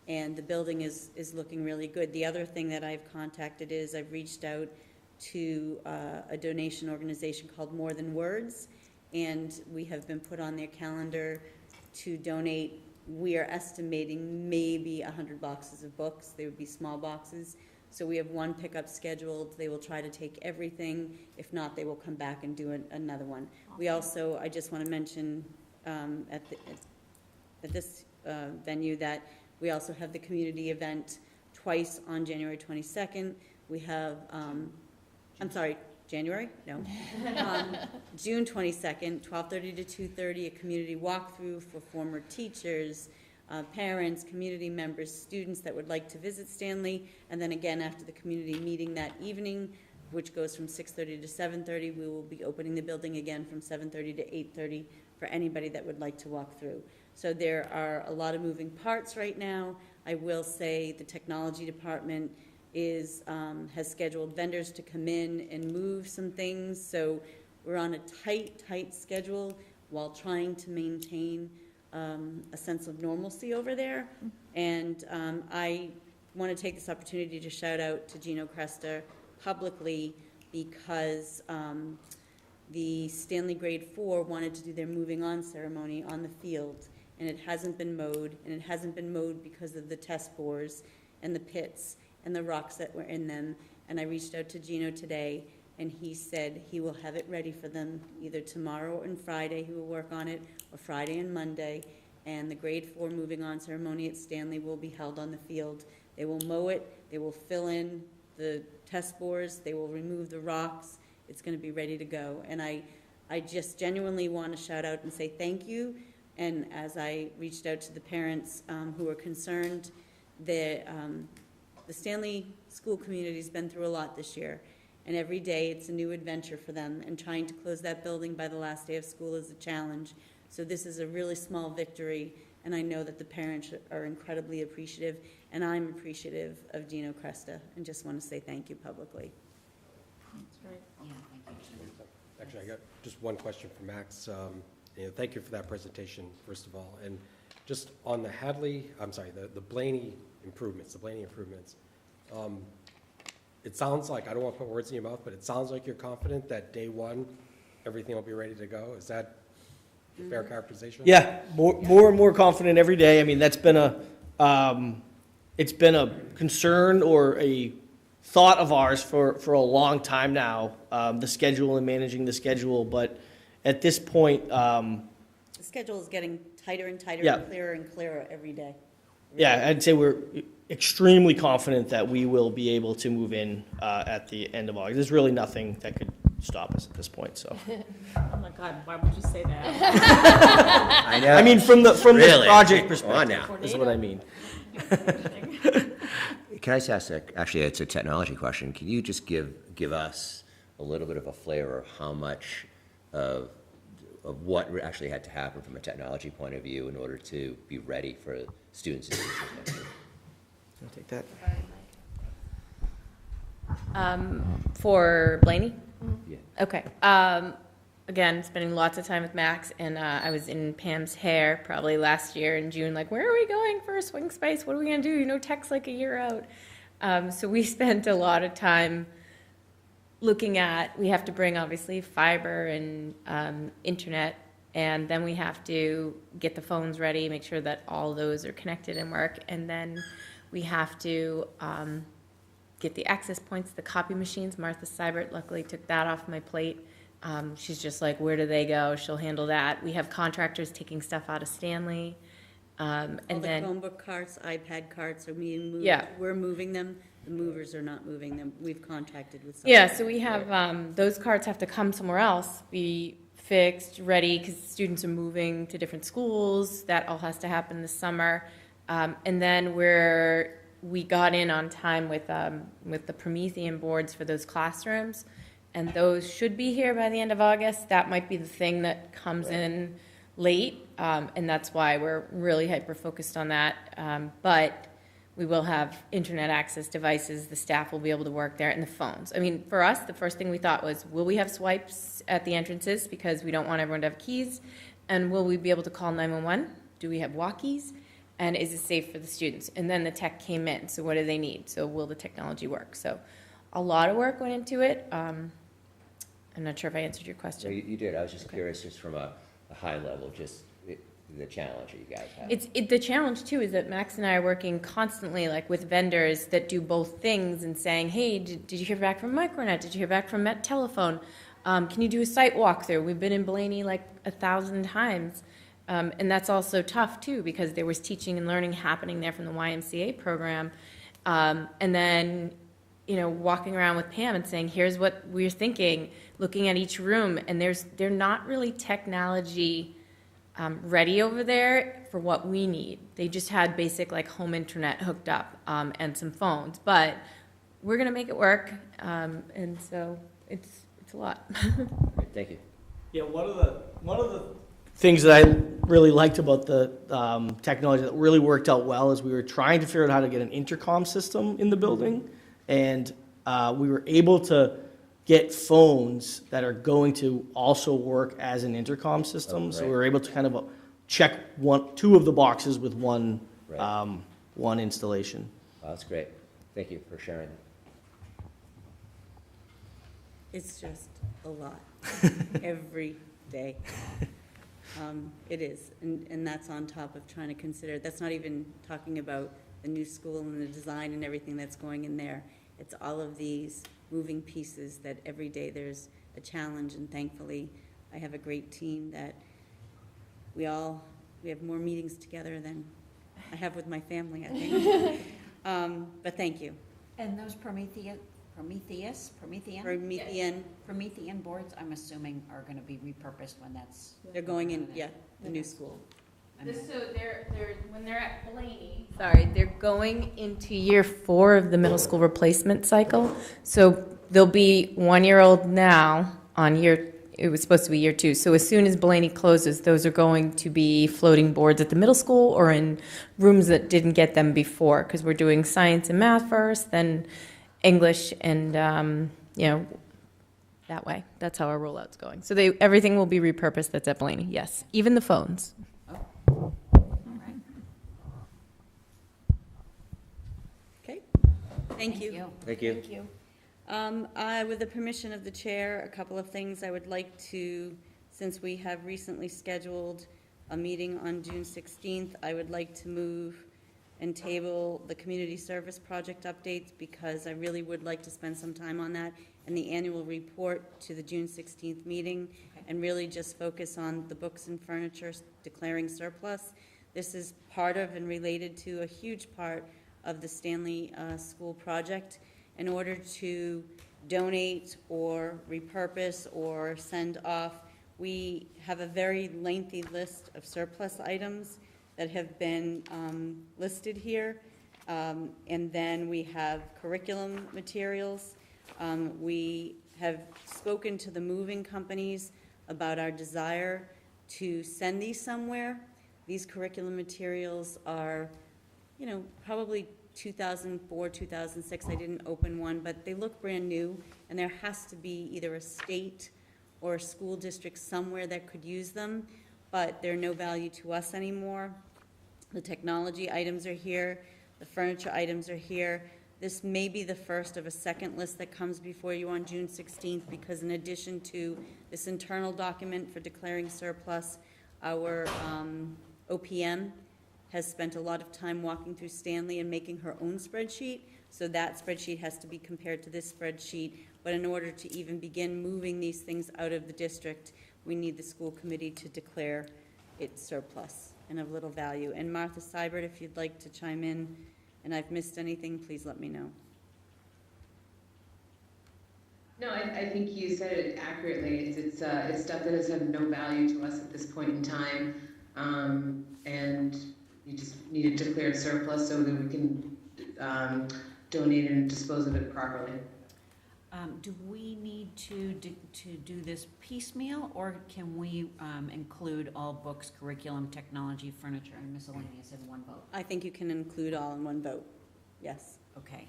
and the building is looking really good. The other thing that I've contacted is I've reached out to a donation organization called More Than Words, and we have been put on their calendar to donate. We are estimating maybe 100 boxes of books. They would be small boxes. So we have one pickup scheduled. They will try to take everything. If not, they will come back and do another one. We also, I just want to mention at this venue that we also have the community event twice on January 22nd. We have, January? No. June 22nd, 12:30 to 2:30, a community walkthrough for former teachers, parents, community members, students that would like to visit Stanley. And then again, after the community meeting that evening, which goes from 6:30 to 7:30, we will be opening the building again from 7:30 to 8:30 for anybody that would like to walk through. So there are a lot of moving parts right now. I will say the technology department has scheduled vendors to come in and move some things. So we're on a tight schedule while trying to maintain a sense of normalcy over there. And I want to take this opportunity to shout out to Gino Cresta publicly because the Stanley Grade 4 wanted to do their moving on ceremony on the field, and it hasn't been mowed, and it hasn't been mowed because of the test bores and the pits and the rocks that were in them. And I reached out to Gino today, and he said he will have it ready for them either tomorrow and Friday. He will work on it, or Friday and Monday. And the Grade 4 moving on ceremony at Stanley will be held on the field. They will mow it, they will fill in the test bores, they will remove the rocks. It's going to be ready to go. And I just genuinely want to shout out and say thank you. And as I reached out to the parents who are concerned, the Stanley school community has been through a lot this year, and every day it's a new adventure for them, and trying to close that building by the last day of school is a challenge. So this is a really small victory, and I know that the parents are incredibly appreciative, and I'm appreciative of Gino Cresta, and just want to say thank you publicly. That's right. Yeah, thank you. Actually, I got just one question for Max. Thank you for that presentation, first of all. And just on the the Blaney improvements, it sounds like, I don't want to put words in your mouth, but it sounds like you're confident that day one, everything will be ready to go. Is that a fair characterization? Yeah, more and more confident every day. I mean, that's been it's been a concern or a thought of ours for a long time now, the schedule and managing the schedule, but at this point, The schedule is getting tighter and tighter Yeah. and clearer every day. yeah, I'd say we're extremely confident that we will be able to move in at the end of August. There's really nothing that could stop us at this point, so. Oh my God, why would you say that? I know. I mean, from the Really? project Come on perspective, now. is what I mean. Can I just ask, actually, it's a technology question. Can you just give us a little bit of a flavor of how much of what actually had to happen from a technology point of view in order to be ready for students and teachers next year? I'll take that. For Blaney? Yeah. Okay. Again, spending lots of time with Max, and I was in Pam's hair probably last year in June, like, where are we going for a swing space? What are we going to do? You know, tech's like a year out. So we spent a lot of time looking at, we have to bring obviously fiber and internet, and then we have to get the phones ready, make sure that all those are connected and work, and then we have to get the access points, the copy machines. Martha Seibert luckily took that off my plate. She's just like, where do they go? She'll handle that. We have contractors taking stuff out of Stanley. And All the then Chromebook carts, iPad carts are being moved. Yeah. We're moving them. The movers are not moving them. We've contracted with. Yeah, so we have, those carts have to come somewhere else, be fixed, ready, because students are moving to different schools. That all has to happen this summer. And then we got in on time with the Promethean boards for those classrooms, and those should be here by the end of August. That might be the thing that comes in late, and that's why we're really hyper-focused on that. But we will have internet access devices, the staff will be able to work there, and the phones. I mean, for us, the first thing we thought was, will we have swipes at the entrances, because we don't want everyone to have keys, and will we be able to call 911? Do we have walkies? And is it safe for the students? And then the tech came in, so what do they need? So will the technology work? So a lot of work went into it. I'm not sure if I answered your question. No, you did. I was just curious, just from a high level, just the challenge that you guys have. The challenge too is that Max and I are working constantly, like with vendors that do both things, and saying, hey, did you hear back from Micronet? Did you hear back from Met Telephone? Can you do a site walkthrough? We've been in Blaney like 1,000 times. And that's also tough too, because there was teaching and learning happening there from the YMCA program. And then, you know, walking around with Pam and saying, here's what we're thinking, looking at each room, and they're not really technology ready over there for what we need. They just had basic like home internet hooked up and some phones, but we're gonna make it work, and so it's a lot. Great, thank you. Yeah, one of the things that I really liked about the technology that really worked out well is we were trying to figure out how to get an intercom system in the building, and we were able to get phones that are going to also work as an intercom system. So we were able to kind of check two of the boxes with one installation. Wow, that's great. Thank you for sharing. It's just a lot every day. It is, and that's on top of trying to consider, that's not even talking about the new school and the design and everything that's going in there. It's all of these moving pieces that every day there's a challenge, and thankfully I have a great team that we have more meetings together than I have with my family, I think. But thank you. And those Promethean boards, I'm assuming, are going to be repurposed when that's. They're going in, the new school. So when they're at Blaney. Sorry, they're going into year 4 of the middle school replacement cycle. So they'll be 1-year-old now on it was supposed to be year 2. So as soon as Blaney closes, those are going to be floating boards at the middle school or in rooms that didn't get them before, because we're doing science and math first, then English, and that way. That's how our rollout's going. So everything will be repurposed that's at Blaney, yes, even the phones. Okay, thank you. Thank you. Thank you. With the permission of the chair, a couple of things I would like to, since we have recently scheduled a meeting on June 16th, I would like to move and table the community service project updates because I really would like to spend some time on that and the annual report to the June 16th meeting and really just focus on the books and furniture declaring surplus. This is part of and related to a huge part of the Stanley School project. In order to donate or repurpose or send off, we have a very lengthy list of surplus items that have been listed here. And then we have curriculum materials. We have spoken to the moving companies about our desire to send these somewhere. These curriculum materials are, you know, probably 2004, 2006. I didn't open one, but they look brand new, and there has to be either a state or a school district somewhere that could use them, but they're no value to us anymore. The technology items are here. The furniture items are here. This may be the first of a second list that comes before you on June 16th, because in addition to this internal document for declaring surplus, our OPM has spent a lot of time walking through Stanley and making her own spreadsheet. So that spreadsheet has to be compared to this spreadsheet. But in order to even begin moving these things out of the district, we need the school committee to declare it surplus and of little value. And Martha Seibert, if you'd like to chime in, and I've missed anything, please let me know. No, I think you said it accurately. It's stuff that has had no value to us at this point in time, and you just need to declare surplus so that we can donate and dispose of it properly. Do we need to do this piecemeal, or can we include all books, curriculum, technology, furniture, and miscellaneous in one vote? I think you can include all in one vote, yes. Okay.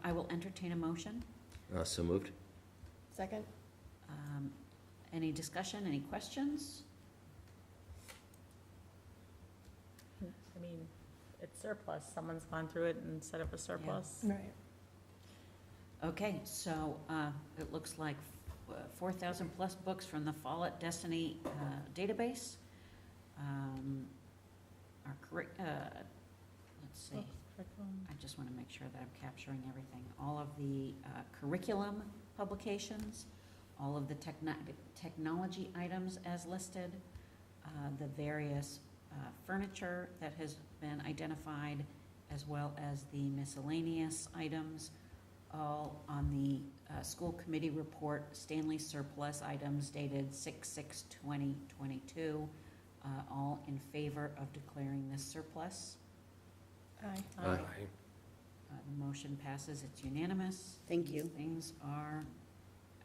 I will entertain a motion. So moved. Second? Any discussion, any questions? I mean, it's surplus. Someone's gone through it and set up a surplus. Right. Okay, so it looks like 4,000 plus books from the Follett Destiny database. Let's see. I just want to make sure that I'm capturing everything. All of the curriculum publications, all of the technology items as listed, the various furniture that has been identified, as well as the miscellaneous items, all on the school committee report, Stanley surplus items dated 6/6/2022, all in favor of declaring this surplus. Aye. Aye. The motion passes, it's unanimous. Thank you. These things are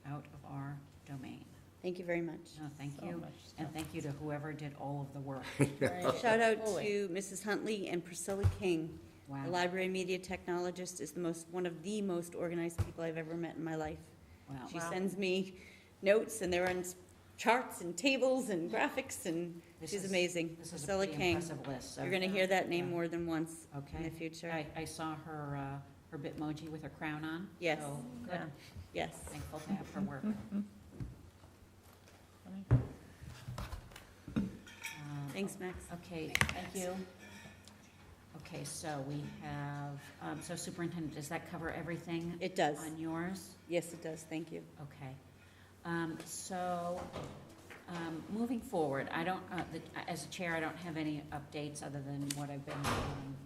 out of our domain. Thank you very much. No, thank So you, much and stuff. thank you to whoever did all of the work. Right. Shout out Holy. to Mrs. Huntley and Priscilla King. Wow. The library media technologist is one of the most organized people I've ever met in my life. Wow. She sends me notes, and they're on charts and tables and graphics, and This she's is- amazing. This is a Priscilla pretty King. impressive list. So, You're gonna hear that name yeah. more than once in Okay. the future. I saw her Bitmoji with her crown on. Yes. So, good. Yeah. Yes. Thankful to have her work. Thanks, Max. Okay, thank you. Okay, so we have, so Superintendent, does that cover everything? It does. On yours? Yes, it does. Thank you. Okay. Moving forward, I don't, as a chair, I don't have any updates other than what I've been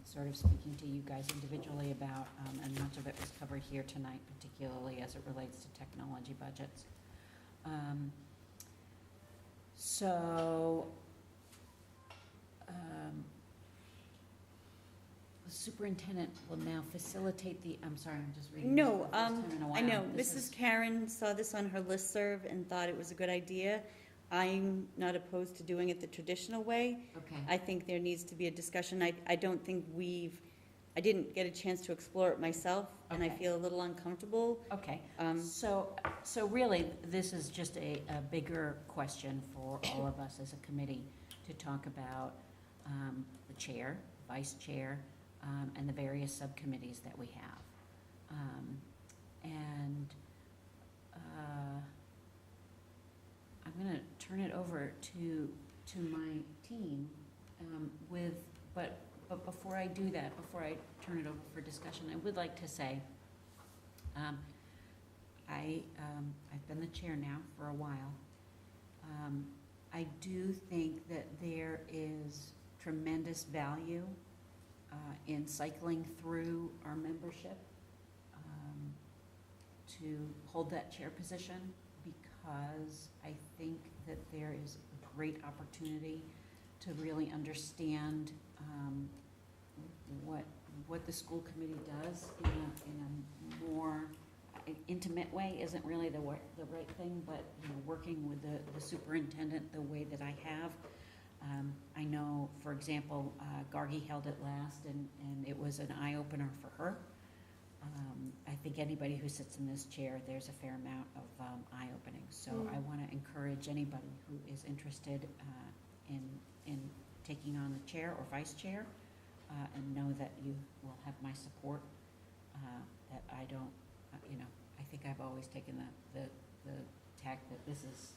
sort of speaking to you guys individually about, and much of it was covered here tonight, particularly as it relates to technology budgets. The superintendent will now facilitate I'm sorry, I'm just reading. this No, for the first time in a I while. know. This Mrs. is- Karen saw this on her listserv and thought it was a good idea. I'm not opposed to doing it the traditional way. Okay. I think there needs to be a discussion. I don't think I didn't get a chance to explore it myself, and I Okay. feel a little uncomfortable. Okay, so really, this is just a bigger question for all of us as a committee to talk about the chair, vice chair, and the various subcommittees that we have. I I'm gonna turn it over to my team, but before I do that, before I turn it over for discussion, I would like to say, I've been the chair now for a while. I do think that there is tremendous value in cycling through our membership to hold that chair position, because I think that there is a great opportunity to really understand what the school committee does in a more intimate way. Isn't really the right thing, but working with the superintendent the way that I have. I know, for example, Gargi held it last, and it was an eye-opener for her. I think anybody who sits in this chair, there's a fair amount of eye-opening. So I want to encourage anybody who is interested in taking on the chair or vice chair, and know that you will have my support. That I don't, I think I've always taken the tack that this is,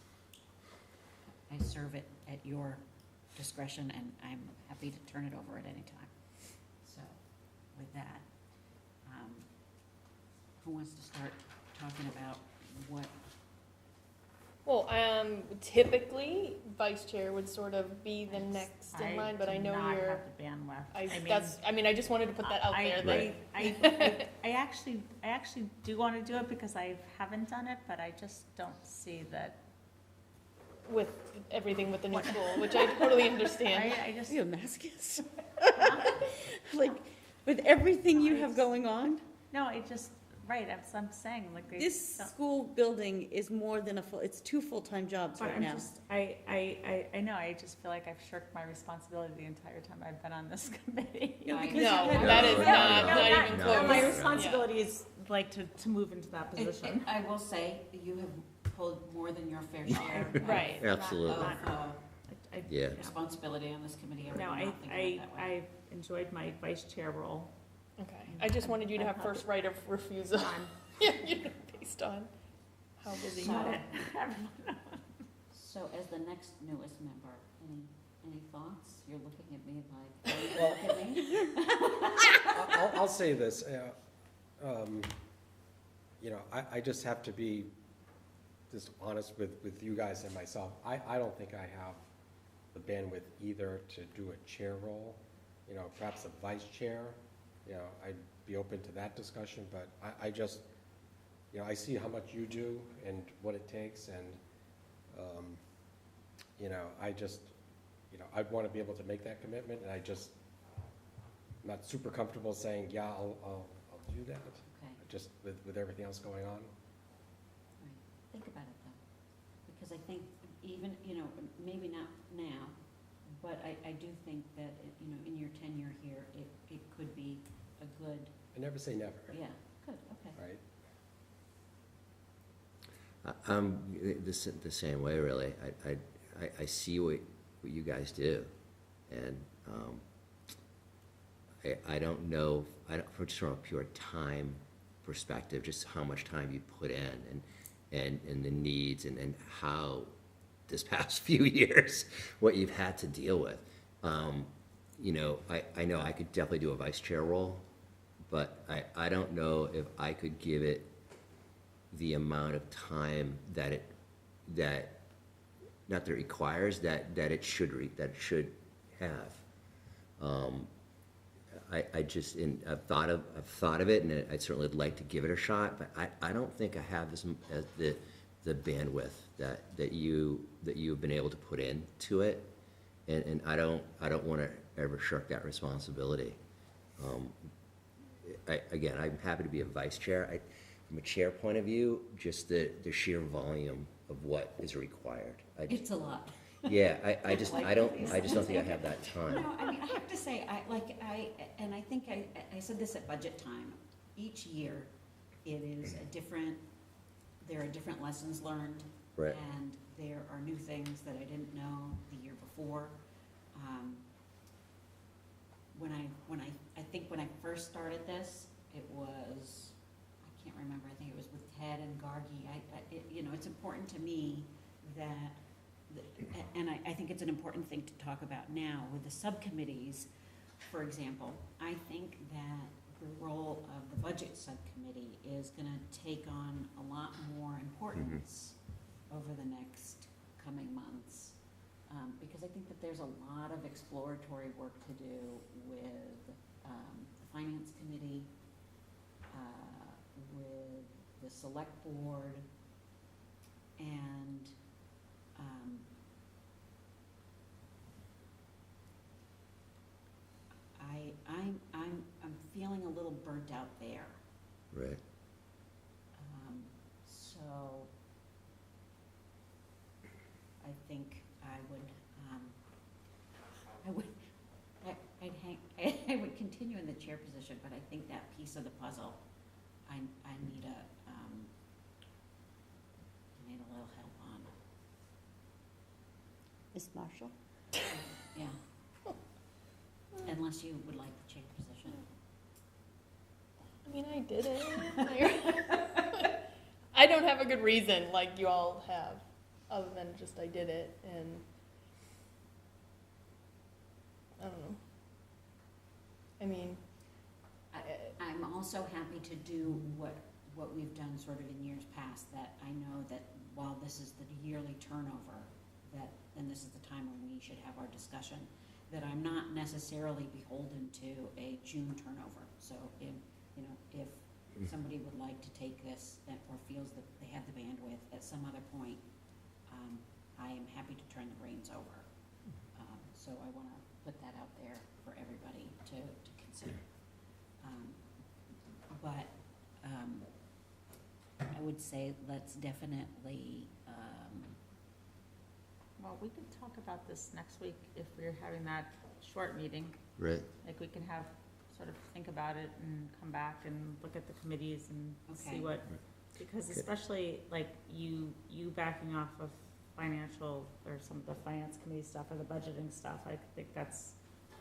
I serve it at your discretion, and I'm happy to turn it over at any time. So with that, who wants to start talking about what? Well, typically, vice chair would sort of be the next in line, but I know you're. have the bandwidth. I just wanted to put that out there. I actually do want to do it because I haven't done it, but I just don't see that. With everything with the new school, which I totally understand. I just. You a masochist? Like, with everything you have going on? No, right, I'm saying, like. This school building is more than it's 2 full-time jobs But right now. I know, I just feel like I've shirked my responsibility the entire time I've been on this committee. No, that is not even close. My responsibility is like to move into that position. I will say, you have pulled more than your fair share. Right. Absolutely. Yeah. Responsibility on this committee. No, I've enjoyed my vice chair role. Okay, I just wanted you to have first right of refusal. Yeah, based on how busy you are. So as the next newest member, any thoughts? You're looking at me like, look at me? I'll say this, I just have to be just honest with you guys and myself. I don't think I have the bandwidth either to do a chair role, perhaps a vice chair. I'd be open to that discussion, but I just, I see how much you do and what it takes, and, I just, I'd want to be able to make that commitment, and I'm not super comfortable saying, yeah, I'll do that. Okay. Just with everything else going on. Right. Think about it though, because I think even, maybe not now, but I do think that, in your tenure here, it could be a good. I never say never. Yeah, good, okay. Right? I'm the same way, really. I see what you guys do, and I don't know, just from a pure time perspective, just how much time you put in, and the needs, and how this past few years, what you've had to deal with. I know I could definitely do a vice chair role, but I don't know if I could give it the amount of time that not that it requires, that it should have. I've thought of it, and I'd certainly like to give it a shot, but I don't think I have the bandwidth that you've been able to put into it, and I don't want to ever shirk that responsibility. Again, I'm happy to be a vice chair. From a chair point of view, just the sheer volume of what is required. It's a lot. Yeah, I just don't think I have that time. No, I have to say, I think I said this at budget time. Each year, there are different lessons learned. Right. And there are new things that I didn't know the year before. When I first started this, it was, I can't remember, I think it was with Ted and Gargi. It's important to me that and I think it's an important thing to talk about now with the subcommittees, for example. I think that the role of the budget subcommittee is gonna take on a lot more importance over the next coming months. Because I think that there's a lot of exploratory work to do with the finance committee, with the select board, and I'm feeling a little burnt out there. Right. So I think I would continue in the chair position, but I think that piece of the puzzle, I need a little help on. Ms. Marshall? Yeah. Unless you would like the chair position. I mean, I did it. I don't have a good reason like you all have, other than just I did it, and I don't know. I mean, I'm also happy to do what we've done sort of in years past, that I know that while this is the yearly turnover, and this is the time when we should have our discussion, that I'm not necessarily beholden to a June turnover. So if somebody would like to take this or feels that they have the bandwidth at some other point, I am happy to turn the reins over. So I want to put that out there for everybody to consider. But I would say let's definitely. Well, we could talk about this next week if we're having that short meeting. Right. Like, we can have, sort of think about it and come back and look at the committees and see what, because especially like you backing off of financial or some of the finance committee stuff or the budgeting stuff, I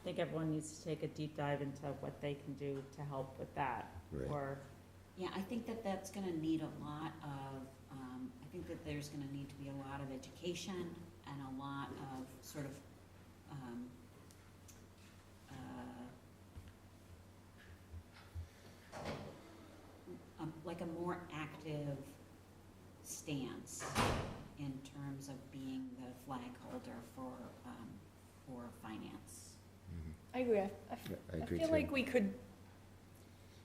think everyone needs to take a deep dive into what they can do to help with that. Right. Or Yeah, I think that that's gonna need a lot of, I think that there's gonna need to be a lot of education and a lot of sort of, like a more active stance in terms of being the flag holder for finance. I agree. I agree feel too. like we could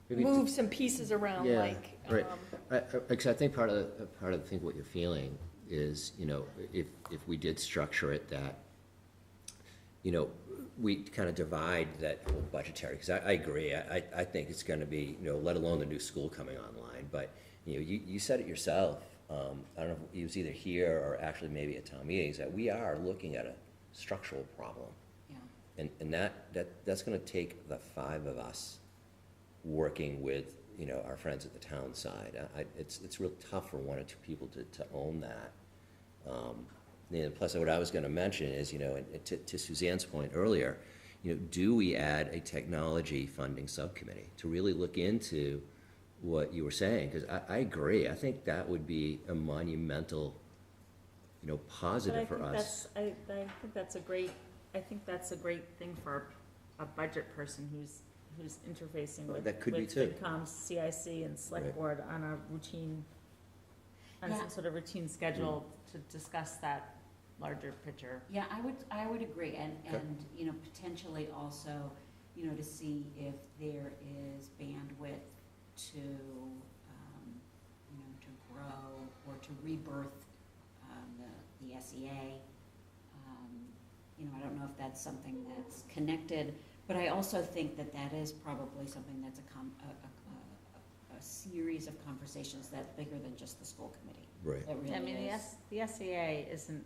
Maybe move some pieces around, Yeah, like. right. Because I think part of the thing what you're feeling is, if we did structure it that, we kind of divide that whole budgetary, because I agree, I think it's gonna be, let alone the new school coming online, but, you said it yourself, I don't know if it was either here or actually maybe at town meetings, that we are looking at a structural problem. Yeah. And that's gonna take the five of us working with, our friends at the town side. It's real tough for one or two people to own that. And plus, what I was gonna mention is, to Suzanne's point earlier, do we add a technology funding subcommittee to really look into what you were saying? Because I agree, I think that would be a monumental, positive for us. I think that's a great thing for a budget person who's interfacing with That could be too. FinCom, CIC, and Select Right. Board on a routine, Yeah. some sort of routine schedule to discuss that larger picture. Yeah, I would agree, and, potentially also, to see if there is bandwidth to, to grow or to rebirth, the SEA. I don't know if that's something that's connected, but I also think that that is probably something that's a series of conversations that's bigger than just the school committee. Right. It really I mean, is. the SEA isn't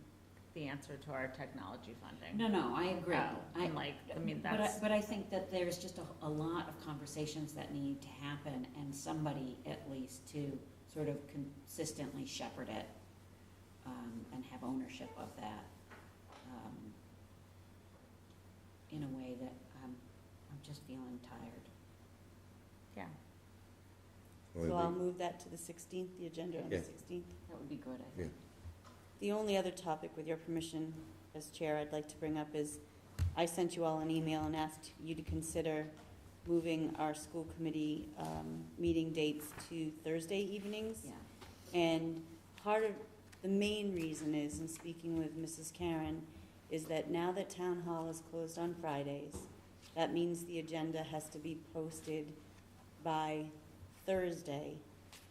the answer to our technology funding. No, I agree. That's. But I think that there's just a lot of conversations that need to happen, and somebody at least to sort of consistently shepherd it, and have ownership of that, in a way that I'm just feeling tired. Yeah. So I'll move that to the 16th, the agenda on the Yeah. 16th. That would be good, I Yeah. think. The only other topic, with your permission as chair, I'd like to bring up is, I sent you all an email and asked you to consider moving our school committee meeting dates to Thursday evenings. Yeah. And part of, the main reason is, in speaking with Mrs. Karen, is that now that town hall is closed on Fridays, that means the agenda has to be posted by Thursday,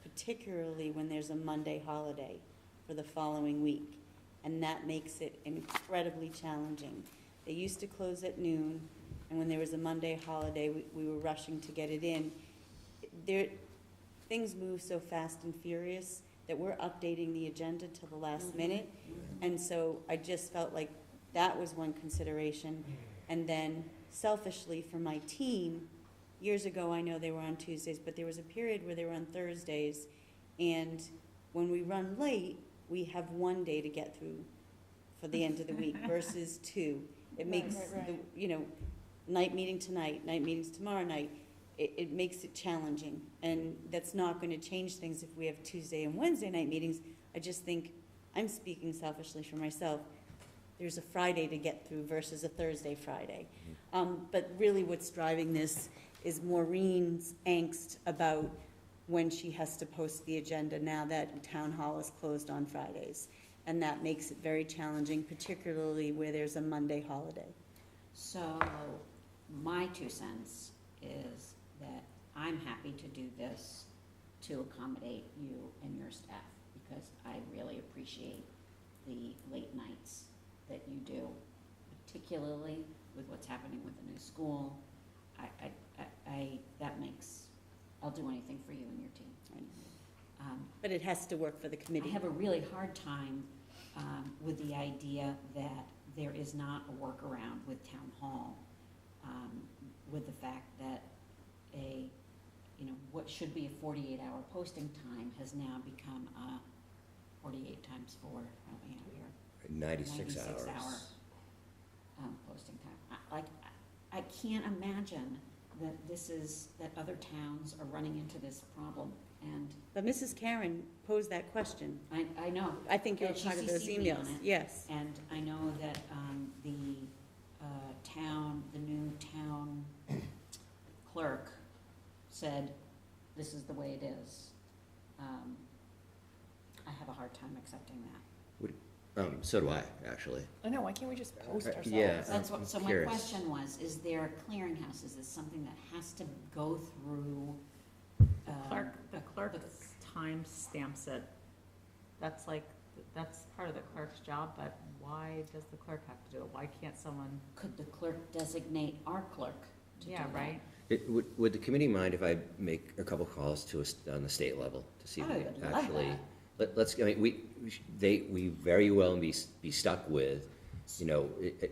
particularly when there's a Monday holiday for the following week. And that makes it incredibly challenging. They used to close at noon, and when there was a Monday holiday, we were rushing to get it in. Things move so fast and furious that we're updating the agenda till the last minute. And so I just felt like that was one consideration. And then selfishly for my team, years ago, I know they were on Tuesdays, but there was a period where they were on Thursdays. And when we run late, we have one day to get through for the end of the week versus two. It makes, night meeting tonight, night meetings tomorrow night, it makes it challenging. And that's not going to change things if we have Tuesday and Wednesday night meetings. I just think, I'm speaking selfishly for myself, there's a Friday to get through versus a Thursday, Friday. But really what's driving this is Maureen's angst about when she has to post the agenda now that town hall is closed on Fridays. And that makes it very challenging, particularly where there's a Monday holiday. So my 2 cents is that I'm happy to do this to accommodate you and your staff, because I really appreciate the late nights that you do, particularly with what's happening with the new school. I'll do anything for you and your team. But it has to work for the committee. I have a really hard time with the idea that there is not a workaround with town hall, with the fact that what should be a 48-hour posting time has now become a 48 times 4, what do we have here? 96 hours. Hour posting time. I can't imagine that other towns are running into this problem. But Mrs. Karen posed that question. I know. I think you're And she part of those CC'd me on emails. it. Yes. And I know that the new town clerk said, this is the way it is. I have a hard time accepting that. So do I, actually. I know, why can't we just post ourselves? Yeah. So my question was, is there a clearinghouse? Is this something that has to go through? The clerk time stamps it. That's part of the clerk's job, but why does the clerk have to do it? Why can't someone? Could the clerk designate our clerk to do that? Right. Would the committee mind if I make a couple calls on the state level to see if I we would love actually, that. we very well be stuck with,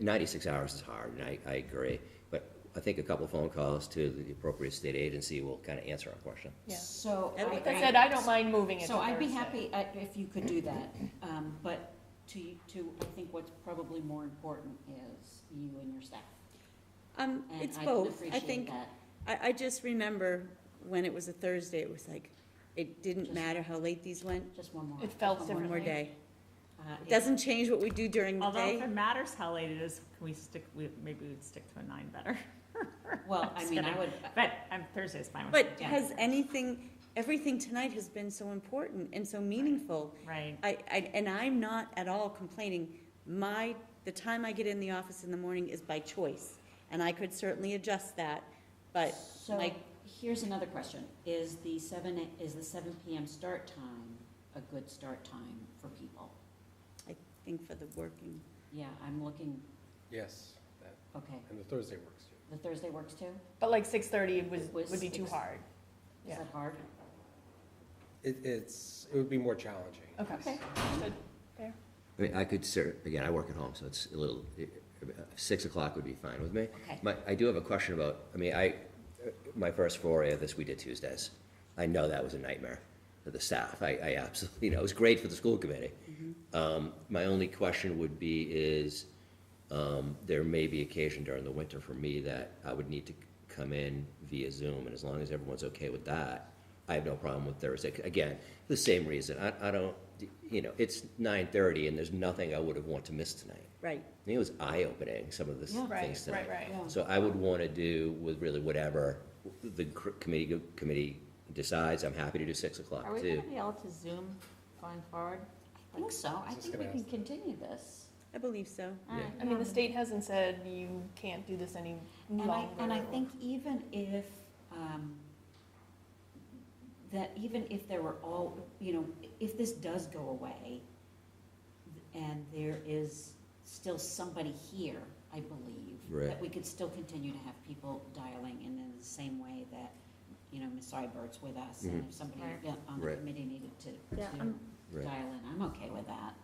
96 hours is hard, and I agree. But I think a couple phone calls to the appropriate state agency will kind of answer our question. Yeah. So Like I said, I don't mind moving it So to I'd be Thursday. happy if you could do that. But I think what's probably more important is you and your staff. And It's I can both. I appreciate think, that. I just remember when it was a Thursday, it was like, it didn't matter how late these went. Just one more. It felt One more differently. day. It doesn't change what we do during the Although day. if it matters how late it is, maybe we'd stick to a 9 better. Well, I mean, I would. But Thursday's fine with But me. has everything tonight has been so important and so meaningful. Right. And I'm not at all complaining. The time I get in the office in the morning is by choice, and I could certainly adjust that, but So here's another question. Is the 7 p.m. start time a good start time for people? I think for the working. Yeah, I'm looking, Yes, okay. and the Thursday works too. The Thursday works too? But like 6:30 Was would be too 6 hard. Is Yeah. that hard? It would be more challenging. Okay. Good. Fair. I mean, I could again, I work at home, so it's a little, 6 o'clock would be fine with me. Okay. I do have a question about, my first foray of this, we did Tuesdays. I know that was a nightmare for the staff. I absolutely, it was great for the school committee. My only question would be is, there may be occasion during the winter for me that I would need to come in via Zoom, and as long as everyone's okay with that, I have no problem with Thursday. Again, the same reason. I don't, you know, it's 9:30 and there's nothing I would have want to miss tonight. Right. I think it was eye-opening, some of the things tonight. Right. So I would want to do with really whatever the committee decides. I'm happy to do 6 o'clock Are we too. gonna be able to Zoom going forward? I think so. I think we can continue this. I believe so. I mean, the state hasn't said you can't do this any longer. And I think even if, even if there were all, you know, if this does go away, and there is still somebody here, I believe, Right. that we could still continue to have people dialing in the same way that, you know, Ms. Seibert's with us, and if somebody on the Right. committee needed to Right. dial in, I'm okay with that.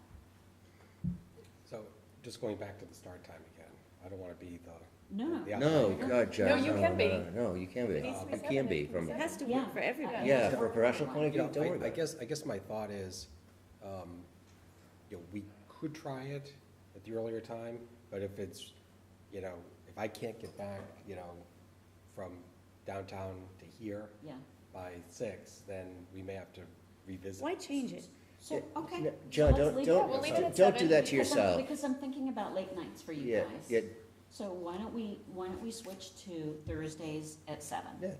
So, just going back to the start time again, I don't want to be the. No. the No, outside. God, John. No, you can be. No, you can be. It needs to be You can 7. be from, It has to work for everybody. yeah, from a professional point of You view, know, don't worry I about it. guess my thought is, you know, we could try it at the earlier time, but if it's, you know, if I can't get back, you know, from downtown to here Yeah. by 6, then we may have to revisit. Why change it? So, okay. No, so John, let's leave it. We'll leave it at don't do 7 that to Because I'm- yourself. Because I'm thinking about late nights for you Yeah, guys. yeah, So why don't we switch to Thursdays at 7? yeah.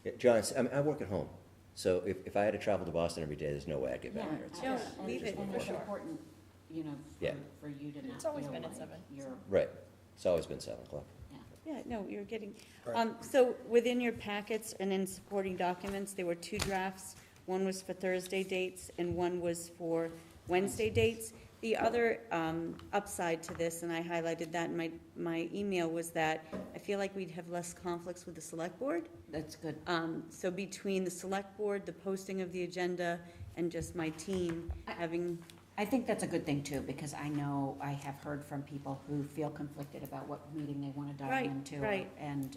Yeah, John, I work at home, so if I had to travel to Boston every day, there's no way I'd get back Yeah, here. Don't leave it. And it's important, you know, Yeah. for you to not It's always feel been at like 7, you're, Right, it's always been 7 o'clock. Yeah, no, you're getting, Right. so within your packets and in supporting documents, there were 2 drafts. One was for Thursday dates and one was for Wednesday dates. The other upside to this, and I highlighted that in my email, was that I feel like we'd have less conflicts with the select board. that's good. So between the select board, the posting of the agenda, and just my team having, I think that's a good thing too, because I know I have heard from people who feel conflicted about what meeting they want to dial Right, into. right. And,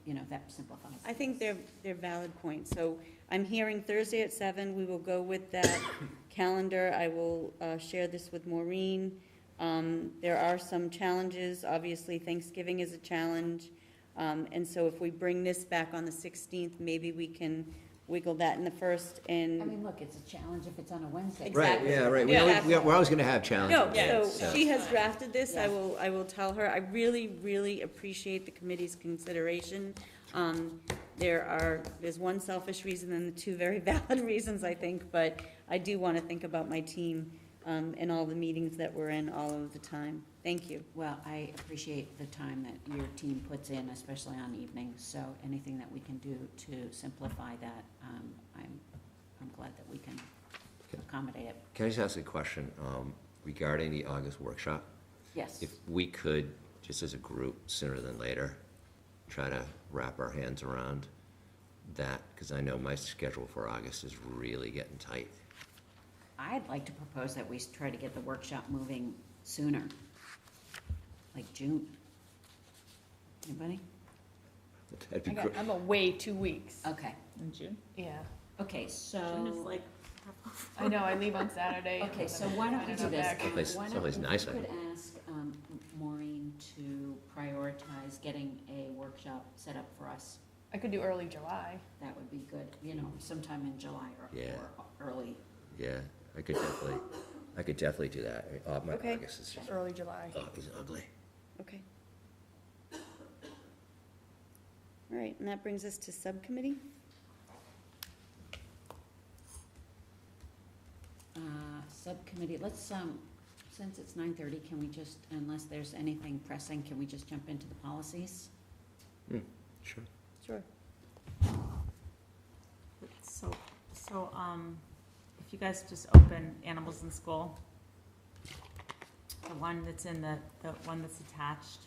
you know, that simplifies. I think they're valid points. So I'm hearing Thursday at 7, we will go with that calendar. I will share this with Maureen. There are some challenges, obviously Thanksgiving is a challenge. And so if we bring this back on the 16th, maybe we can wiggle that in the first and. I mean, look, it's a challenge if it's on a Wednesday. Right, Exactly. yeah, right, Yeah. we're always gonna have challenges. No, so she has drafted this, Yeah. I will tell her, I really appreciate the committee's consideration. There's one selfish reason and the 2 very valid reasons, I think, but I do want to think about my team, and all the meetings that we're in all of the time. Thank you. Well, I appreciate the time that your team puts in, especially on evenings, so anything that we can do to simplify that, I'm glad that we can accommodate it. Can I just ask a question regarding the August workshop? Yes. If we could, just as a group, sooner than later, try to wrap our hands around that, because I know my schedule for August is really getting tight. I'd like to propose that we try to get the workshop moving sooner, like June. Anybody? That'd be great. I'm away 2 weeks Okay, In June? Yeah. okay, so. June is like. I know, I leave on Saturday. Okay, so why don't we do this? Someplace- Why don't someplace we nice, I could think. ask Maureen to prioritize getting a workshop set up for us. I could do early July. That would be good, you know, sometime in July Yeah. or early. Yeah, I could definitely do that. My Okay. August is just, Early July. is ugly. Okay. All right, and that brings us to subcommittee. Subcommittee, let's, since it's 9:30, can we just, unless there's anything pressing, can we just jump into the policies? Sure. Sure. So, if you guys just open Animals in School, the one that's in the one that's attached,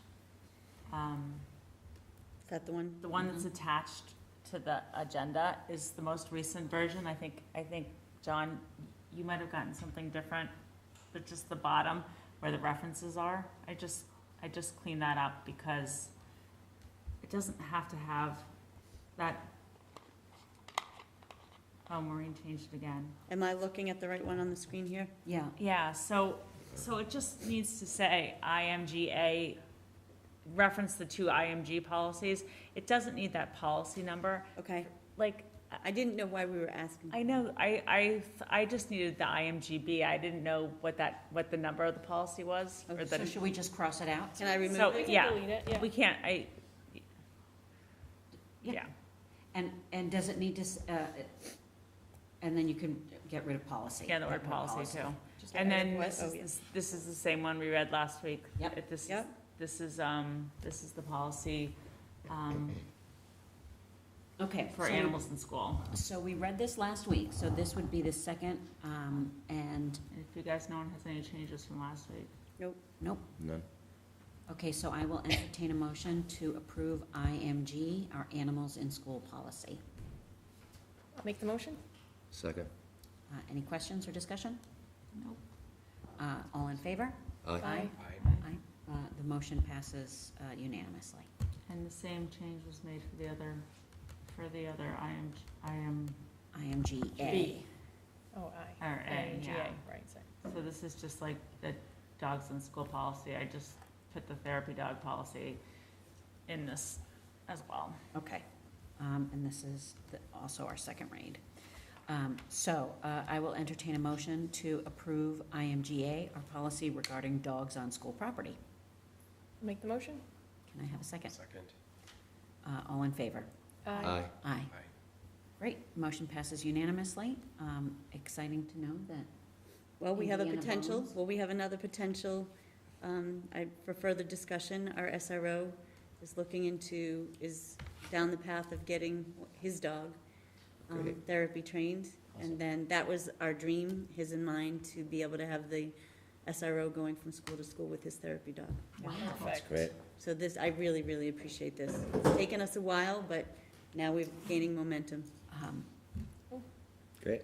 Is that the one? the one that's attached to the agenda is the most recent version. I think, John, you might have gotten something different, but just the bottom where the references are. I just cleaned that up because it doesn't have to have that. Oh, Maureen changed it again. Am I looking at the right one on the screen here? Yeah. Yeah, so it just needs to say IMGA, reference the 2 IMG policies. It doesn't need that policy number. Okay. Like, I didn't know why we were asking. I know, I just needed the IMGB. I didn't know what the number of the policy was. Or So should we just cross it out? Can I remove So, it? We can yeah, delete it, yeah. we can't, yeah. And does it need to, and then you can get rid of policy? Yeah, the word Get rid of policy too. Just And like then request? this is the same one we read last week. Yep. This is the policy, Okay. for so- animals in school. So we read this last week, so this would be the second, and, If you guys, no one has any changes from last week. nope. None. Okay, so I will entertain a motion to approve IMG, our Animals in School policy. I'll make the motion. Second. Any questions or discussion? Nope. All in favor? Aye. Aye. Aye. The motion passes unanimously. And the same change was made for the other IMGA. B. Oh, aye. Or A, IMGA, yeah. right, sorry. So this is just like the dogs in school policy. I just put the therapy dog policy in this as well. Okay, and this is also our second read. So I will entertain a motion to approve IMGA, our policy regarding dogs on school property. Make the motion? Can I have a second? Second. All in favor? Aye. Aye. Great, motion passes unanimously. Exciting to know that. Well, we have a Indiana potential, Bones. well, we have another potential, for further discussion, our SRO is down the path of getting his dog Great. therapy trained. And then that was our dream, his and mine, to be able to have the SRO going from school to school with his therapy dog. Wow. That's great. So this, I really, really appreciate this. It's taken us a while, but now we're gaining momentum. Great.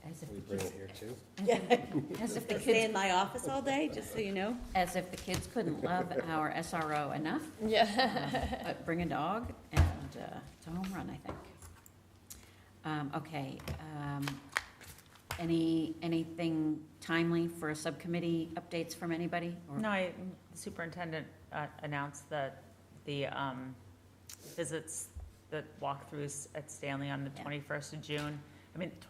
As if We the bring kids, it here too. Yeah. as if the Stay kids, in my office all day, just so you know. as if the kids couldn't love our SRO enough. Yeah. But bring a dog, and it's a home run, I think. Okay, anything timely for subcommittee updates from anybody? Or- No, the superintendent announced that the visits, the walkthroughs at Stanley on the 21st of June,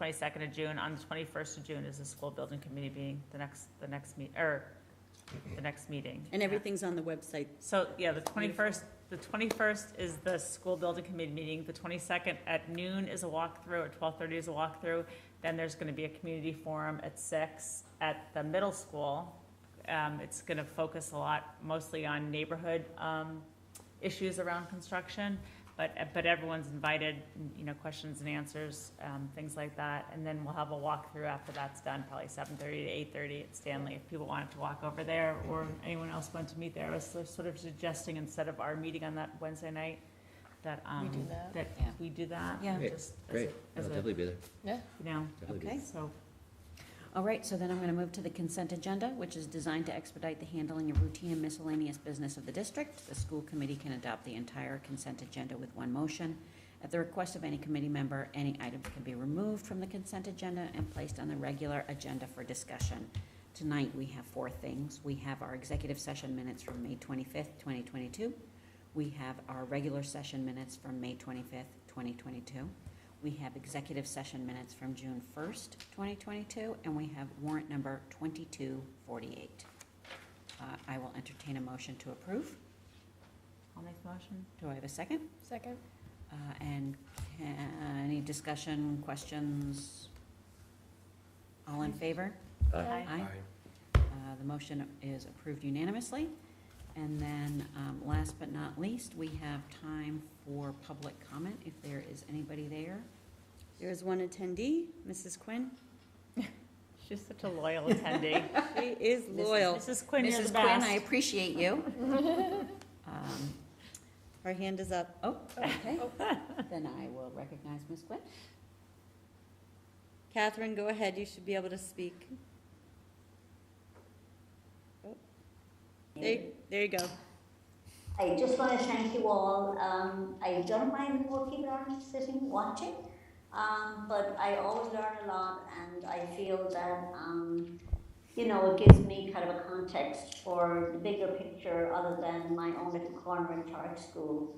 22nd of June. On the 21st of June is the school building committee meeting, the next meeting. And everything's on the website. So, yeah, the 21st is the school building committee meeting. The 22nd at noon is a walkthrough, at 12:30 is a walkthrough. Then there's gonna be a community forum at 6 at the middle school. It's gonna focus a lot, mostly on neighborhood, issues around construction, but everyone's invited, questions and answers, things like that. And then we'll have a walkthrough after that's done, probably 7:30 to 8:30 at Stanley, if people wanted to walk over there, or anyone else wanted to meet there. I was sort of suggesting, instead of our meeting on that Wednesday night, that, We do that. that Yeah. we do that. Yeah. Great. just as Great. a- I'll as a, definitely be there. Yeah. Definitely be Okay. there. So, All right, so then I'm going to move to the consent agenda, which is designed to expedite the handling of routine and miscellaneous business of the district. The school committee can adopt the entire consent agenda with one motion. At the request of any committee member, any items can be removed from the consent agenda and placed on the regular agenda for discussion. Tonight, we have 4 things. We have our executive session minutes from May 25th, 2022. We have our regular session minutes from May 25th, 2022. We have executive session minutes from June 1st, 2022, and we have warrant number 2248. I will entertain a motion to approve. I'll make the motion. Do I have a second? Second? And any discussion, questions? All in favor? Aye. Aye. The motion is approved unanimously. And then, last but not least, we have time for public comment, if there is anybody there. There is one attendee, Mrs. Quinn. She's such a loyal attendee. She is loyal. Mrs. Quinn, you're the Mrs. Quinn, best. I appreciate you. Her hand is up. Oh, okay. Then I will recognize Ms. Quinn. Catherine, go ahead, you should be able to speak. Oh. There you go. I just want to thank you all. I don't mind more people aren't sitting watching, but I always learn a lot, and I feel that, it gives me kind of a context for the bigger picture other than my own little corner in charge school.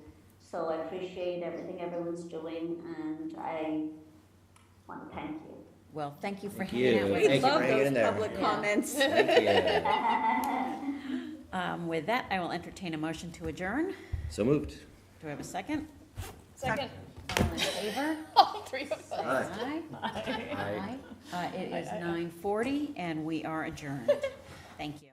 So I appreciate everything everyone's doing, and I want to thank you. Well, thank you for Thank hanging out you. with Thank us. you for hanging in there. Public Yeah. comments. Thank you. With that, I will entertain a motion to adjourn. So moved. Do I have a second? Second. All in favor? All three of us. Say aye. Aye. It is 9:40, and we are adjourned. Thank you.